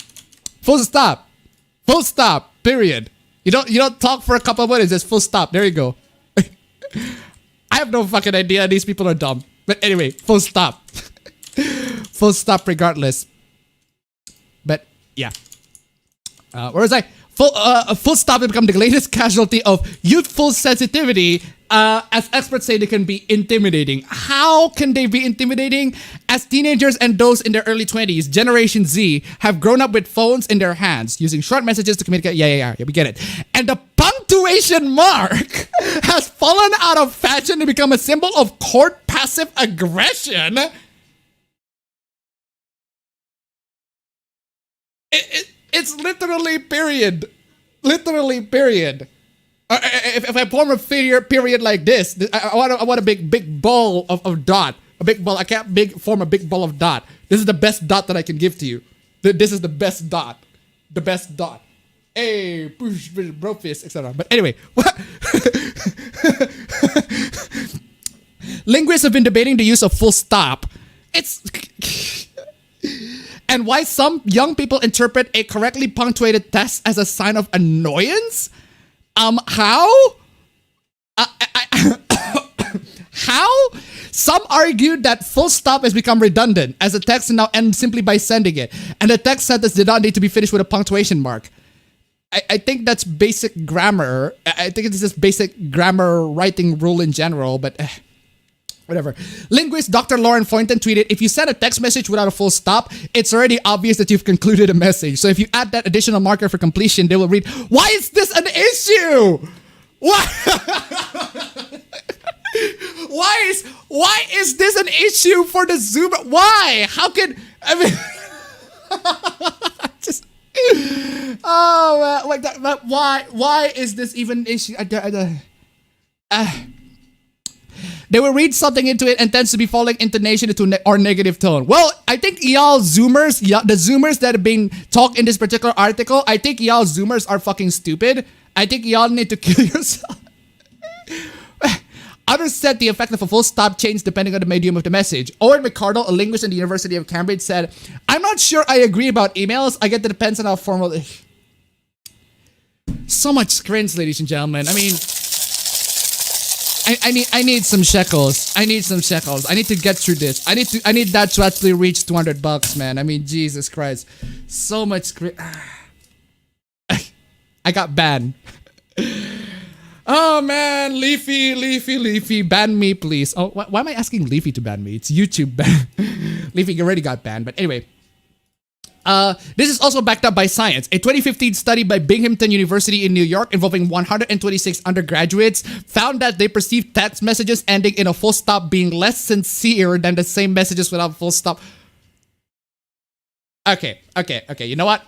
Full stop. Full stop. Period. You don't talk for a couple of minutes. It's full stop. There you go. I have no fucking idea. These people are dumb. But anyway, full stop. Full stop regardless. But yeah. Where was I? Full stop has become the latest casualty of youthful sensitivity. As experts say, they can be intimidating. How can they be intimidating? As teenagers and those in their early 20s, Generation Z have grown up with phones in their hands, using short messages to communicate. Yeah, we get it. And the punctuation mark has fallen out of fashion to become a symbol of court passive aggression. It's literally period. Literally period. If I form a figure period like this, I want a big ball of dot. A big ball. I can't form a big ball of dot. This is the best dot that I can give to you. This is the best dot. The best dot. Hey, push, bro fist, etc. But anyway, what? Linguists have been debating the use of full stop. And why some young people interpret a correctly punctuated text as a sign of annoyance? How? How? Some argued that full stop has become redundant as the text now ends simply by sending it, and the text sentence did not need to be finished with a punctuation mark. I think that's basic grammar. I think it's just basic grammar writing rule in general, but whatever. Linguist Dr. Lauren Foynton tweeted, if you send a text message without a full stop, it's already obvious that you've concluded a message. So if you add that additional marker for completion, they will read, why is this an issue? Why is this an issue for the Zoom? Why? How can, I mean, just, oh, man, like that, but why is this even an issue? They will read something into it and tends to be falling intonation into or negative tone. Well, I think y'all Zoomers, the Zoomers that have been talked in this particular article, I think y'all Zoomers are fucking stupid. I think y'all need to kill yourself. Others said the effect of a full stop changed depending on the medium of the message. Owen McCardle, a linguist in the University of Cambridge, said, I'm not sure I agree about emails. I get that it depends on how formal. So much cringe, ladies and gentlemen. I mean, I need some shekels. I need some shekels. I need to get through this. I need that to actually reach $200, man. I mean, Jesus Christ. So much I got banned. Oh man, Leafy, ban me please. Oh, why am I asking Leafy to ban me? It's YouTube ban. Leafy already got banned, but anyway. This is also backed up by science. A 2015 study by Binghamton University in New York involving 126 undergraduates found that they perceived text messages ending in a full stop being less sincere than the same messages without full stop. Okay. You know what?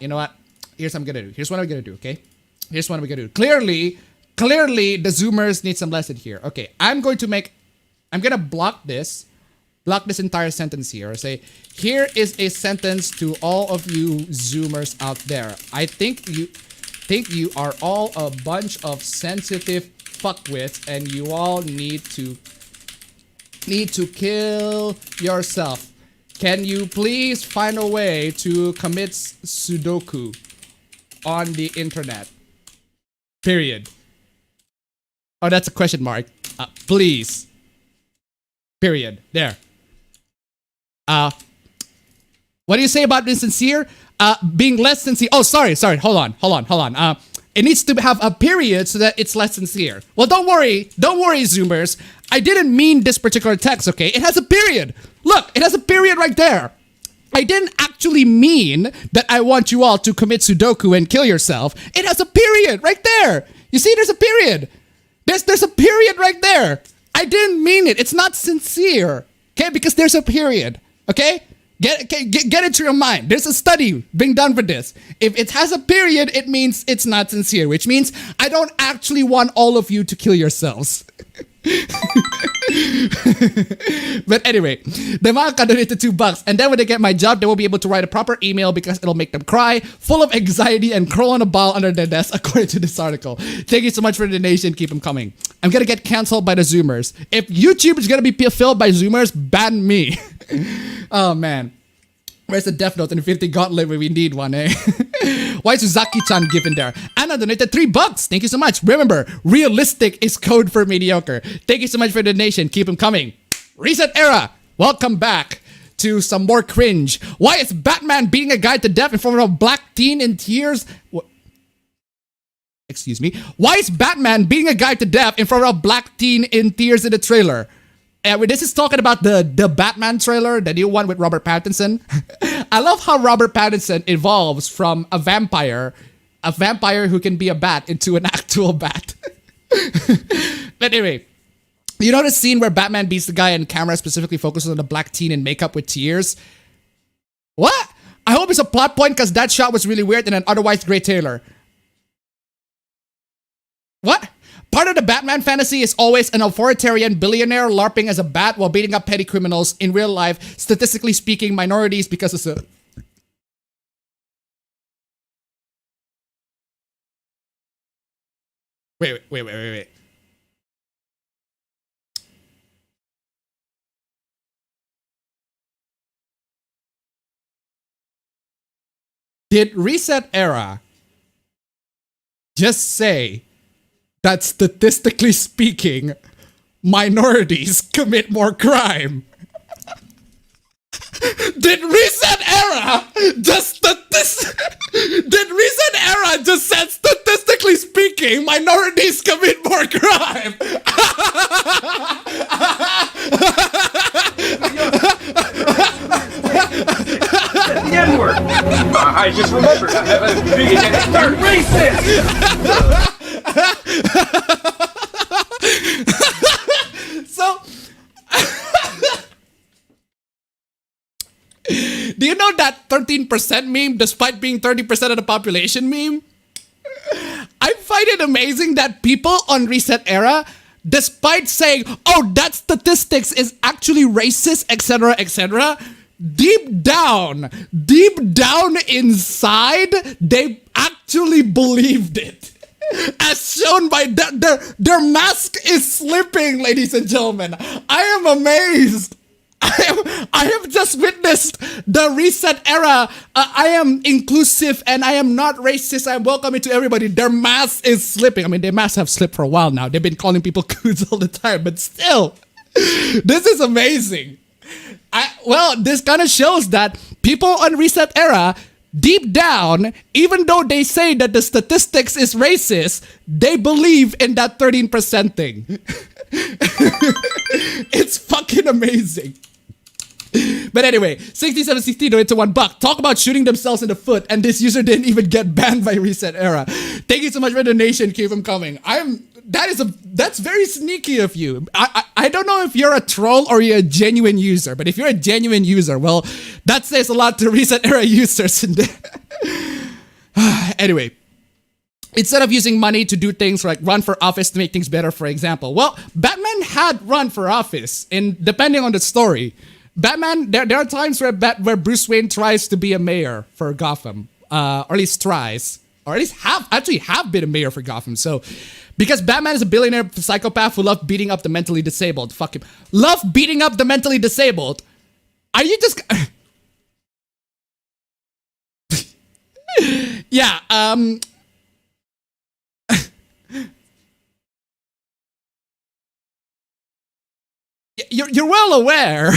Here's what I'm gonna do, okay? Here's what I'm gonna do. Clearly, the Zoomers need some lesson here. Okay, I'm gonna block this entire sentence here. Say, here is a sentence to all of you Zoomers out there. I think you are all a bunch of sensitive fuckwits, and you all need to kill yourself. Can you please find a way to commit Sudoku? on the internet. Period. Oh, that's a question mark. Please. Period. There. What do you say about being sincere? Being less sincere. Oh, sorry. Hold on. It needs to have a period so that it's less sincere. Well, don't worry, Zoomers. I didn't mean this particular text, okay? It has a period. Look, it has a period right there. I didn't actually mean that I want you all to commit Sudoku and kill yourself. It has a period right there. You see, there's a period. There's a period right there. I didn't mean it. It's not sincere, okay? Because there's a period, okay? Get it to your mind. There's a study being done for this. If it has a period, it means it's not sincere, which means I don't actually want all of you to kill yourselves. But anyway, the mga ka-donated $2, and then when they get my job, they will be able to write a proper email because it'll make them cry, full of anxiety, and crawl on a ball under their desk, according to this article. Thank you so much for the donation. Keep them coming. I'm gonna get canceled by the Zoomers. If YouTube is gonna be filled by Zoomers, ban me. Oh man. Where's the Death Note and Infinity Gauntlet when we need one, eh? Why is Uzaki-chan given there? Anna donated $3. Thank you so much. Remember, realistic is code for mediocre. Thank you so much for the donation. Keep them coming. Reset Era. Welcome back to some more cringe. Why is Batman beating a guy to death in front of a black teen in tears? Excuse me. Why is Batman beating a guy to death in front of a black teen in tears in the trailer? This is talking about the Batman trailer, the new one with Robert Pattinson. I love how Robert Pattinson evolves from a vampire who can be a bat, into an actual bat. But anyway, you know the scene where Batman beats the guy and camera specifically focuses on the black teen in makeup with tears? What? I hope it's a plot point because that shot was really weird in an otherwise great trailer. What? Part of the Batman fantasy is always an authoritarian billionaire LARPing as a bat while beating up petty criminals. In real life, statistically speaking, minorities because it's a... Wait. Did Reset Era just say that statistically speaking, minorities commit more crime? Did Reset Era just said statistically speaking, minorities commit more crime? The N-word. I just remembered. I have a big third racist. So, do you know that 13% meme, despite being 30% of the population meme? I find it amazing that people on Reset Era, despite saying, oh, that statistics is actually racist, etc., deep down inside, they actually believed it. As shown by their mask is slipping, ladies and gentlemen. I am amazed. I have just witnessed the Reset Era. I am inclusive and I am not racist. I'm welcoming to everybody. Their mask is slipping. I mean, their masks have slipped for a while now. They've been calling people coons all the time, but still, this is amazing. Well, this kind of shows that people on Reset Era, deep down, even though they say that the statistics is racist, they believe in that 13% thing. It's fucking amazing. But anyway, 6760 donated $1. Talk about shooting themselves in the foot, and this user didn't even get banned by Reset Era. Thank you so much for the donation. Keep them coming. That's very sneaky of you. I don't know if you're a troll or you're a genuine user, but if you're a genuine user, well, that says a lot to Reset Era users. Anyway, instead of using money to do things like run for office to make things better, for example, well, Batman had run for office, and depending on the story, Batman, there are times where Bruce Wayne tries to be a mayor for Gotham, or at least tries, or at least have been a mayor for Gotham. So, because Batman is a billionaire psychopath who loves beating up the mentally disabled. Fuck him. Love beating up the mentally disabled. Are you just... Yeah, you're well aware.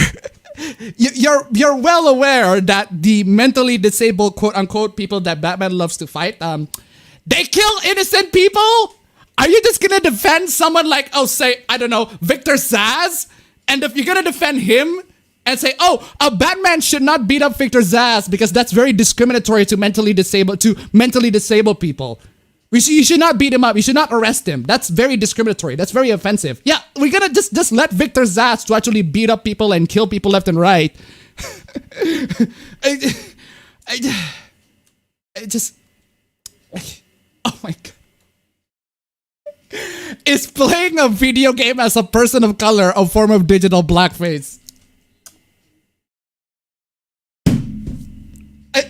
You're well aware that the mentally disabled quote unquote people that Batman loves to fight, they kill innocent people. Are you just gonna defend someone like, oh, say, I don't know, Victor Zsasz? And if you're gonna defend him and say, oh, a Batman should not beat up Victor Zsasz because that's very discriminatory to mentally disabled people. You should not beat him up. You should not arrest him. That's very discriminatory. That's very offensive. Yeah, we're gonna just let Victor Zsasz to actually beat up people and kill people left and right. I just, oh my god. Is playing a video game as a person of color a form of digital blackface? I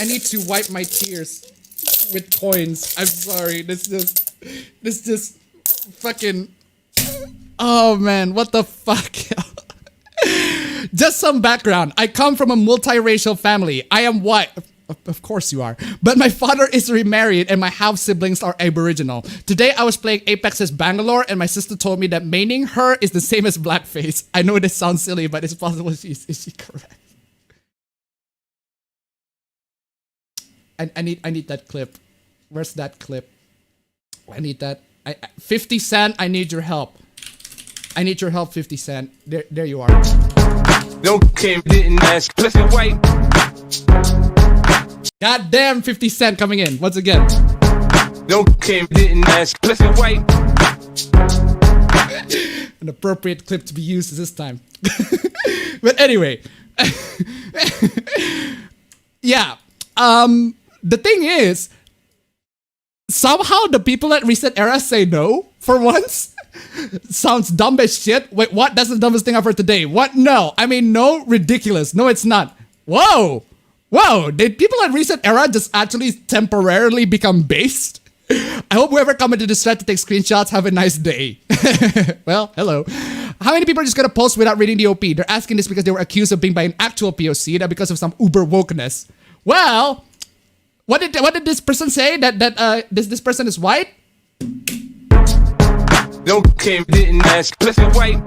need to wipe my tears with coins. I'm sorry. This just fucking, oh man, what the fuck? Just some background. I come from a multiracial family. I am white. Of course you are. But my father is remarried and my half siblings are Aboriginal. Today I was playing Apex's Bangalore and my sister told me that maining her is the same as blackface. I know this sounds silly, but it's possible is she correct? I need that clip. Where's that clip? I need that. 50 Cent, I need your help. I need your help, 50 Cent. There you are. No came, didn't ask. Listen, wait. Goddamn 50 Cent coming in once again. No came, didn't ask. Listen, wait. An appropriate clip to be used this time. But anyway. Yeah. The thing is, somehow the people at Reset Era say no for once. Sounds dumb as shit. Wait, what? That's the dumbest thing I've heard today. What? No. I mean, no, ridiculous. No, it's not. Whoa. Whoa. Did people at Reset Era just actually temporarily become based? I hope whoever commented this thread to take screenshots have a nice day. Well, hello. How many people are just gonna post without reading the OP? They're asking this because they were accused of being by an actual POC, not because of some uber wokeness. Well, what did this person say? That this person is white? No came, didn't ask. Listen, wait.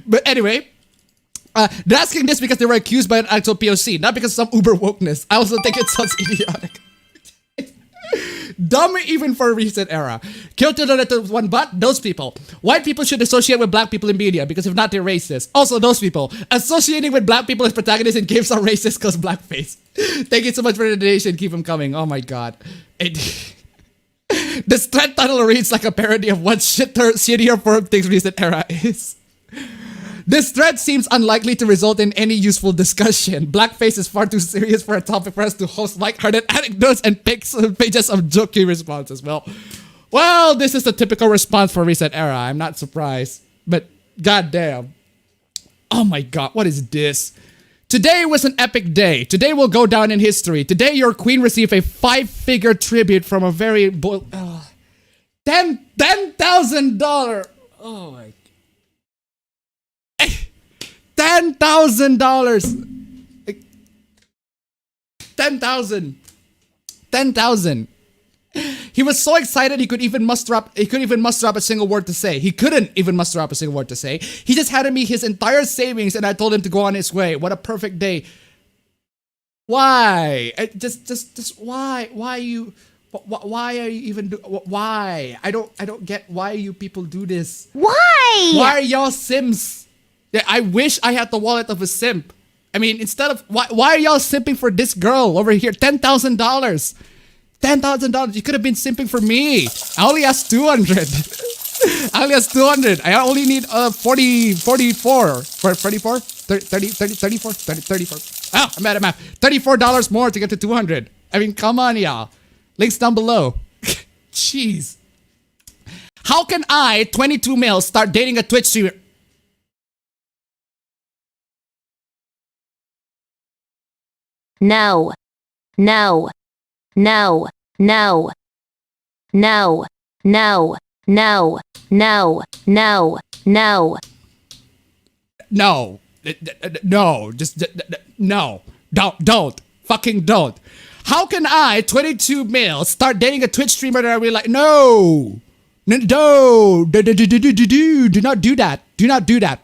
But anyway, they're asking this because they were accused by an actual POC, not because of some uber wokeness. I also think it sounds idiotic. Dumb even for a Reset Era. Kill to the letter one but those people. White people should associate with black people in media because if not, they're racist. Also, those people. Associating with black people as protagonists in games are racist because blackface. Thank you so much for the donation. Keep them coming. Oh my god. This thread title reads like a parody of what shittier form things Reset Era is. This thread seems unlikely to result in any useful discussion. Blackface is far too serious for a topic for us to host lighthearted anecdotes and pages of jokey responses. Well, this is the typical response for Reset Era. I'm not surprised. But goddamn. Oh my god, what is this? Today was an epic day. Today will go down in history. Today your queen received a 5-figure tribute from a very $10,000. Oh my god. $10,000. $10,000. He was so excited he couldn't even muster up a single word to say. He couldn't even muster up a single word to say. He just handed me his entire savings and I told him to go on his way. What a perfect day. Why? Just why? Why are you even why? I don't get why you people do this. Why? Why are y'all simps? I wish I had the wallet of a simp. I mean, instead of why are y'all simping for this girl over here? $10,000. $10,000. You could have been simping for me. I only asked 200. I only asked 200. I only need 34. 34? 34? Oh, I'm bad at math. $34 more to get to 200. I mean, come on, y'all. Links down below. Jeez. How can I, 22 males, start dating a Twitch streamer? No. No. No. No. No. No. No. No. No. No. No. No. Just no. Don't. Fucking don't. How can I, 22 male, start dating a Twitch streamer that I really like? No. No. Do not do that. Do not do that.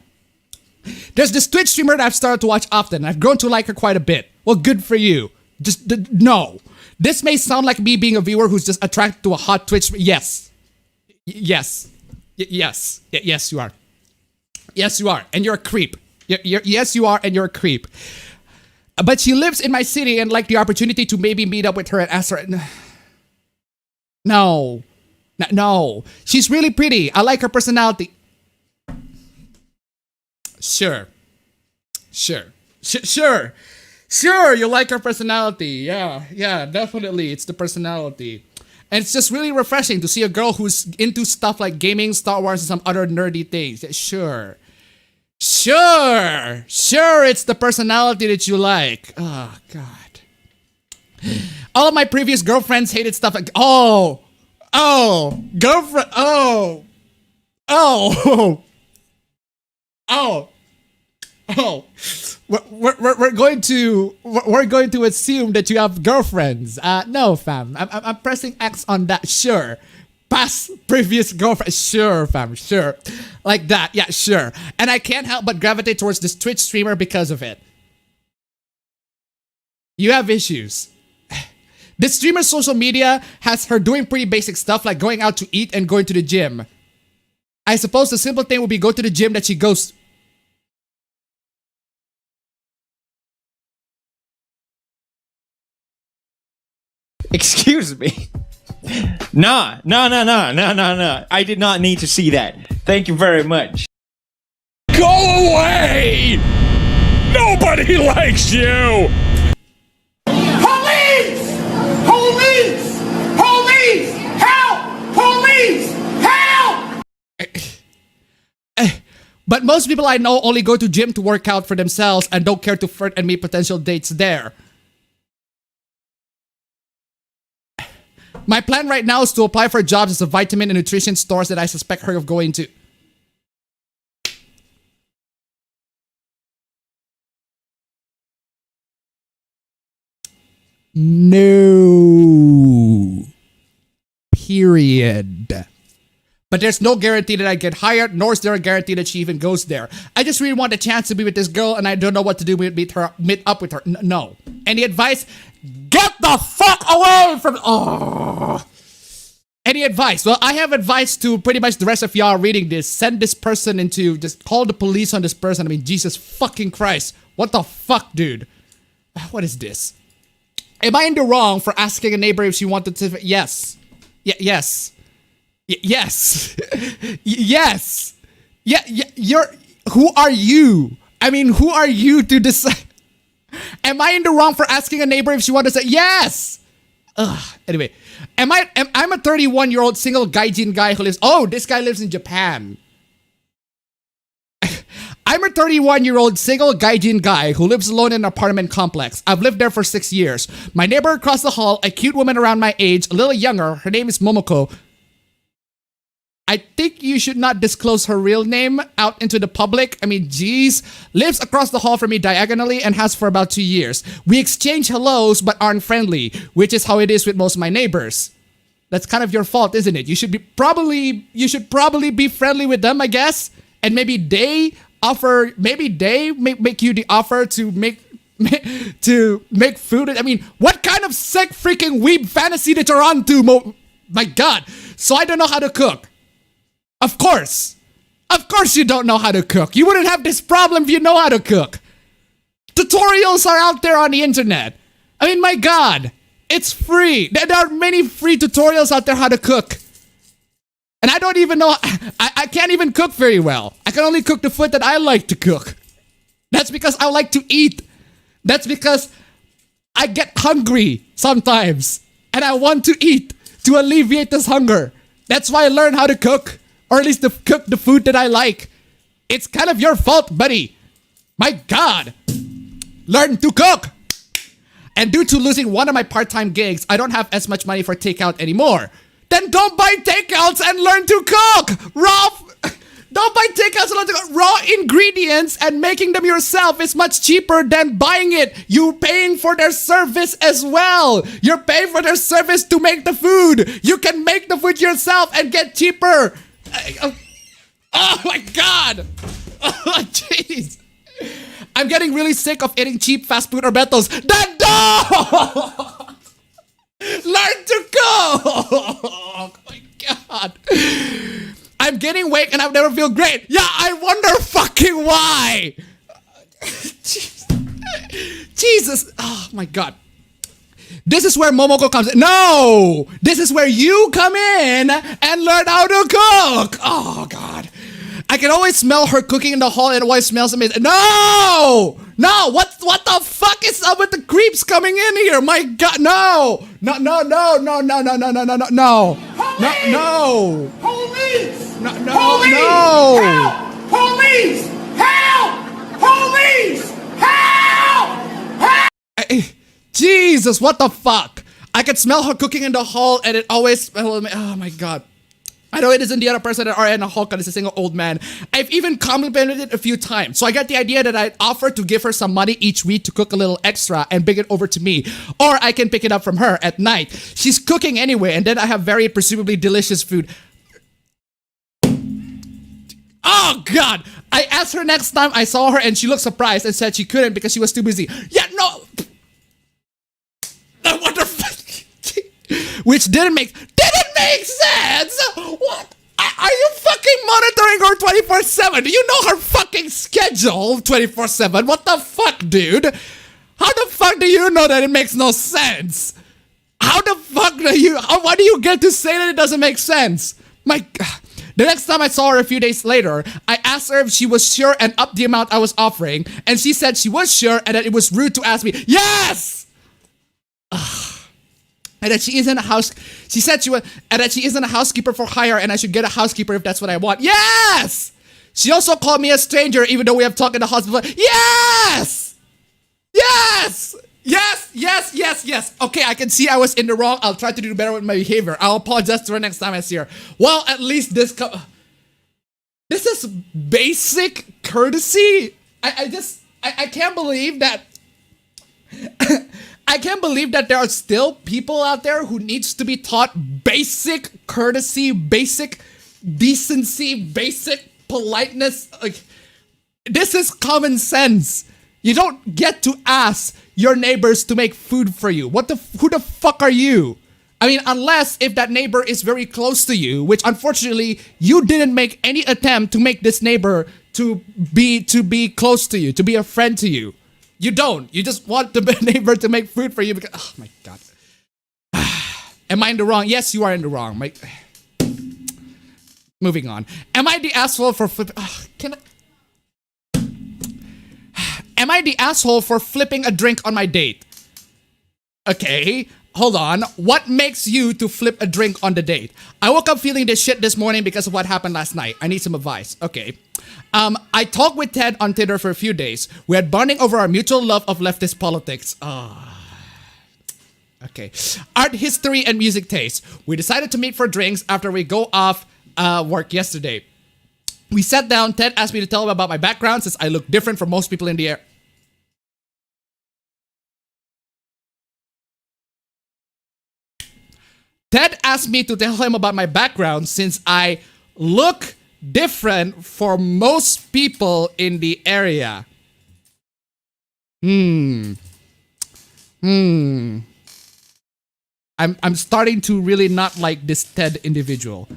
There's this Twitch streamer that I've started to watch often. I've grown to like her quite a bit. Well, good for you. Just no. This may sound like me being a viewer who's just attracted to a hot Twitch. Yes. Yes. Yes. Yes, you are. Yes, you are. And you're a creep. Yes, you are. And you're a creep. But she lives in my city and like the opportunity to maybe meet up with her and ask her. No. No. She's really pretty. I like her personality. Sure. Sure, you like her personality. Yeah, definitely. It's the personality. And it's just really refreshing to see a girl who's into stuff like gaming, Star Wars, and some other nerdy things. Sure, it's the personality that you like. Oh, God. All of my previous girlfriends hated stuff like, girlfriend, we're going to assume that you have girlfriends. No, fam. I'm pressing X on that. Sure. Past previous girlfriend. Sure, fam. Sure. Like that. Yeah, sure. And I can't help but gravitate towards this Twitch streamer because of it. You have issues. This streamer's social media has her doing pretty basic stuff like going out to eat and going to the gym. I suppose the simple thing would be go to the gym that she goes. Excuse me. Nah. I did not need to see that. Thank you very much. Go away! Nobody likes you! Police! Police! Police! Help! Police! Help! But most people I know only go to gym to work out for themselves and don't care to flirt and meet potential dates there. My plan right now is to apply for jobs as a vitamin and nutrition stores that I suspect her of going to. No. Period. But there's no guarantee that I get hired, nor is there a guarantee that she even goes there. I just really want a chance to be with this girl, and I don't know what to do with meet up with her. No. Any advice? Get the fuck away from. Oh. Any advice? Well, I have advice to pretty much the rest of y'all reading this. Send this person into. Just call the police on this person. I mean, Jesus fucking Christ. What the fuck, dude? What is this? Am I in the wrong for asking a neighbor if she wanted to? Yes. Yes. Yes. Yes. Yeah, you're. Who are you? I mean, who are you to decide? Am I in the wrong for asking a neighbor if she wanted to say yes? Anyway, I'm a 31-year-old single gaijin guy who lives. Oh, this guy lives in Japan. I'm a 31-year-old single gaijin guy who lives alone in an apartment complex. I've lived there for 6 years. My neighbor across the hall, a cute woman around my age, a little younger. Her name is Momoko. I think you should not disclose her real name out into the public. I mean, geez. Lives across the hall from me diagonally and has for about 2 years. We exchange hellos but aren't friendly, which is how it is with most of my neighbors. That's kind of your fault, isn't it? You should probably be friendly with them, I guess. And maybe they make you the offer to make food. I mean, what kind of sick freaking weeb fantasy that you're on to, my God. So I don't know how to cook. Of course you don't know how to cook. You wouldn't have this problem if you know how to cook. Tutorials are out there on the internet. I mean, my God, it's free. There are many free tutorials out there how to cook. And I don't even know, I can't even cook very well. I can only cook the food that I like to cook. That's because I like to eat. That's because I get hungry sometimes. And I want to eat to alleviate this hunger. That's why I learned how to cook. Or at least to cook the food that I like. It's kind of your fault, buddy. My God. Learn to cook. And due to losing one of my part-time gigs, I don't have as much money for takeout anymore. then don't buy takeouts and learn to cook. Don't buy takeouts and learn to cook. Raw ingredients and making them yourself is much cheaper than buying it. You're paying for their service as well. You're paying for their service to make the food. You can make the food yourself and get cheaper. Oh my God. Oh jeez. I'm getting really sick of eating cheap fast food or Betos. Then don't! Learn to cook! Oh my God. I'm gaining weight and I never feel great. Yeah, I wonder fucking why. Jesus. Oh my God. This is where Momoko comes in. No! This is where you come in and learn how to cook. Oh God. I can always smell her cooking in the hall and it always smells amazing. No! No! What the fuck is up with the creeps coming in here? My God, no! No, no, no, no, no, no, no, no, no, no, no. Police! No, no. Police! No, no, Police! no. Help! Police! Help! Police! Help! Help! Jesus, what the fuck? I can smell her cooking in the hall and it always, oh my God. I know it isn't the other person that are in a hall because it's a single old man. I've even complimented it a few times. So I got the idea that I'd offer to give her some money each week to cook a little extra and bring it over to me. Or I can pick it up from her at night. She's cooking anyway and then I have very presumably delicious food. Oh God! I asked her next time I saw her and she looked surprised and said she couldn't because she was too busy. Yeah, no! What the fuck? Which didn't make sense! What? Are you fucking monitoring her 24/7? Do you know her fucking schedule 24/7? What the fuck, dude? How the fuck do you know that it makes no sense? How the fuck why do you get to say that it doesn't make sense? My God. The next time I saw her a few days later, I asked her if she was sure and upped the amount I was offering, and she said she was sure and that it was rude to ask me. Yes! And that she isn't a housekeeper for hire and I should get a housekeeper if that's what I want. Yes! She also called me a stranger even though we have talked in the hospital. Yes! Yes! Yes, yes, yes, yes. Okay, I can see I was in the wrong. I'll try to do better with my behavior. I'll apologize to her next time I see her. Well, at least this is basic courtesy. I can't believe that I can't believe that there are still people out there who needs to be taught basic courtesy, basic decency, basic politeness. Like, this is common sense. You don't get to ask your neighbors to make food for you. Who the fuck are you? I mean, unless if that neighbor is very close to you, which unfortunately you didn't make any attempt to make this neighbor to be close to you, to be a friend to you. You don't. You just want the neighbor to make food for you because, oh my God. Am I in the wrong? Yes, you are in the wrong. Moving on. Am I the asshole for Am I the asshole for flipping a drink on my date? Okay, hold on. What makes you to flip a drink on the date? I woke up feeling this shit this morning because of what happened last night. I need some advice. Okay. I talked with Ted on Tinder for a few days. We had bonding over our mutual love of leftist politics. Okay. Art history and music taste. We decided to meet for drinks after we go off work yesterday. We sat down. Ted asked me to tell him about my background since I look different from most people in the air. Ted asked me to tell him about my background since I look different for most people in the area. I'm starting to really not like this Ted individual.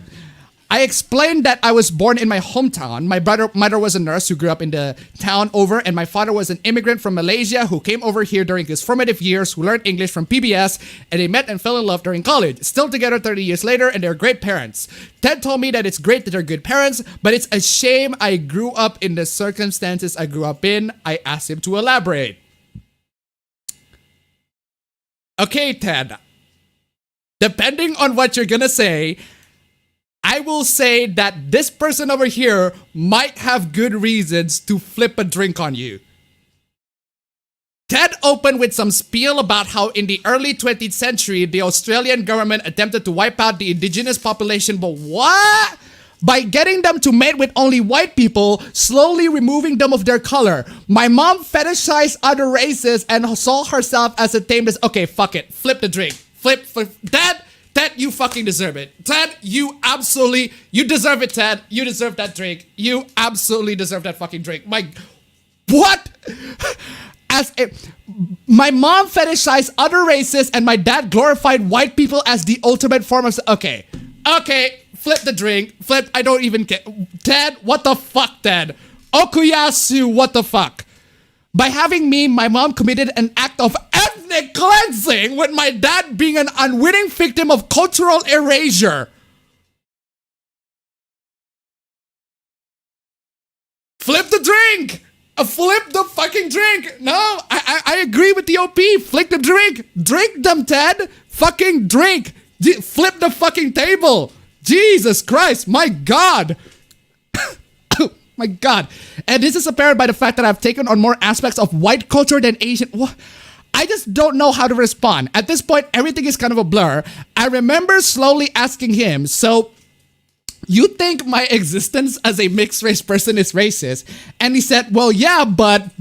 I explained that I was born in my hometown. My mother was a nurse who grew up in the town over, and my father was an immigrant from Malaysia who came over here during his formative years, who learned English from PBS, and they met and fell in love during college. Still together 30 years later, and they're great parents. Ted told me that it's great that they're good parents, but it's a shame I grew up in the circumstances I grew up in. I asked him to elaborate. Okay, Ted. Depending on what you're gonna say, I will say that this person over here might have good reasons to flip a drink on you. Ted opened with some spiel about how in the early 20th century, the Australian government attempted to wipe out the indigenous population, but what? By getting them to mate with only white people, slowly removing them of their color. My mom fetishized other races and saw herself as a tameless. Okay, fuck it. Flip the drink. Flip. Ted, you fucking deserve it. Ted, you deserve it, Ted. You deserve that drink. You absolutely deserve that fucking drink. What? My mom fetishized other races and my dad glorified white people as the ultimate form of. Okay. Flip the drink. Flip. I don't even care. Ted, what the fuck, Ted? Okuyasu, what the fuck? By having me, my mom committed an act of ethnic cleansing, with my dad being an unwitting victim of cultural erasure. Flip the drink. Flip the fucking drink. No, I agree with the OP. Flip the drink. Drink them, Ted. Fucking drink. Flip the fucking table. Jesus Christ, my God. My God. And this is apparent by the fact that I've taken on more aspects of white culture than Asian. I just don't know how to respond. At this point, everything is kind of a blur. I remember slowly asking him, so you think my existence as a mixed race person is racist? And he said, well, yeah, but...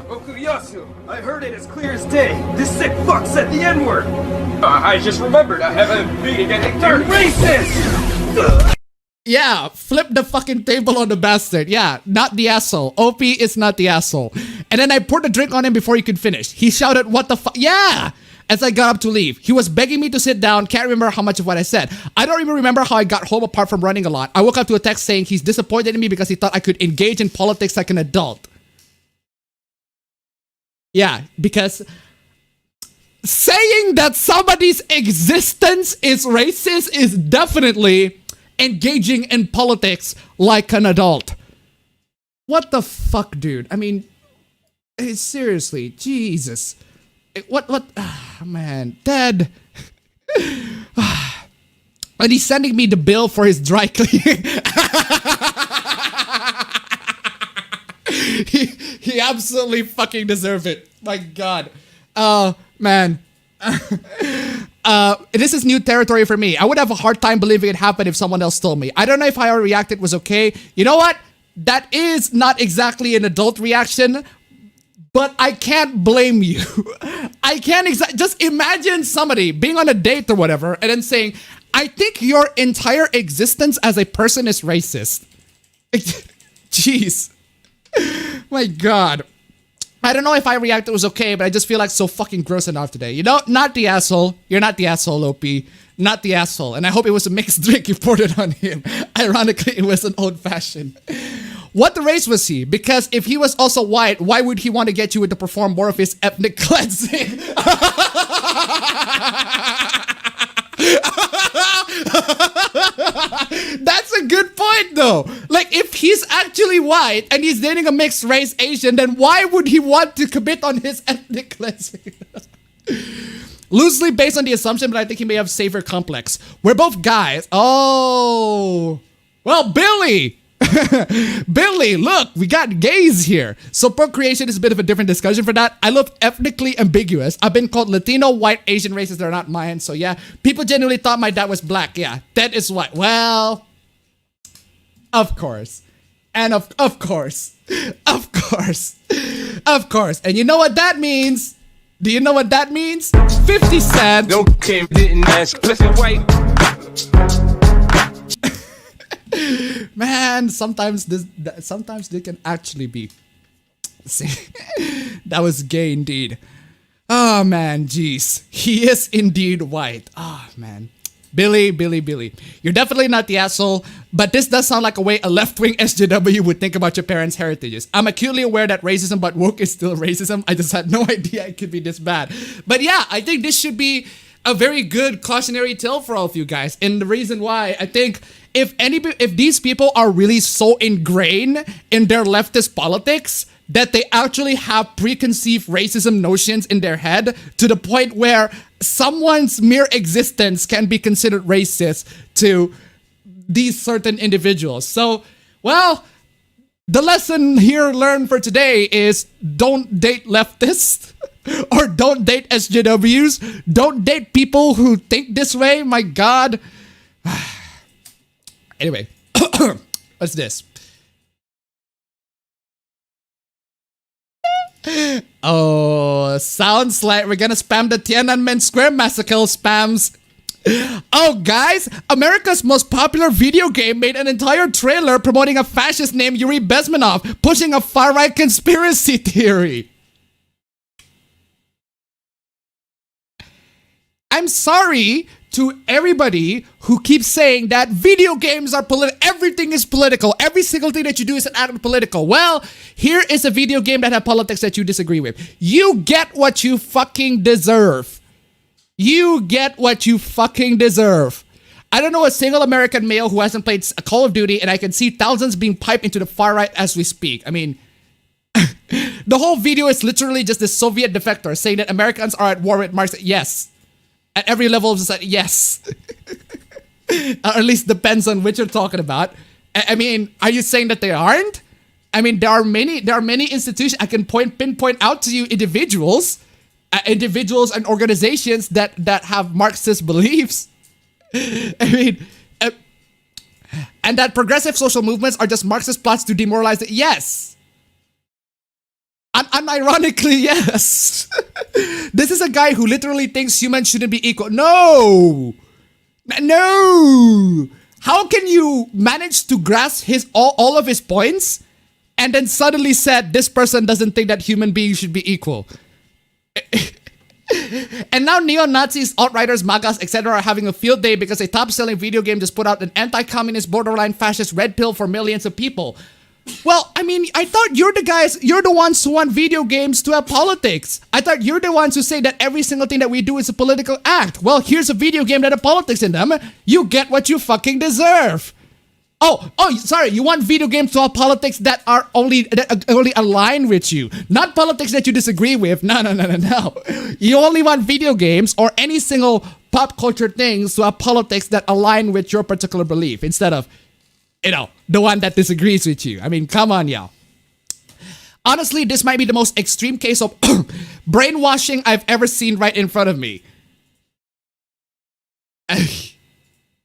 Okuyasu, I heard it as clear as day. This sick fuck said the N-word. I just remembered I have a meeting at 8:30. Racist! Yeah, flip the fucking table on the bastard. Yeah, not the asshole. OP is not the asshole. And then I poured the drink on him before he could finish. He shouted, what the fuck? Yeah! As I got up to leave, he was begging me to sit down. Can't remember how much of what I said. I don't even remember how I got home apart from running a lot. I woke up to a text saying he's disappointed in me because he thought I could engage in politics like an adult. Yeah, because saying that somebody's existence is racist is definitely engaging in politics like an adult. What the fuck, dude? I mean, seriously, Jesus. What, man, Dad. And he's sending me the bill for his dry cleaning. He absolutely fucking deserves it. My God. Oh, man. This is new territory for me. I would have a hard time believing it happened if someone else told me. I don't know if how I reacted was okay. You know what? That is not exactly an adult reaction, but I can't blame you. I can't just imagine somebody being on a date or whatever and then saying, I think your entire existence as a person is racist. Jeez. My God. I don't know if I reacted was okay, but I just feel like so fucking gross enough today. You know, not the asshole. You're not the asshole, OP. Not the asshole. And I hope it was a mixed drink you poured it on him. Ironically, it was an old-fashioned. What the race was he? Because if he was also white, why would he want to get you to perform more of his ethnic cleansing? That's a good point, though. Like, if he's actually white and he's dating a mixed race Asian, then why would he want to commit on his ethnic cleansing? Loosely based on the assumption, but I think he may have savior complex. We're both guys. Oh. Well, Billy. Billy, look, we got gays here. So procreation is a bit of a different discussion for that. I love ethnically ambiguous. I've been called Latino, white, Asian races that are not mine. So yeah, people genuinely thought my dad was black. Yeah, that is white. Well, of course. And of course. Of course. Of course. And you know what that means? Do you know what that means? 50 Cent. Okay, didn't ask. Listen, white. Man, sometimes they can actually be. See, that was gay indeed. Oh man, jeez, he is indeed white. Oh man, Billy, you're definitely not the asshole, but this does sound like a way a left-wing SJW would think about your parents' heritages. I'm acutely aware that racism but woke is still racism. I just had no idea it could be this bad. But yeah, I think this should be a very good cautionary tale for all of you guys. And the reason why, I think if these people are really so ingrained in their leftist politics that they actually have preconceived racism notions in their head to the point where someone's mere existence can be considered racist to these certain individuals. So, well, the lesson here learned for today is don't date leftists or don't date SJWs. Don't date people who think this way. My God. Anyway, what's this? Oh, sounds like we're gonna spam the Tiananmen Square massacre spams. Oh, guys, America's most popular video game made an entire trailer promoting a fascist named Yuri Bezmenov, pushing a far-right conspiracy theory. I'm sorry to everybody who keeps saying that video games are political. Everything is political. Every single thing that you do is an act of political. Well, here is a video game that has politics that you disagree with. You get what you fucking deserve. You get what you fucking deserve. I don't know a single American male who hasn't played a Call of Duty, and I can see thousands being piped into the far right as we speak. I mean, the whole video is literally just the Soviet defector saying that Americans are at war with Marx. Yes. At every level of society, yes. Or at least depends on which you're talking about. I mean, are you saying that they aren't? I mean, there are many institutions I can pinpoint out to you, individuals and organizations that have Marxist beliefs. I mean, and that progressive social movements are just Marxist plots to demoralize it. Yes. Unironically, yes. This is a guy who literally thinks humans shouldn't be equal. No. How can you manage to grasp all of his points and then suddenly said this person doesn't think that human beings should be equal? And now neo-Nazis, alt-righters, MAGAs, etc. are having a field day because a top-selling video game just put out an anti-communist, borderline fascist red pill for millions of people. Well, I mean, I thought you're the ones who want video games to have politics. I thought you're the ones who say that every single thing that we do is a political act. Well, here's a video game that has politics in them. You get what you fucking deserve. Oh, sorry, you want video games to have politics that are only align with you. Not politics that you disagree with. No. You only want video games or any single pop culture things to have politics that align with your particular belief instead of, the one that disagrees with you. I mean, come on, y'all. Honestly, this might be the most extreme case of brainwashing I've ever seen right in front of me.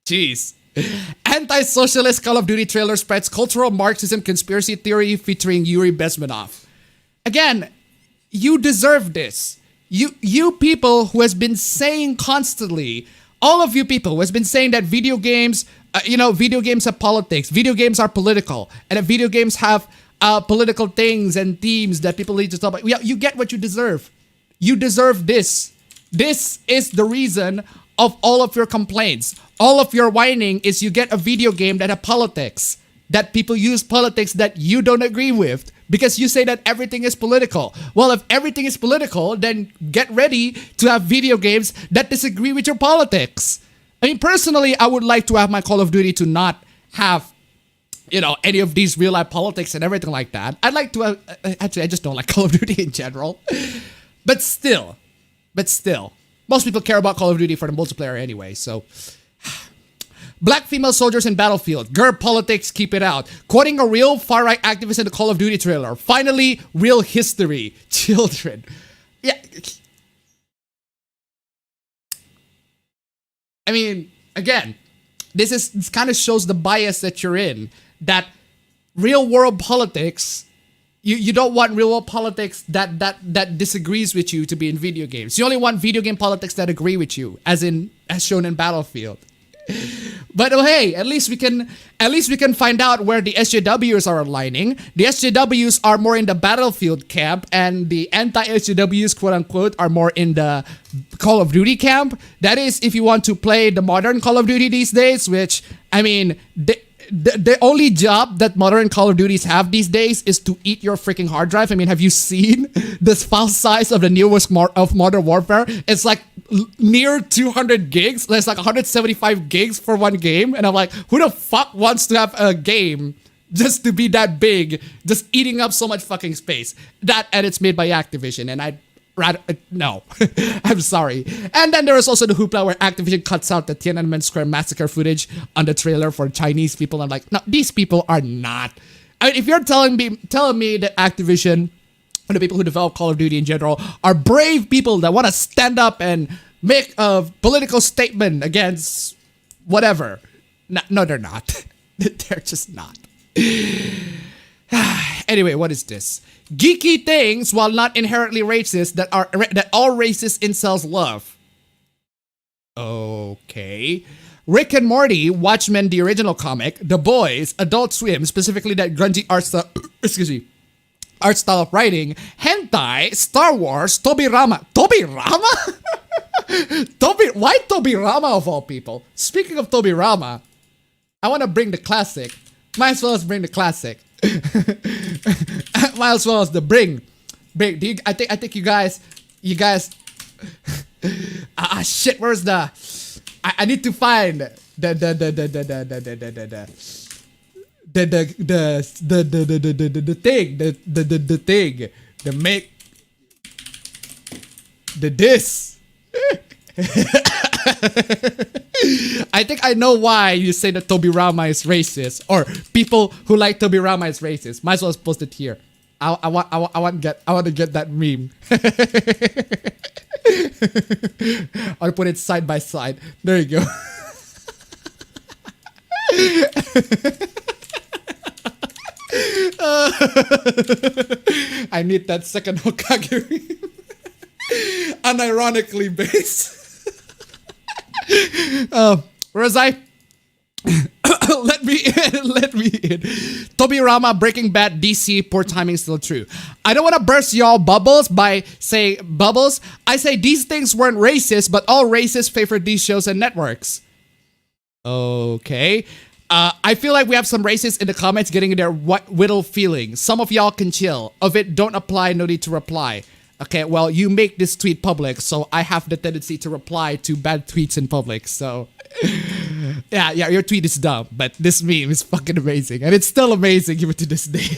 Jeez. Anti-socialist Call of Duty trailer spreads cultural Marxism conspiracy theory featuring Yuri Bezmenov. Again, you deserve this. You people who has been saying constantly, all of you people who has been saying that video games, video games have politics, video games are political, and that video games have political things and themes that people need to talk about. Yeah, you get what you deserve. You deserve this. This is the reason of all of your complaints. All of your whining is you get a video game that has politics, that people use politics that you don't agree with because you say that everything is political. Well, if everything is political, then get ready to have video games that disagree with your politics. I mean, personally, I would like to have my Call of Duty to not have, any of these real life politics and everything like that. I'd like to have, actually, I just don't like Call of Duty in general. But still, most people care about Call of Duty for the multiplayer anyway, so. Black female soldiers in battlefield. GERB politics, keep it out. Quoting a real far-right activist in the Call of Duty trailer. Finally, real history. Children. Yeah. I mean, again, this kind of shows the bias that you're in. That real world politics, you don't want real world politics that disagrees with you to be in video games. You only want video game politics that agree with you, as shown in Battlefield. But oh hey, at least we can find out where the SJWs are aligning. The SJWs are more in the Battlefield camp, and the anti-SJWs, quote unquote, are more in the Call of Duty camp. That is, if you want to play the modern Call of Duty these days, which I mean, the only job that modern Call of Duties have these days is to eat your freaking hard drive. I mean, have you seen this file size of the newest of Modern Warfare? It's like near 200 gigs. There's like 175 gigs for one game. And I'm like, who the fuck wants to have a game just to be that big, just eating up so much fucking space? That, and it's made by Activision, and I'd rather, no. I'm sorry. And then there is also the hoopla where Activision cuts out the Tiananmen Square massacre footage on the trailer for Chinese people. I'm like, no, these people are not. I mean, if you're telling me that Activision and the people who develop Call of Duty in general are brave people that want to stand up and make a political statement against whatever. No, they're not. They're just not. Anyway, what is this? Geeky things, while not inherently racist, that all racist incels love. Okay. Rick and Morty, Watchmen, the original comic, The Boys, Adult Swim, specifically that grungy art style, art style of writing, hentai, Star Wars, Tobirama. Tobirama? Why Tobirama of all people? Speaking of Tobirama, I want to bring the classic. Might as well as bring the classic. Might as well as the bring. I think you guys. Shit. Where's the? I need to find the thing. The make. The this. I think I know why you say that Tobirama is racist, or people who like Tobirama is racist. Might as well post it here. I want to get that meme. I'll put it side by side. There you go. I need that second Hokage meme. Unironically based. Where was I? Let me in. Tobirama, Breaking Bad, DC, poor timing still true. I don't want to burst y'all bubbles by saying bubbles. I say these things weren't racist, but all racists favor these shows and networks. Okay. I feel like we have some racists in the comments getting their whittle feelings. Some of y'all can chill. Of it, don't apply, no need to reply. Okay, well, you make this tweet public, so I have the tendency to reply to bad tweets in public, so... yeah, your tweet is dumb, but this meme is fucking amazing, and it's still amazing even to this day.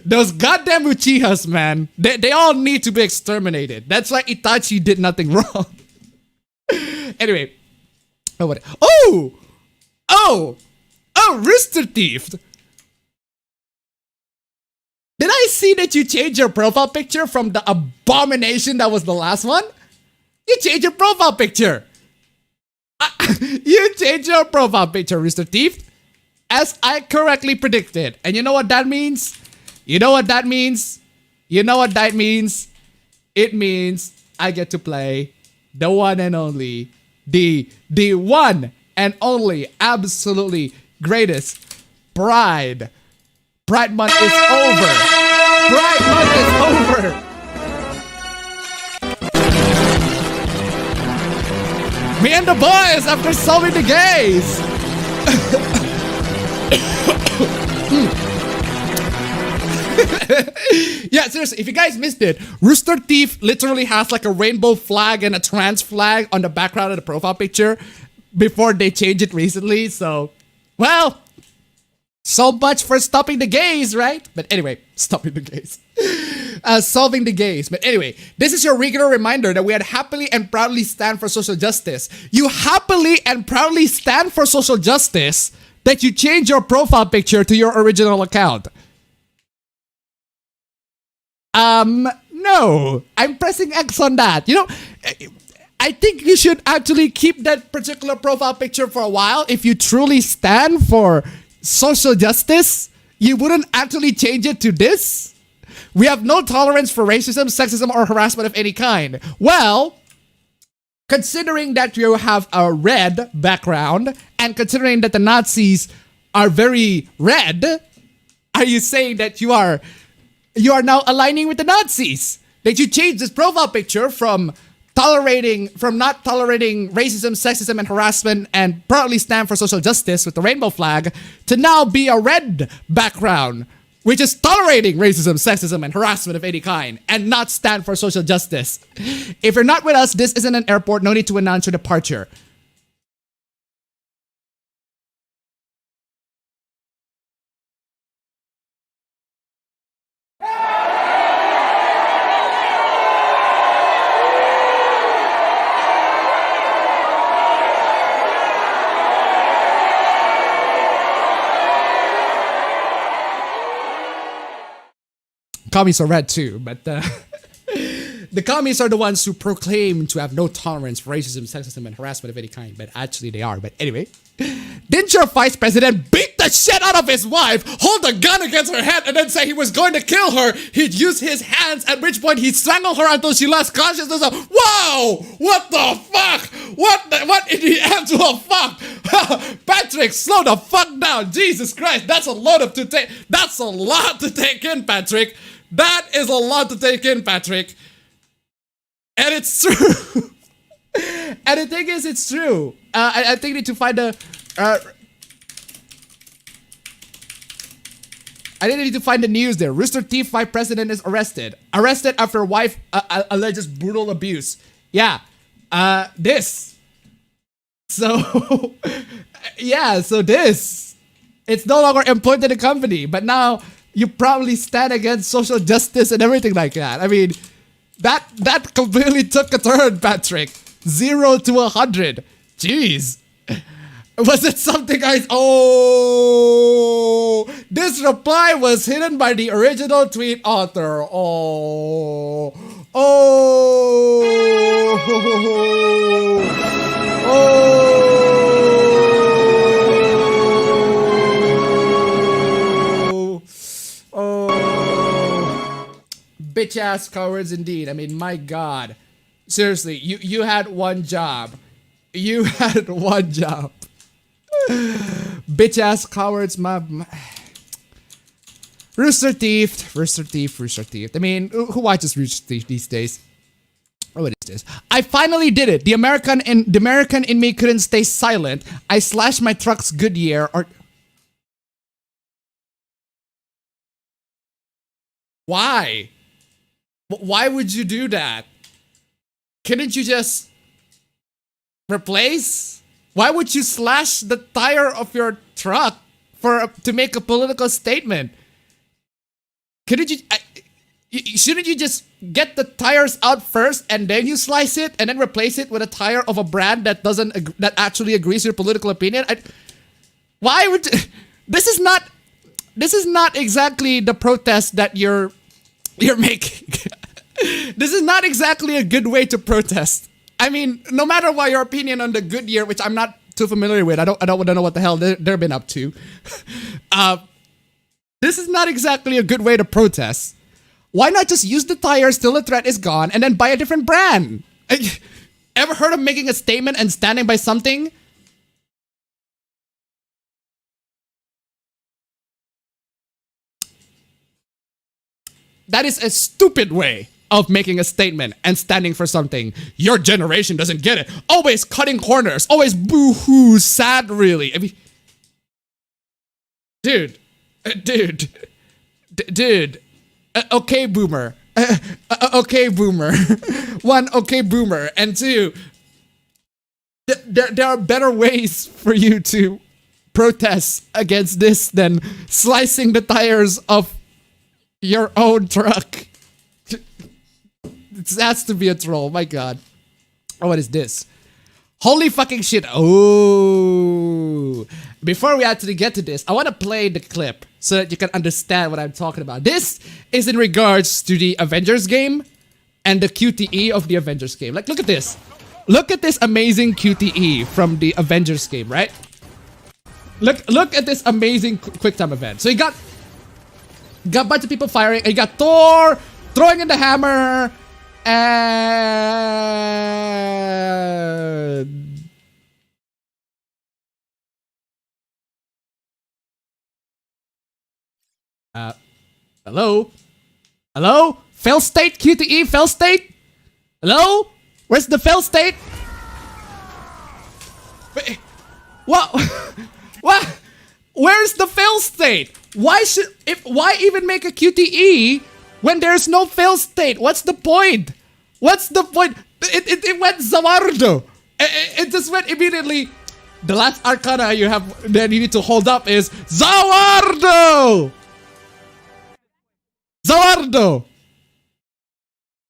Those goddamn Uchihas, man, they all need to be exterminated. That's why Itachi did nothing wrong. Anyway. Oh, Rooster Thief! Did I see that you changed your profile picture from the abomination that was the last one? You changed your profile picture. You changed your profile picture, Rooster Thief. As I correctly predicted. And you know what that means? It means I get to play the one and only, the one and only, absolutely greatest Pride. Pride Month is over. Pride Month is over. Me and the boys after solving the gays. Yeah, seriously, if you guys missed it, Rooster Thief literally has like a rainbow flag and a trans flag on the background of the profile picture before they changed it recently. So, well, so much for stopping the gays, right? But anyway, stopping the gays. Solving the gays. But anyway, this is your regular reminder that we had happily and proudly stand for social justice. You happily and proudly stand for social justice that you change your profile picture to your original account. No. I'm pressing X on that. You know, I think you should actually keep that particular profile picture for a while. If you truly stand for social justice, you wouldn't actually change it to this? We have no tolerance for racism, sexism, or harassment of any kind. Well, considering that you have a red background, and considering that the Nazis are very red, are you saying that you are now aligning with the Nazis? That you change this profile picture from not tolerating racism, sexism, and harassment, and proudly stand for social justice with the rainbow flag, to now be a red background, which is tolerating racism, sexism, and harassment of any kind, and not stand for social justice. If you're not with us, this isn't an airport. No need to announce your departure. Commies are red too, but the commies are the ones who proclaim to have no tolerance for racism, sexism, and harassment of any kind, but actually they are. But anyway, didn't your vice president beat the shit out of his wife, hold a gun against her head, and then say he was going to kill her? He'd use his hands, at which point he'd strangle her until she lost consciousness. Whoa! What the fuck? What in the actual fuck? Patrick, slow the fuck down. Jesus Christ, that's a lot to take. That's a lot to take in, Patrick. That is a lot to take in, Patrick. And it's true. And the thing is, it's true. I think we need to find a... I think we need to find the news there. Rooster Teeth 5 president is arrested. Arrested after wife alleges brutal abuse. Yeah. This. So... yeah, so this. It's no longer employed in the company, but now... you probably stand against social justice and everything like that. I mean, that completely took a turn, Patrick. 0 to 100. Jeez. Was it something Oh, this reply was hidden by the original tweet author. Oh. Bitch ass cowards indeed. I mean, my God. Seriously, you had one job. You had one job. Bitch ass cowards, my Rooster Teeth. I mean, who watches Rooster Teeth these days? Oh, what is this? I finally did it. The American in me couldn't stay silent. I slashed my truck's Goodyear or... Why? Why would you do that? Couldn't you just replace? Why would you slash the tire of your truck to make a political statement? Couldn't you? Shouldn't you just get the tires out first and then you slice it and then replace it with a tire of a brand that that actually agrees with your political opinion? Why would this is not exactly the protest that you're making. This is not exactly a good way to protest. I mean, no matter what your opinion on the Goodyear, which I'm not too familiar with, I don't know what the hell they've been up to. This is not exactly a good way to protest. Why not just use the tires till the threat is gone and then buy a different brand? Ever heard of making a statement and standing by something? That is a stupid way of making a statement and standing for something. Your generation doesn't get it. Always cutting corners. Always boo-hoo, sad, really. I mean, dude. Okay, boomer. Okay, boomer. One, okay, boomer. And two, there are better ways for you to protest against this than slicing the tires of your own truck. It has to be a troll, my God. Oh, what is this? Holy fucking shit. Oh. Before we actually get to this, I want to play the clip so that you can understand what I'm talking about. This is in regards to the Avengers game and the QTE of the Avengers game. Like, look at this. Look at this amazing QTE from the Avengers game, right? Look at this amazing quick time event. So you got a bunch of people firing, and you got Thor throwing in the hammer, and hello? Fail state? QTE? Fail state? Hello? Where's the fail state? Wait, what? What? Where's the fail state? Why even make a QTE when there's no fail state? What's the point? What's the point? It went Zawardo. It just went immediately. The last arcana you have that you need to hold up is Zawardo. Zawardo.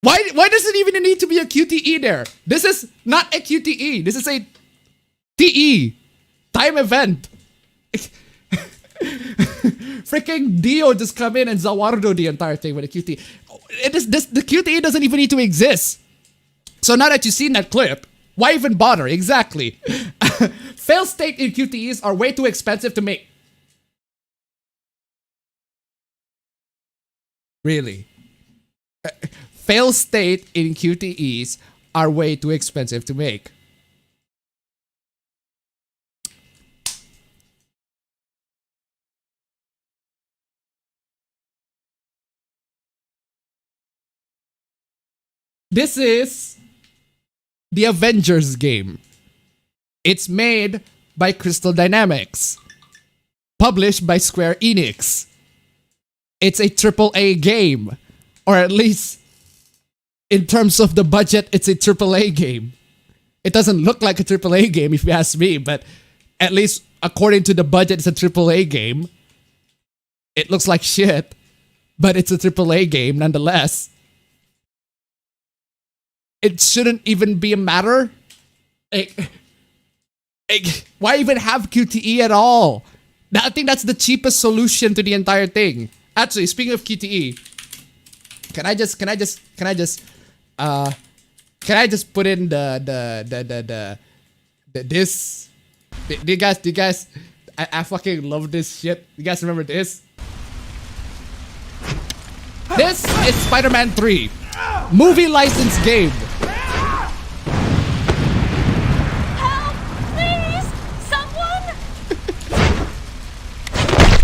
Why does it even need to be a QTE there? This is not a QTE. This is a TE. Time event. Freaking Dio just come in and Zawardo the entire thing with a QTE. The QTE doesn't even need to exist. So now that you've seen that clip, why even bother? Exactly. Fail state in QTEs are way too expensive to make. Really? Fail state in QTEs are way too expensive to make. This is the Avengers game. It's made by Crystal Dynamics. Published by Square Enix. It's a AAA game. Or at least, in terms of the budget, it's a AAA game. It doesn't look like a AAA game if you ask me, but at least according to the budget, it's a AAA game. It looks like shit, but it's a AAA game nonetheless. It shouldn't even be a matter. Why even have QTE at all? I think that's the cheapest solution to the entire thing. Actually, speaking of QTE, can I just put in this? Do you guys? I fucking love this shit. You guys remember this? This is Spider-Man 3, movie license game. Help! Please! Someone!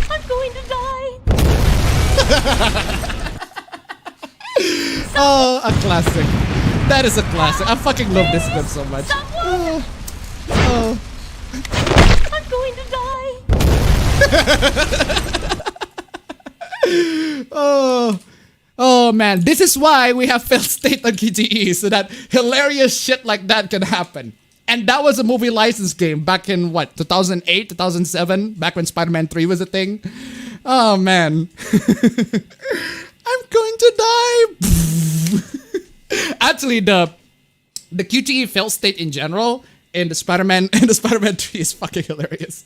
I'm going to die! Oh, a classic. That is a classic. I fucking love this clip so much. Someone! Oh. I'm going to die! Oh man, this is why we have failed state on QTE, so that hilarious shit like that can happen. And that was a movie license game back in what, 2008, 2007, back when Spider-Man 3 was a thing. Oh man. I'm going to die. Actually, the QTE fail state in general in the Spider-Man 3 is fucking hilarious.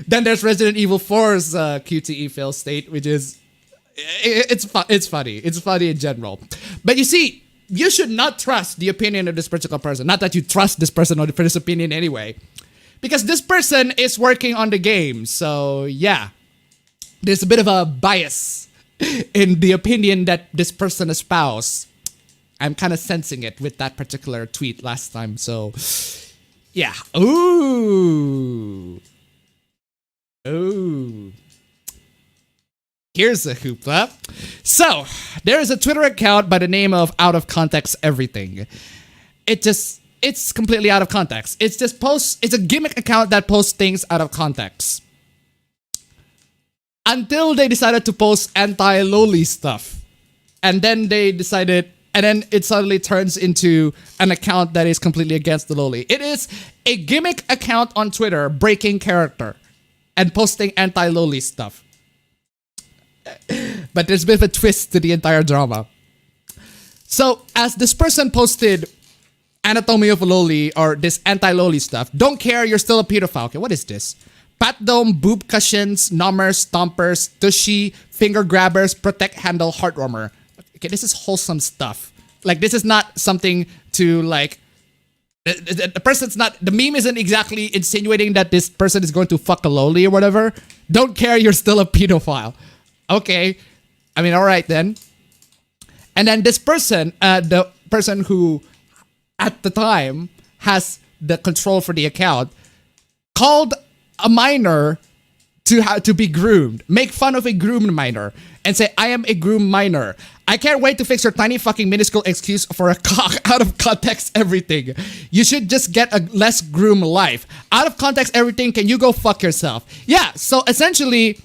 Then there's Resident Evil 4's QTE fail state, which is it's funny. It's funny in general. But you see, you should not trust the opinion of this particular person. Not that you trust this person or this opinion anyway. Because this person is working on the game. So yeah, there's a bit of a bias in the opinion that this person espoused. I'm kind of sensing it with that particular tweet last time. So yeah. Ooh. Here's a hoopla. So, there is a Twitter account by the name of Out of Context Everything. It's completely out of context. It's a gimmick account that posts things out of context. Until they decided to post anti-loli stuff. And then it suddenly turns into an account that is completely against the loli. It is a gimmick account on Twitter breaking character and posting anti-loli stuff. But there's a bit of a twist to the entire drama. So, as this person posted Anatomy of a Loli or this anti-loli stuff, don't care, you're still a pedophile. Okay, what is this? Pat dome, boob cushions, numbers, stompers, tushy, finger grabbers, protect handle, heartwarmer. Okay, this is wholesome stuff. Like, this is not something to like... The meme isn't exactly insinuating that this person is going to fuck a loli or whatever. Don't care, you're still a pedophile. Okay, I mean, all right then. And then this person, the person who at the time has the control for the account, called a minor to be groomed. Make fun of a groomed minor and say, I am a groomed minor. I can't wait to fix your tiny fucking minuscule excuse for a cock out of context everything. You should just get a less groomed life. Out of context everything, can you go fuck yourself? Yeah, so essentially,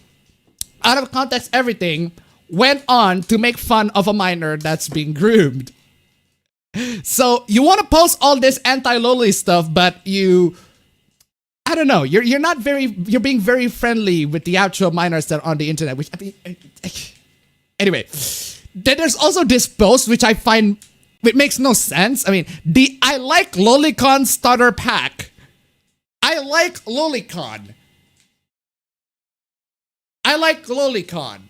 out of context everything went on to make fun of a minor that's being groomed. So you want to post all this anti-loli stuff, but I don't know, you're being very friendly with the actual minors that are on the internet, which I mean, anyway. Then there's also this post which I find it makes no sense. I mean, the I like Lolicon starter pack. I like Lolicon. I like Lolicon.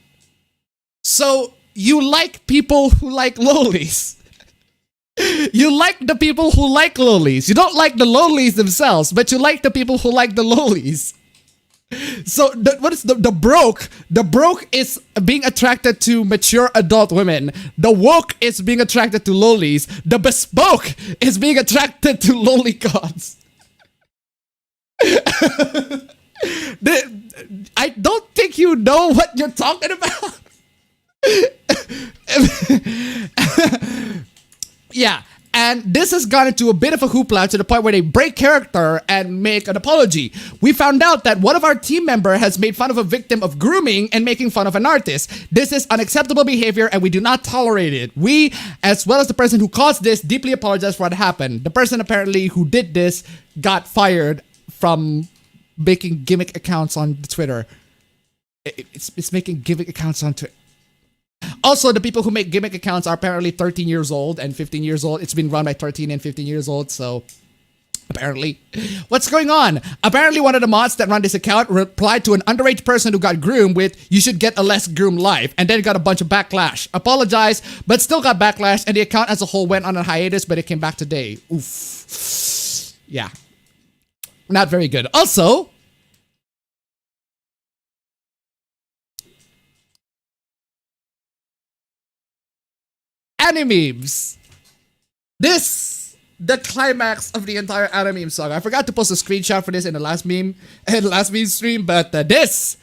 So you like people who like lolis. You like the people who like lolis. You don't like the lolis themselves, but you like the people who like the lolis. So what is the broke? The broke is being attracted to mature adult women. The woke is being attracted to lolis. The bespoke is being attracted to lolicons. I don't think you know what you're talking about. Yeah, and this has gone into a bit of a hoopla to the point where they break character and make an apology. We found out that one of our team member has made fun of a victim of grooming and making fun of an artist. This is unacceptable behavior and we do not tolerate it. We, as well as the person who caused this, deeply apologize for what happened. The person apparently who did this got fired from making gimmick accounts on Twitter. It's making gimmick accounts on Twitter. Also, the people who make gimmick accounts are apparently 13 years old and 15 years old. It's been run by 13 and 15 years old, so apparently. What's going on? Apparently, one of the mods that run this account replied to an underage person who got groomed with, you should get a less groomed life, and then got a bunch of backlash. Apologized, but still got backlash, and the account as a whole went on a hiatus, but it came back today. Oof. Yeah. Not very good. Also, animemes. This, the climax of the entire anime saga. I forgot to post a screenshot for this in the last meme stream, but this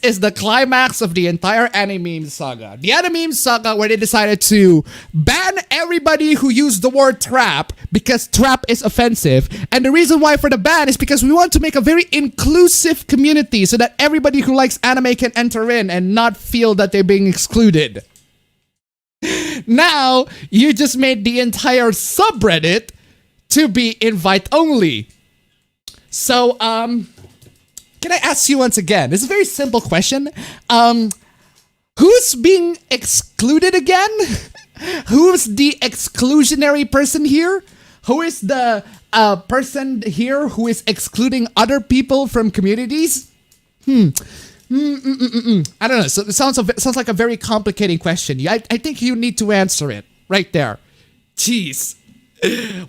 is the climax of the entire anime saga. The anime saga where they decided to ban everybody who used the word trap because trap is offensive. And the reason why for the ban is because we want to make a very inclusive community so that everybody who likes anime can enter in and not feel that they're being excluded. Now, you just made the entire subreddit to be invite only. So, can I ask you once again? This is a very simple question. Who's being excluded again? Who's the exclusionary person here? Who is the person here who is excluding other people from communities? I don't know. So it sounds like a very complicating question. I think you need to answer it right there. Jeez.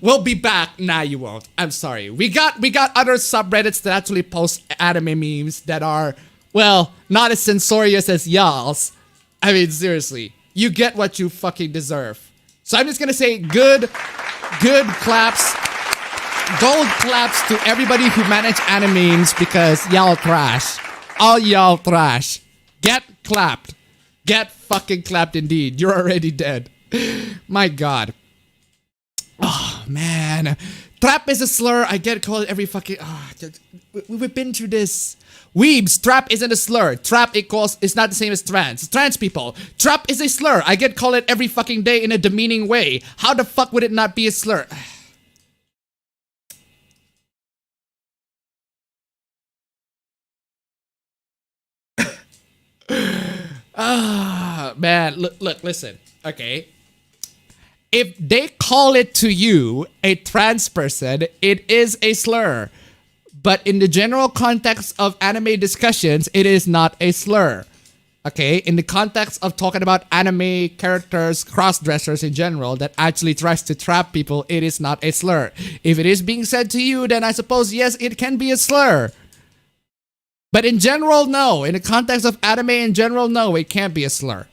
We'll be back. Nah, you won't. I'm sorry. We got other subreddits that actually post anime memes that are, well, not as censorious as y'all's. I mean, seriously. You get what you fucking deserve. So I'm just gonna say good claps. Gold claps to everybody who manage anime memes because y'all trash. All y'all trash. Get clapped. Get fucking clapped indeed. You're already dead. My God. Oh, man. Trap is a slur. I get called every fucking... we've been through this. Weebs, trap isn't a slur. Trap is not the same as trans. Trans people. Trap is a slur. I get called it every fucking day in a demeaning way. How the fuck would it not be a slur? Man, look, listen, okay? If they call it to you, a trans person, it is a slur. But in the general context of anime discussions, it is not a slur. Okay? In the context of talking about anime characters, cross-dressers in general, that actually tries to trap people, it is not a slur. If it is being said to you, then I suppose, yes, it can be a slur. But in general, no. In the context of anime in general, no, it can't be a slur.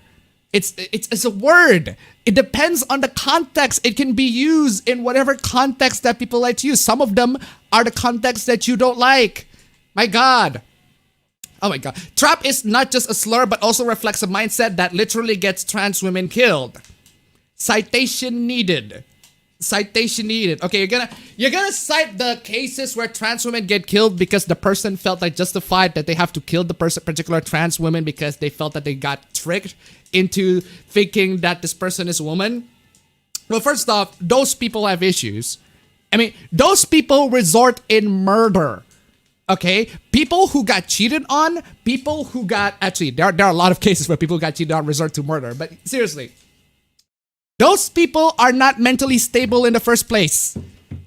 It's a word. It depends on the context. It can be used in whatever context that people like to use. Some of them are the context that you don't like. My God. Oh my god. Trap is not just a slur, but also reflects a mindset that literally gets trans women killed. Citation needed. Citation needed. Okay, you're gonna cite the cases where trans women get killed because the person felt like justified that they have to kill the particular trans woman because they felt that they got tricked into thinking that this person is a woman. Well, first off, those people have issues. I mean, those people resort in murder. Okay, people who got cheated on, people who got actually there are a lot of cases where people who got cheated on resort to murder. But seriously, those people are not mentally stable in the first place.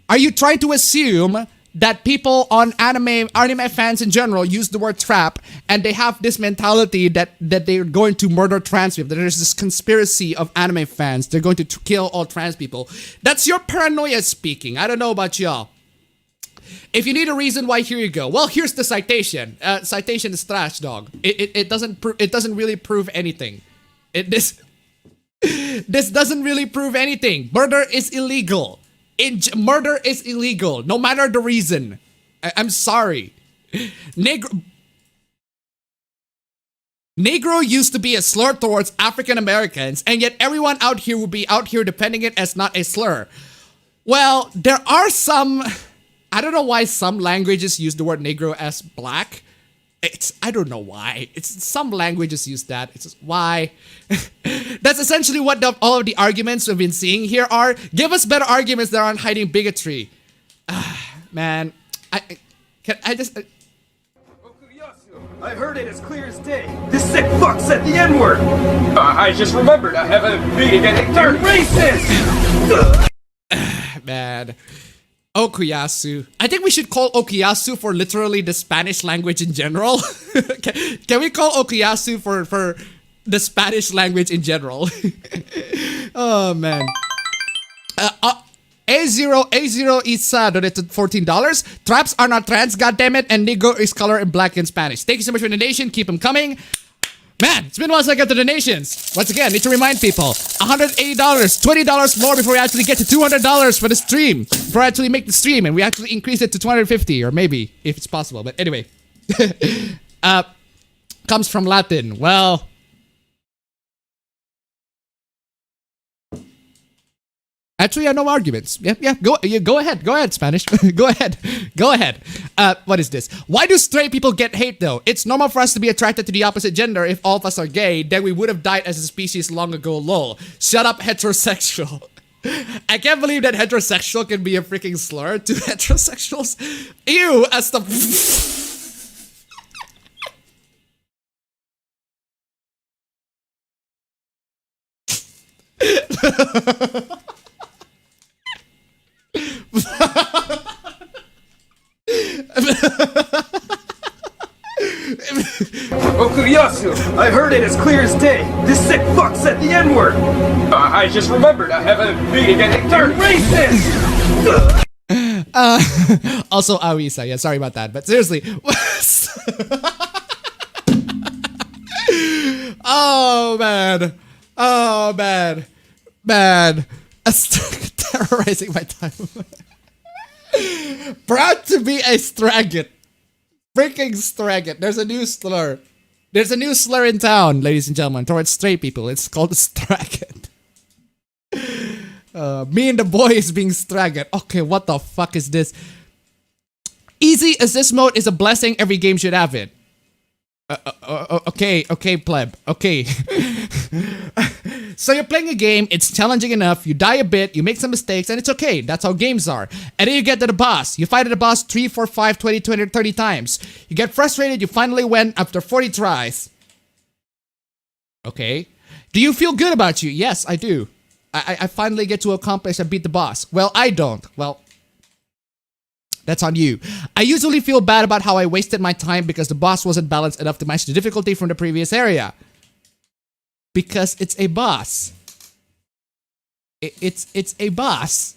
Are you trying to assume that people on anime fans in general use the word trap and they have this mentality that they're going to murder trans people? That there's this conspiracy of anime fans. They're going to kill all trans people. That's your paranoia speaking. I don't know about y'all. If you need a reason why, here you go. Well, here's the citation. Citation is trash, dog. It doesn't really prove anything. This doesn't really prove anything. Murder is illegal. Murder is illegal, no matter the reason. I'm sorry. Negro used to be a slur towards African Americans, and yet everyone out here would be out here defending it as not a slur. Well, there are some. I don't know why some languages use the word Negro as black. I don't know why. Some languages use that. It's just, why? That's essentially what all of the arguments we've been seeing here are. Give us better arguments that aren't hiding bigotry. Man, I just. I heard it as clear as day. This sick fuck said the N-word. I just remembered I have a meeting and they're racist. Man. Okuyasu. I think we should call Okuyasu for literally the Spanish language in general. Can we call Okuyasu for the Spanish language in general? Oh man. A0 Isa donated $14. Traps are not trans, goddammit, and Negro is color in black in Spanish. Thank you so much for the donation. Keep them coming. Man, it's been a while since I got the donations. Once again, need to remind people, $180, $20 more before we actually get to $200 for the stream. Before I actually make the stream, and we actually increase it to $250, or maybe, if it's possible. But anyway. Comes from Latin. Well. Actually, no arguments. Yeah, go ahead. Go ahead, Spanish. Go ahead. What is this? Why do straight people get hate, though? It's normal for us to be attracted to the opposite gender. If all of us are gay, then we would have died as a species long ago, lol. Shut up, heterosexual. I can't believe that heterosexual can be a freaking slur to heterosexuals. Ew, as the... Okuyasu, I heard it as clear as day. This sick fuck said the N-word. I just remembered I have a meeting and they're racist. Also, Awisa. Yeah, sorry about that. But seriously. Oh, man. Oh, man. Man. Terrorizing my time. Proud to be a Straggit. Freaking Straggit. There's a new slur. There's a new slur in town, ladies and gentlemen, towards straight people. It's called Straggit. Me and the boy is being Straggit. Okay, what the fuck is this? Easy assist mode is a blessing. Every game should have it. Okay, pleb. Okay. So you're playing a game, it's challenging enough, you die a bit, you make some mistakes, and it's okay. That's how games are. And then you get to the boss. You fight the boss 3, 4, 5, 20, 30 times. You get frustrated, you finally win after 40 tries. Okay. Do you feel good about you? Yes, I do. I finally get to accomplish and beat the boss. Well, I don't. Well, that's on you. I usually feel bad about how I wasted my time because the boss wasn't balanced enough to match the difficulty from the previous area. Because it's a boss. It's a boss.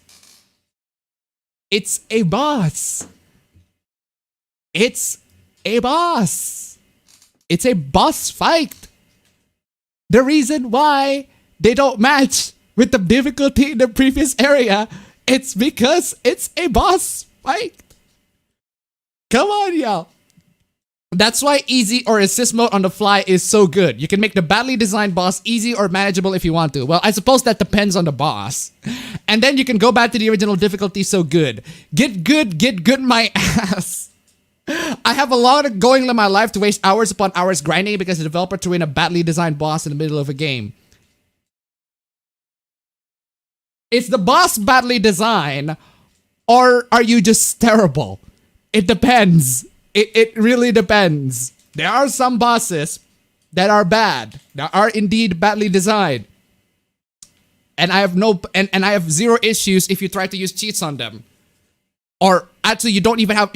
It's a boss. It's a boss. It's a boss fight. The reason why they don't match with the difficulty in the previous area, it's because it's a boss fight. Come on, y'all. That's why easy or assist mode on the fly is so good. You can make the badly designed boss easy or manageable if you want to. Well, I suppose that depends on the boss. And then you can go back to the original difficulty. So good. Get good my ass. I have a lot of going in my life to waste hours upon hours grinding because the developer threw in a badly designed boss in the middle of a game. Is the boss badly designed, or are you just terrible? It depends. It really depends. There are some bosses that are bad, that are indeed badly designed. And I have zero issues if you try to use cheats on them. Or actually you don't even bother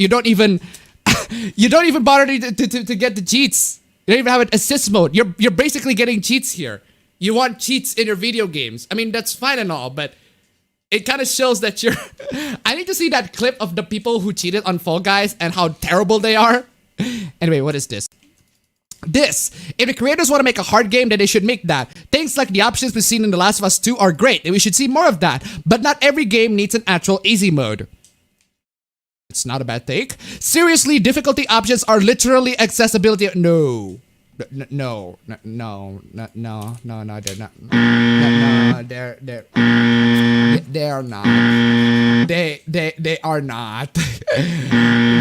to get the cheats. You don't even have an assist mode. You're basically getting cheats here. You want cheats in your video games. I mean, that's fine and all, but it kind of shows that you're... I need to see that clip of the people who cheated on Fall Guys and how terrible they are. Anyway, what is this? If the creators want to make a hard game, then they should make that. Things like the options we've seen in The Last of Us 2 are great, and we should see more of that. But not every game needs an actual easy mode. It's not a bad take. Seriously, difficulty options are literally accessibility. No, they're not. No, they're not. They are not. They are not.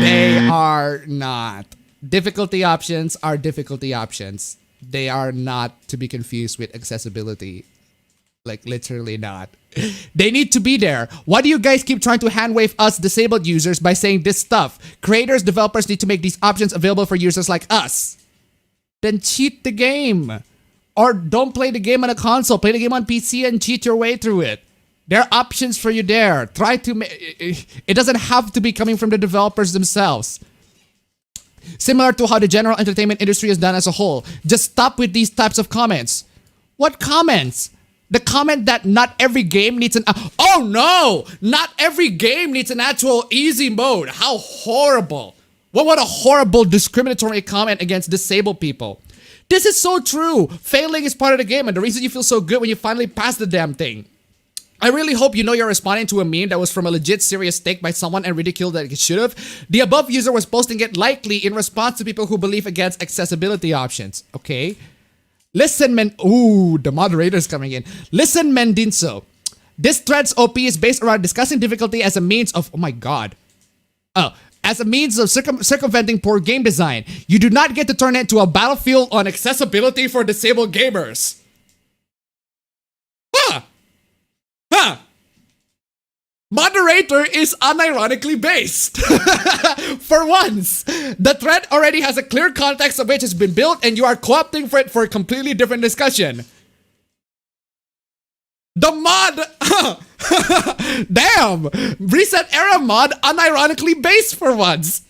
They are not. Difficulty options are difficulty options. They are not to be confused with accessibility. Like, literally not. They need to be there. Why do you guys keep trying to handwave us disabled users by saying this stuff? Creators, developers need to make these options available for users like us. Then cheat the game. Or don't play the game on a console. Play the game on PC and cheat your way through it. There are options for you there. Try to it doesn't have to be coming from the developers themselves. Similar to how the general entertainment industry is done as a whole. Just stop with these types of comments. What comments? The comment that not every game needs an... Oh no! Not every game needs an actual easy mode. How horrible. What a horrible discriminatory comment against disabled people. This is so true. Failing is part of the game and the reason you feel so good when you finally pass the damn thing. I really hope you know you're responding to a meme that was from a legit serious take by someone and ridiculed that it should have. The above user was posting it likely in response to people who believe against accessibility options. Okay. Listen, ooh, the moderator's coming in. Listen, Mendinso. This thread's OP is based around discussing difficulty as a means of... Oh my god. As a means of circumventing poor game design. You do not get to turn it into a battlefield on accessibility for disabled gamers. Moderator is unironically based. For once, the thread already has a clear context of which has been built and you are co-opting for it for a completely different discussion. The mod... Damn! Reset Era mod unironically based for once.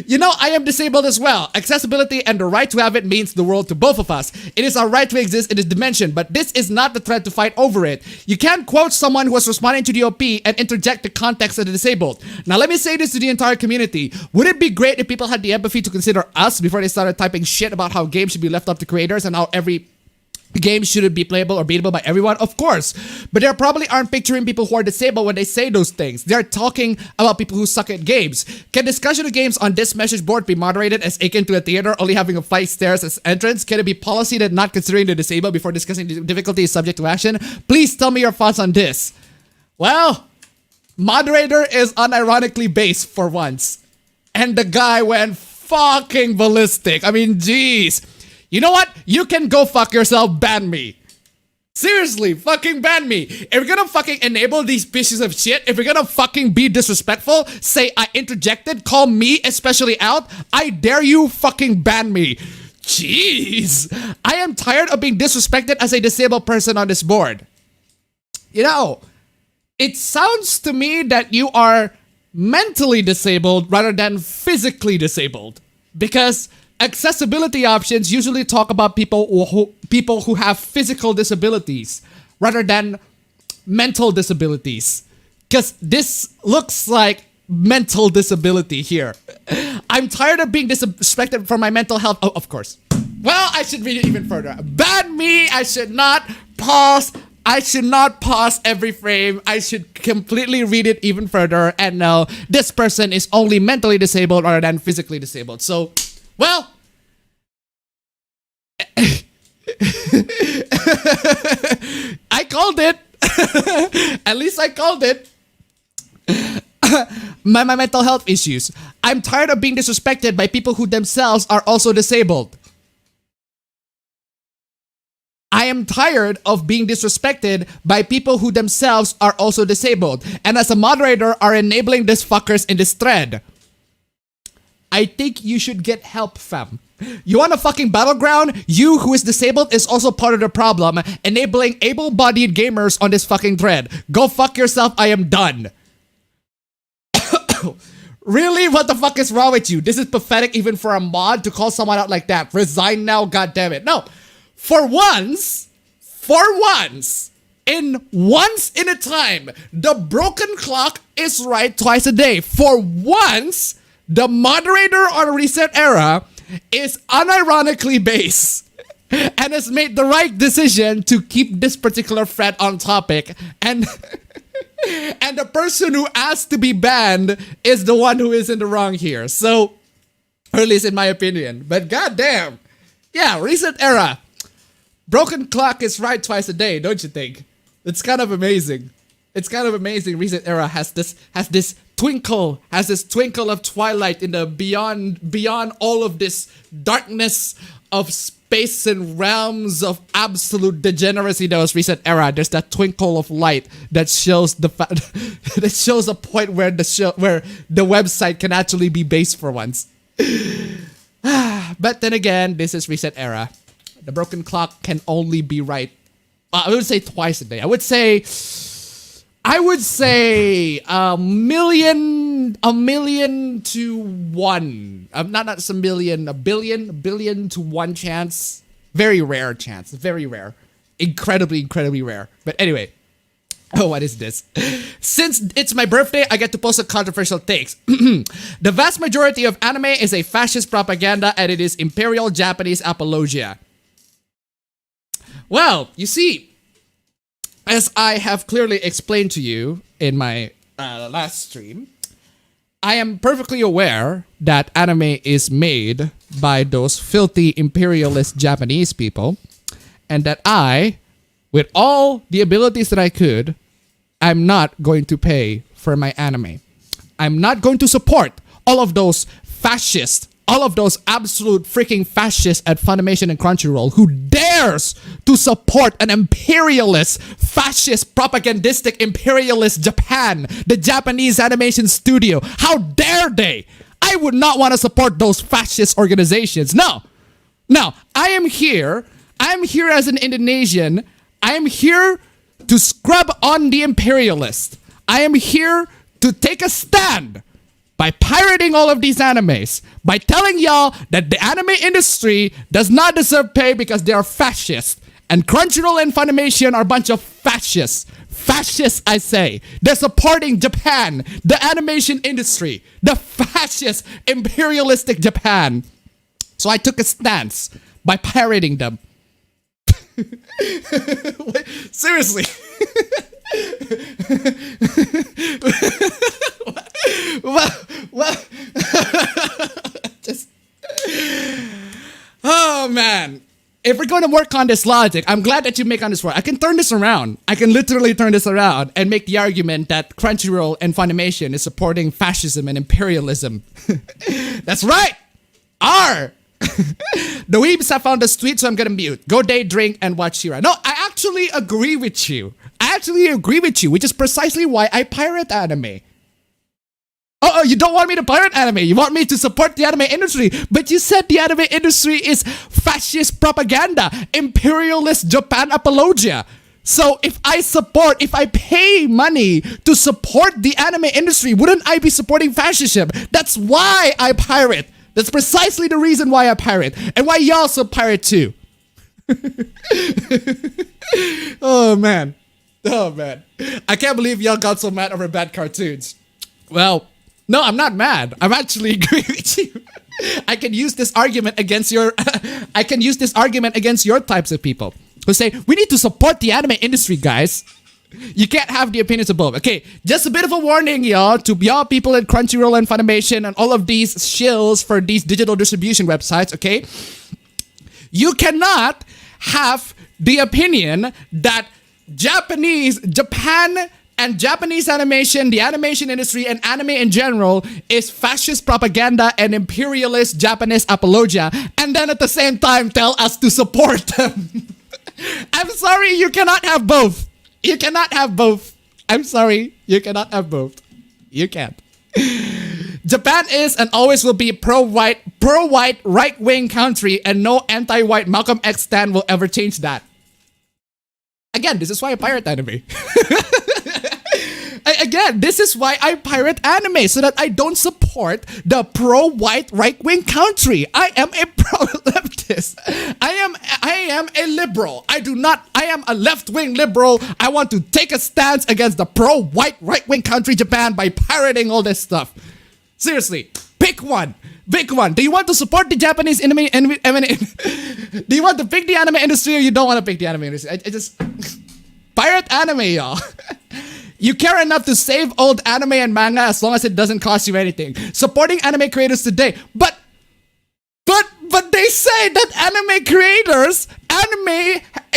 You know, I am disabled as well. Accessibility and the right to have it means the world to both of us. It is our right to exist in this dimension, but this is not the thread to fight over it. You can't quote someone who was responding to the OP and interject the context of the disabled. Now let me say this to the entire community. Would it be great if people had the empathy to consider us before they started typing shit about how games should be left up to creators and how every game shouldn't be playable or beatable by everyone? Of course. But they probably aren't picturing people who are disabled when they say those things. They're talking about people who suck at games. Can discussion of games on this message board be moderated as akin to a theater only having a flight stairs as entrance? Can it be policy that not considering the disabled before discussing the difficulty is subject to action? Please tell me your thoughts on this. Well, moderator is unironically based for once. And the guy went fucking ballistic. I mean, jeez. You know what? You can go fuck yourself, ban me. Seriously, fucking ban me. If you're gonna fucking enable these pieces of shit, if you're gonna fucking be disrespectful, say I interjected, call me especially out, I dare you fucking ban me. Jeez. I am tired of being disrespected as a disabled person on this board. You know, it sounds to me that you are mentally disabled rather than physically disabled. Because accessibility options usually talk about people who have physical disabilities rather than mental disabilities. Because this looks like mental disability here. I'm tired of being disrespected for my mental health. Oh, of course. Well, I should read it even further. Ban me. I should not pause. I should not pause every frame. I should completely read it even further. And no, this person is only mentally disabled rather than physically disabled. So, well, I called it. At least I called it. My mental health issues. I'm tired of being disrespected by people who themselves are also disabled. I am tired of being disrespected by people who themselves are also disabled. And as a moderator are enabling these fuckers in this thread. I think you should get help, fam. You want a fucking battleground? You who is disabled is also part of the problem, enabling able-bodied gamers on this fucking thread. Go fuck yourself, I am done. Really? What the fuck is wrong with you? This is pathetic even for a mod to call someone out like that. Resign now, goddammit. No. For once, in a time, the broken clock is right twice a day. For once, the moderator on Reset Era is unironically base and has made the right decision to keep this particular thread on topic, and and the person who asked to be banned is the one who is in the wrong here. So, or at least in my opinion. But goddamn, yeah, Reset Era. Broken clock is right twice a day, don't you think? It's kind of amazing. It's kind of amazing. Reset Era has this twinkle of twilight in the beyond all of this darkness of space and realms of absolute degeneracy that was Reset Era. There's that twinkle of light that shows that shows a point where the website can actually be based for once. But then again, this is Reset Era. The broken clock can only be right. I would say twice a day. I would say a million to one. Not some million, a billion to one chance. Very rare chance. Very rare. Incredibly rare. But anyway. Oh, what is this? Since it's my birthday, I get to post a controversial takes. The vast majority of anime is a fascist propaganda, and it is Imperial Japanese apologia. Well, you see, as I have clearly explained to you in my last stream, I am perfectly aware that anime is made by those filthy imperialist Japanese people, and that I, with all the abilities that I could, I'm not going to pay for my anime. I'm not going to support all of those fascists, all of those absolute freaking fascists at Funimation and Crunchyroll who dares to support an imperialist, fascist, propagandistic, imperialist Japan, the Japanese animation studio. How dare they? I would not want to support those fascist organizations. No, I am here as an Indonesian. I am here to scrub on the imperialist. I am here to take a stand by pirating all of these animes, by telling y'all that the anime industry does not deserve pay because they are fascist. And Crunchyroll and Funimation are a bunch of fascists. Fascists, I say. They're supporting Japan, the animation industry, the fascist, imperialistic Japan. So I took a stance by pirating them. Wait, seriously. What? Just, oh man. If we're going to work on this logic, I'm glad that you make on this work. I can turn this around. I can literally turn this around and make the argument that Crunchyroll and Funimation is supporting fascism and imperialism. That's right. The weebs have found us tweet, so I'm gonna mute. Go day, drink, and watch Shira. No, I actually agree with you. Which is precisely why I pirate anime. Oh, you don't want me to pirate anime. You want me to support the anime industry. But you said the anime industry is fascist propaganda, imperialist Japan apologia. So if I pay money to support the anime industry, wouldn't I be supporting fascism? That's why I pirate. That's precisely the reason why I pirate. And why y'all also pirate too. Oh man. I can't believe y'all got so mad over bad cartoons. Well, no, I'm not mad. I'm actually agreeing with you. I can use this argument against your types of people who say, we need to support the anime industry, guys. You can't have the opinions of both. Okay, just a bit of a warning, y'all, to y'all people at Crunchyroll and Funimation and all of these shills for these digital distribution websites, okay? You cannot have the opinion that Japan and Japanese animation, the animation industry, and anime in general is fascist propaganda and imperialist Japanese apologia, and then at the same time tell us to support them. I'm sorry, you cannot have both. You cannot have both. I'm sorry, you cannot have both. You can't. Japan is and always will be pro-white, right-wing country, and no anti-white Malcolm X stan will ever change that. Again, this is why I pirate anime. Again, this is why I pirate anime, so that I don't support the pro-white right-wing country. I am a pro-leftist. I am a liberal. I am a left-wing liberal. I want to take a stance against the pro-white right-wing country Japan by pirating all this stuff. Seriously, pick one. Pick one. Do you want to support the Japanese anime? Do you want to pick the anime industry, or you don't want to pick the anime industry? I just pirate anime, y'all. You care enough to save old anime and manga as long as it doesn't cost you anything. Supporting anime creators today, but they say that anime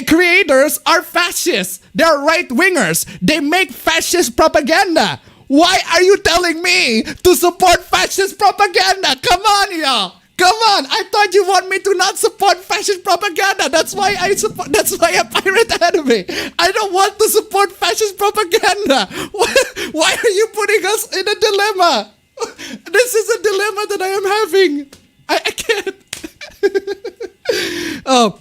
creators are fascists. They're right wingers. They make fascist propaganda. Why are you telling me to support fascist propaganda? Come on, y'all. Come on. I thought you want me to not support fascist propaganda. That's why I pirate anime. I don't want to support fascist propaganda. Why are you putting us in a dilemma? This is a dilemma that I am having. I can't. Oh.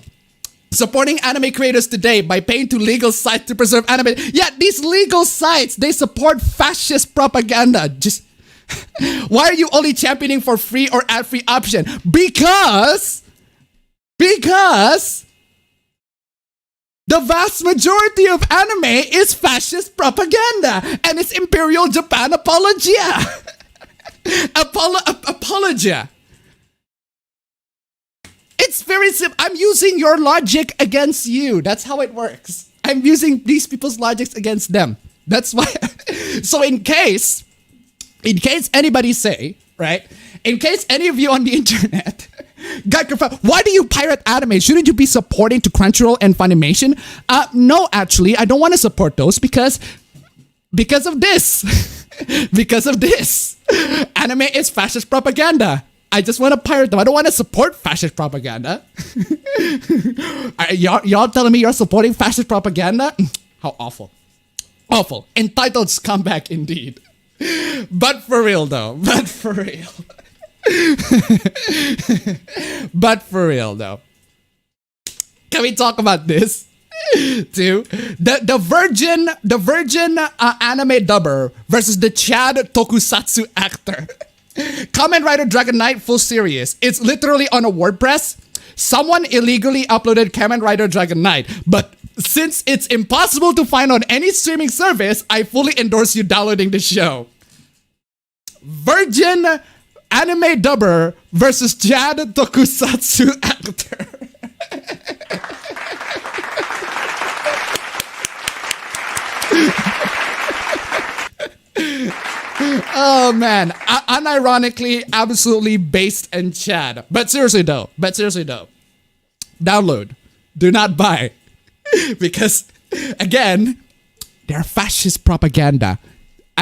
Supporting anime creators today by paying to legal sites to preserve anime. Yeah, these legal sites, they support fascist propaganda. Just why are you only championing for free or ad-free option? Because the vast majority of anime is fascist propaganda and it's Imperial Japan apologia. Apologia. It's very simple. I'm using your logic against you. That's how it works. I'm using these people's logics against them. That's why. So in case anybody say, right? In case any of you on the internet got confused, why do you pirate anime? Shouldn't you be supporting to Crunchyroll and Funimation? No, actually, I don't want to support those because of this. Because of this. Anime is fascist propaganda. I just want to pirate them. I don't want to support fascist propaganda. Y'all telling me you're supporting fascist propaganda? How awful. Awful. Entitled scumbag indeed. But for real though. But for real. But for real though. Can we talk about this? Too? The virgin anime dubber versus the Chad tokusatsu actor. Kamen Rider Dragon Knight full series. It's literally on a WordPress. Someone illegally uploaded Kamen Rider Dragon Knight, but since it's impossible to find on any streaming service, I fully endorse you downloading the show. Virgin anime dubber versus Chad tokusatsu actor. Oh man, unironically, absolutely based and Chad. But seriously though, download, do not buy, because again, they're fascist propaganda,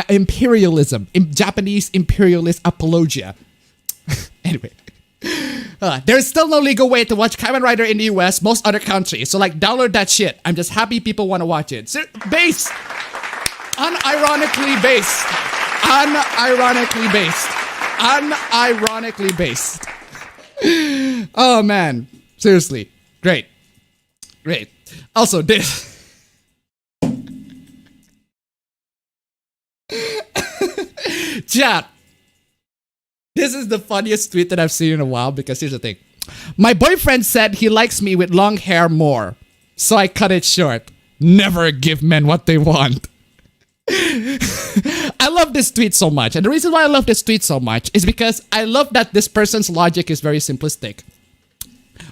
imperialism, Japanese imperialist apologia. Anyway, there is still no legal way to watch Kamen Rider in the US, most other countries. So like, download that shit. I'm just happy people want to watch it. Based, unironically based. Unironically based. Oh man, seriously, great. Also, this chat. This is the funniest tweet that I've seen in a while, because here's the thing. My boyfriend said he likes me with long hair more, so I cut it short. Never give men what they want. I love this tweet so much, and the reason why I love this tweet so much is because I love that this person's logic is very simplistic.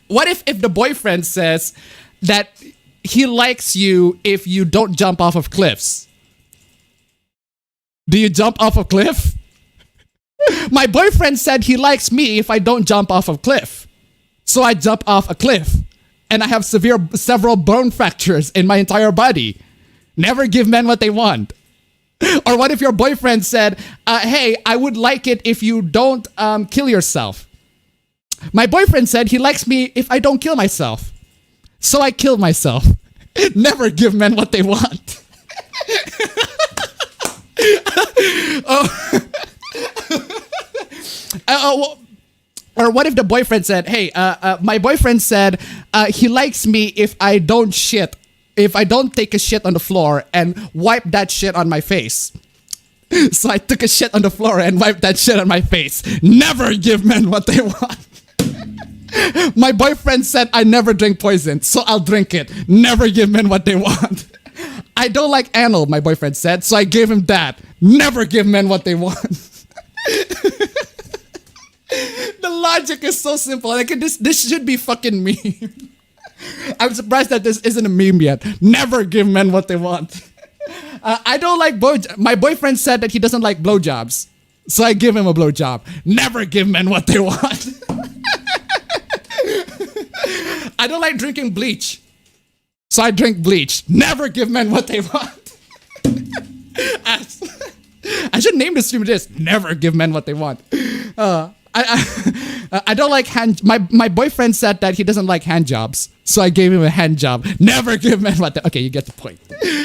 What if the boyfriend says that he likes you if you don't jump off of cliffs? Do you jump off a cliff? My boyfriend said he likes me if I don't jump off a cliff. So I jump off a cliff and I have several bone fractures in my entire body. Never give men what they want. Or what if your boyfriend said, hey, I would like it if you don't kill yourself. My boyfriend said he likes me if I don't kill myself. So I kill myself. Never give men what they want. Or what if the boyfriend said, hey, my boyfriend said he likes me if I don't shit. If I don't take a shit on the floor and wipe that shit on my face. So I took a shit on the floor and wiped that shit on my face. Never give men what they want. My boyfriend said I never drink poison, so I'll drink it. Never give men what they want. I don't like anal, my boyfriend said, so I gave him that. Never give men what they want. The logic is so simple. Like this should be fucking meme. I'm surprised that this isn't a meme yet. Never give men what they want. I don't like my boyfriend said that he doesn't like blowjobs, so I give him a blowjob. Never give men what they want. I don't like drinking bleach, so I drink bleach. Never give men what they want. I should name the stream this. Never give men what they want. I don't like my boyfriend said that he doesn't like hand jobs, so I gave him a hand job. Never give men what they... Okay, you get the point.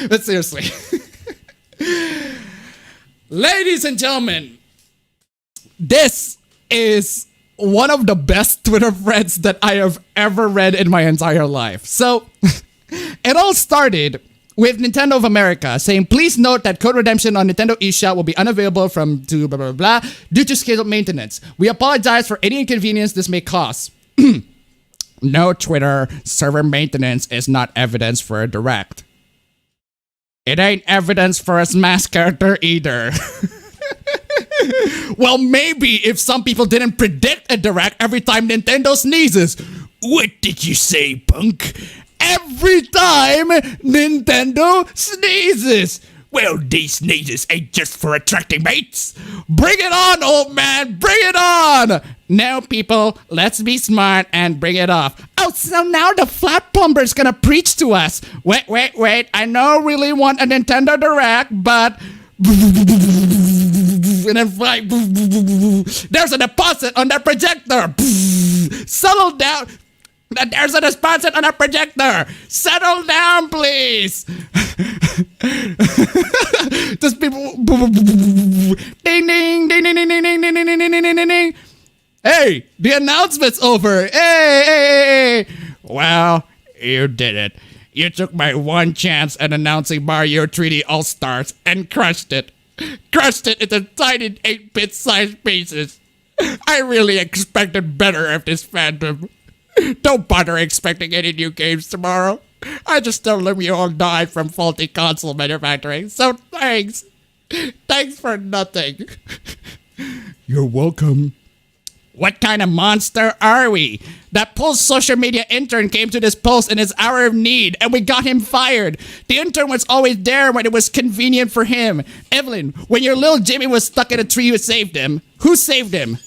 But seriously. Ladies and gentlemen, this is one of the best Twitter threads that I have ever read in my entire life. So, it all started with Nintendo of America saying, please note that code redemption on Nintendo eShop will be unavailable from to blah, blah, blah, due to scheduled maintenance. We apologize for any inconvenience this may cause. No, Twitter, server maintenance is not evidence for a direct. It ain't evidence for a Smash character either. Well, maybe if some people didn't predict a direct every time Nintendo sneezes. What did you say, punk? Every time Nintendo sneezes. Well, these sneezes ain't just for attracting mates. Bring it on, old man. Bring it on. Now, people, let's be smart and bring it off. Oh, so now the flat plumber's gonna preach to us. Wait. I don't really want a Nintendo Direct, but... And then like... There's a deposit on that projector. Settle down. There's a deposit on a projector. Settle down, please. Just people. Ding ding ding ding ding ding ding ding ding ding ding ding ding. Hey, the announcement's over. Hey. Well, you did it. You took my one chance at announcing Mario 3D All Stars and crushed it. Crushed it into tiny 8-bit sized pieces. I really expected better of this fandom. Don't bother expecting any new games tomorrow. I just told them you all died from faulty console manufacturing, so thanks. Thanks for nothing. You're welcome. What kind of monster are we? That post social media intern came to this post in his hour of need, and we got him fired. The intern was always there when it was convenient for him. Evelyn, when your little Jimmy was stuck in a tree, you saved him. Who saved him?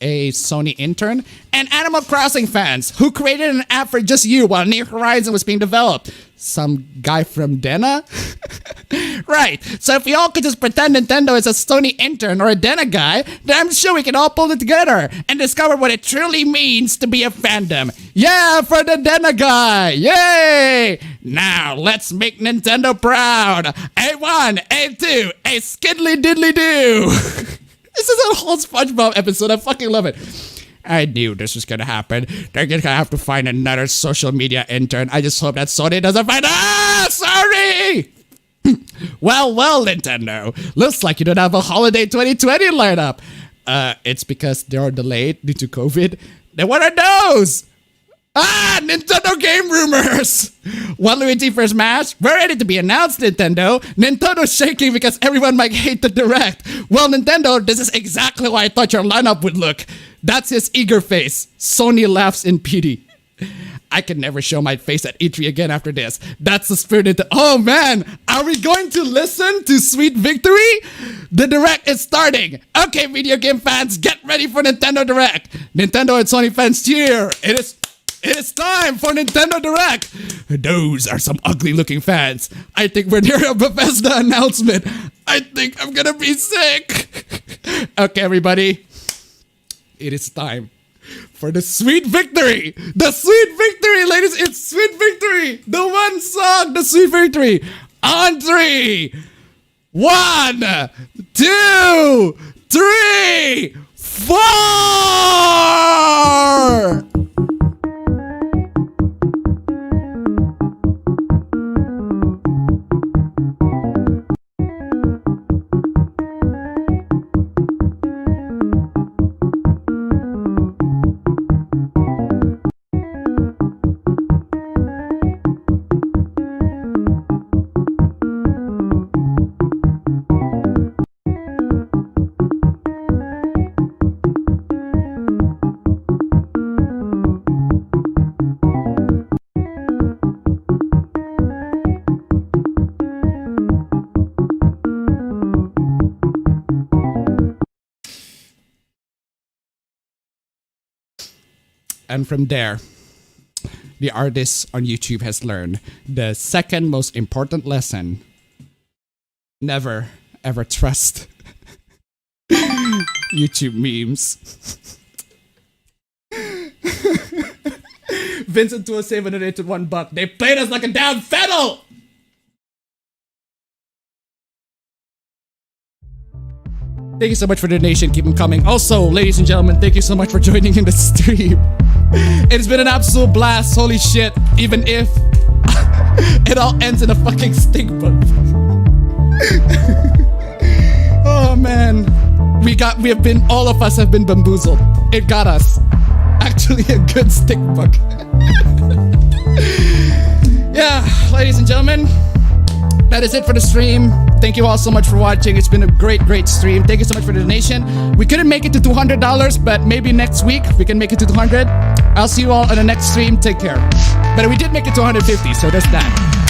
A Sony intern, and Animal Crossing fans who created an app for just you while New Horizon was being developed. Some guy from Dena? Right, so if we all could just pretend Nintendo is a Sony intern or a Dena guy, then I'm sure we can all pull it together and discover what it truly means to be a fandom. Yeah, for the Dena guy! Yay! Now, let's make Nintendo proud! A1, A2, a skiddly diddly doo! This is a whole SpongeBob episode. I fucking love it. I knew this was gonna happen. They're gonna have to find another social media intern. I just hope that Sony doesn't find... Ah! Sorry! Well, Nintendo. Looks like you don't have a holiday 2020 lineup. It's because they are delayed due to COVID. Then what are those? Ah, Nintendo game rumors! One Luigi for Smash? We're ready to be announced, Nintendo. Nintendo's shaking because everyone might hate the Direct. Well, Nintendo, this is exactly how I thought your lineup would look. That's his eager face. Sony laughs in pity. I can never show my face at E3 again after this. That's the spirit. Oh man, are we going to listen to Sweet Victory? The Direct is starting. Okay, video game fans, get ready for Nintendo Direct. Nintendo and Sony fans cheer. It is time for Nintendo Direct. Those are some ugly looking fans. I think we're near a Bethesda announcement. I think I'm gonna be sick. Okay, everybody. It is time for the Sweet Victory. The Sweet Victory, ladies. It's Sweet Victory. The one song, the Sweet Victory. On 3, 1, 2, 3, 4. And from there, the artist on YouTube has learned the second most important lesson. Never, ever trust YouTube memes. Vincent 207 donated $1. They played us like a damn fiddle! Thank you so much for the donation. Keep them coming. Also, ladies and gentlemen, thank you so much for joining in the stream. It's been an absolute blast. Holy shit. Even if it all ends in a fucking stink bug. Oh man. All of us have been bamboozled. It got us. Actually a good stick bug. Yeah, ladies and gentlemen. That is it for the stream. Thank you all so much for watching. It's been a great stream. Thank you so much for the donation. We couldn't make it to $200, but maybe next week we can make it to 200. I'll see you all on the next stream. Take care. But we did make it to 150, so there's that.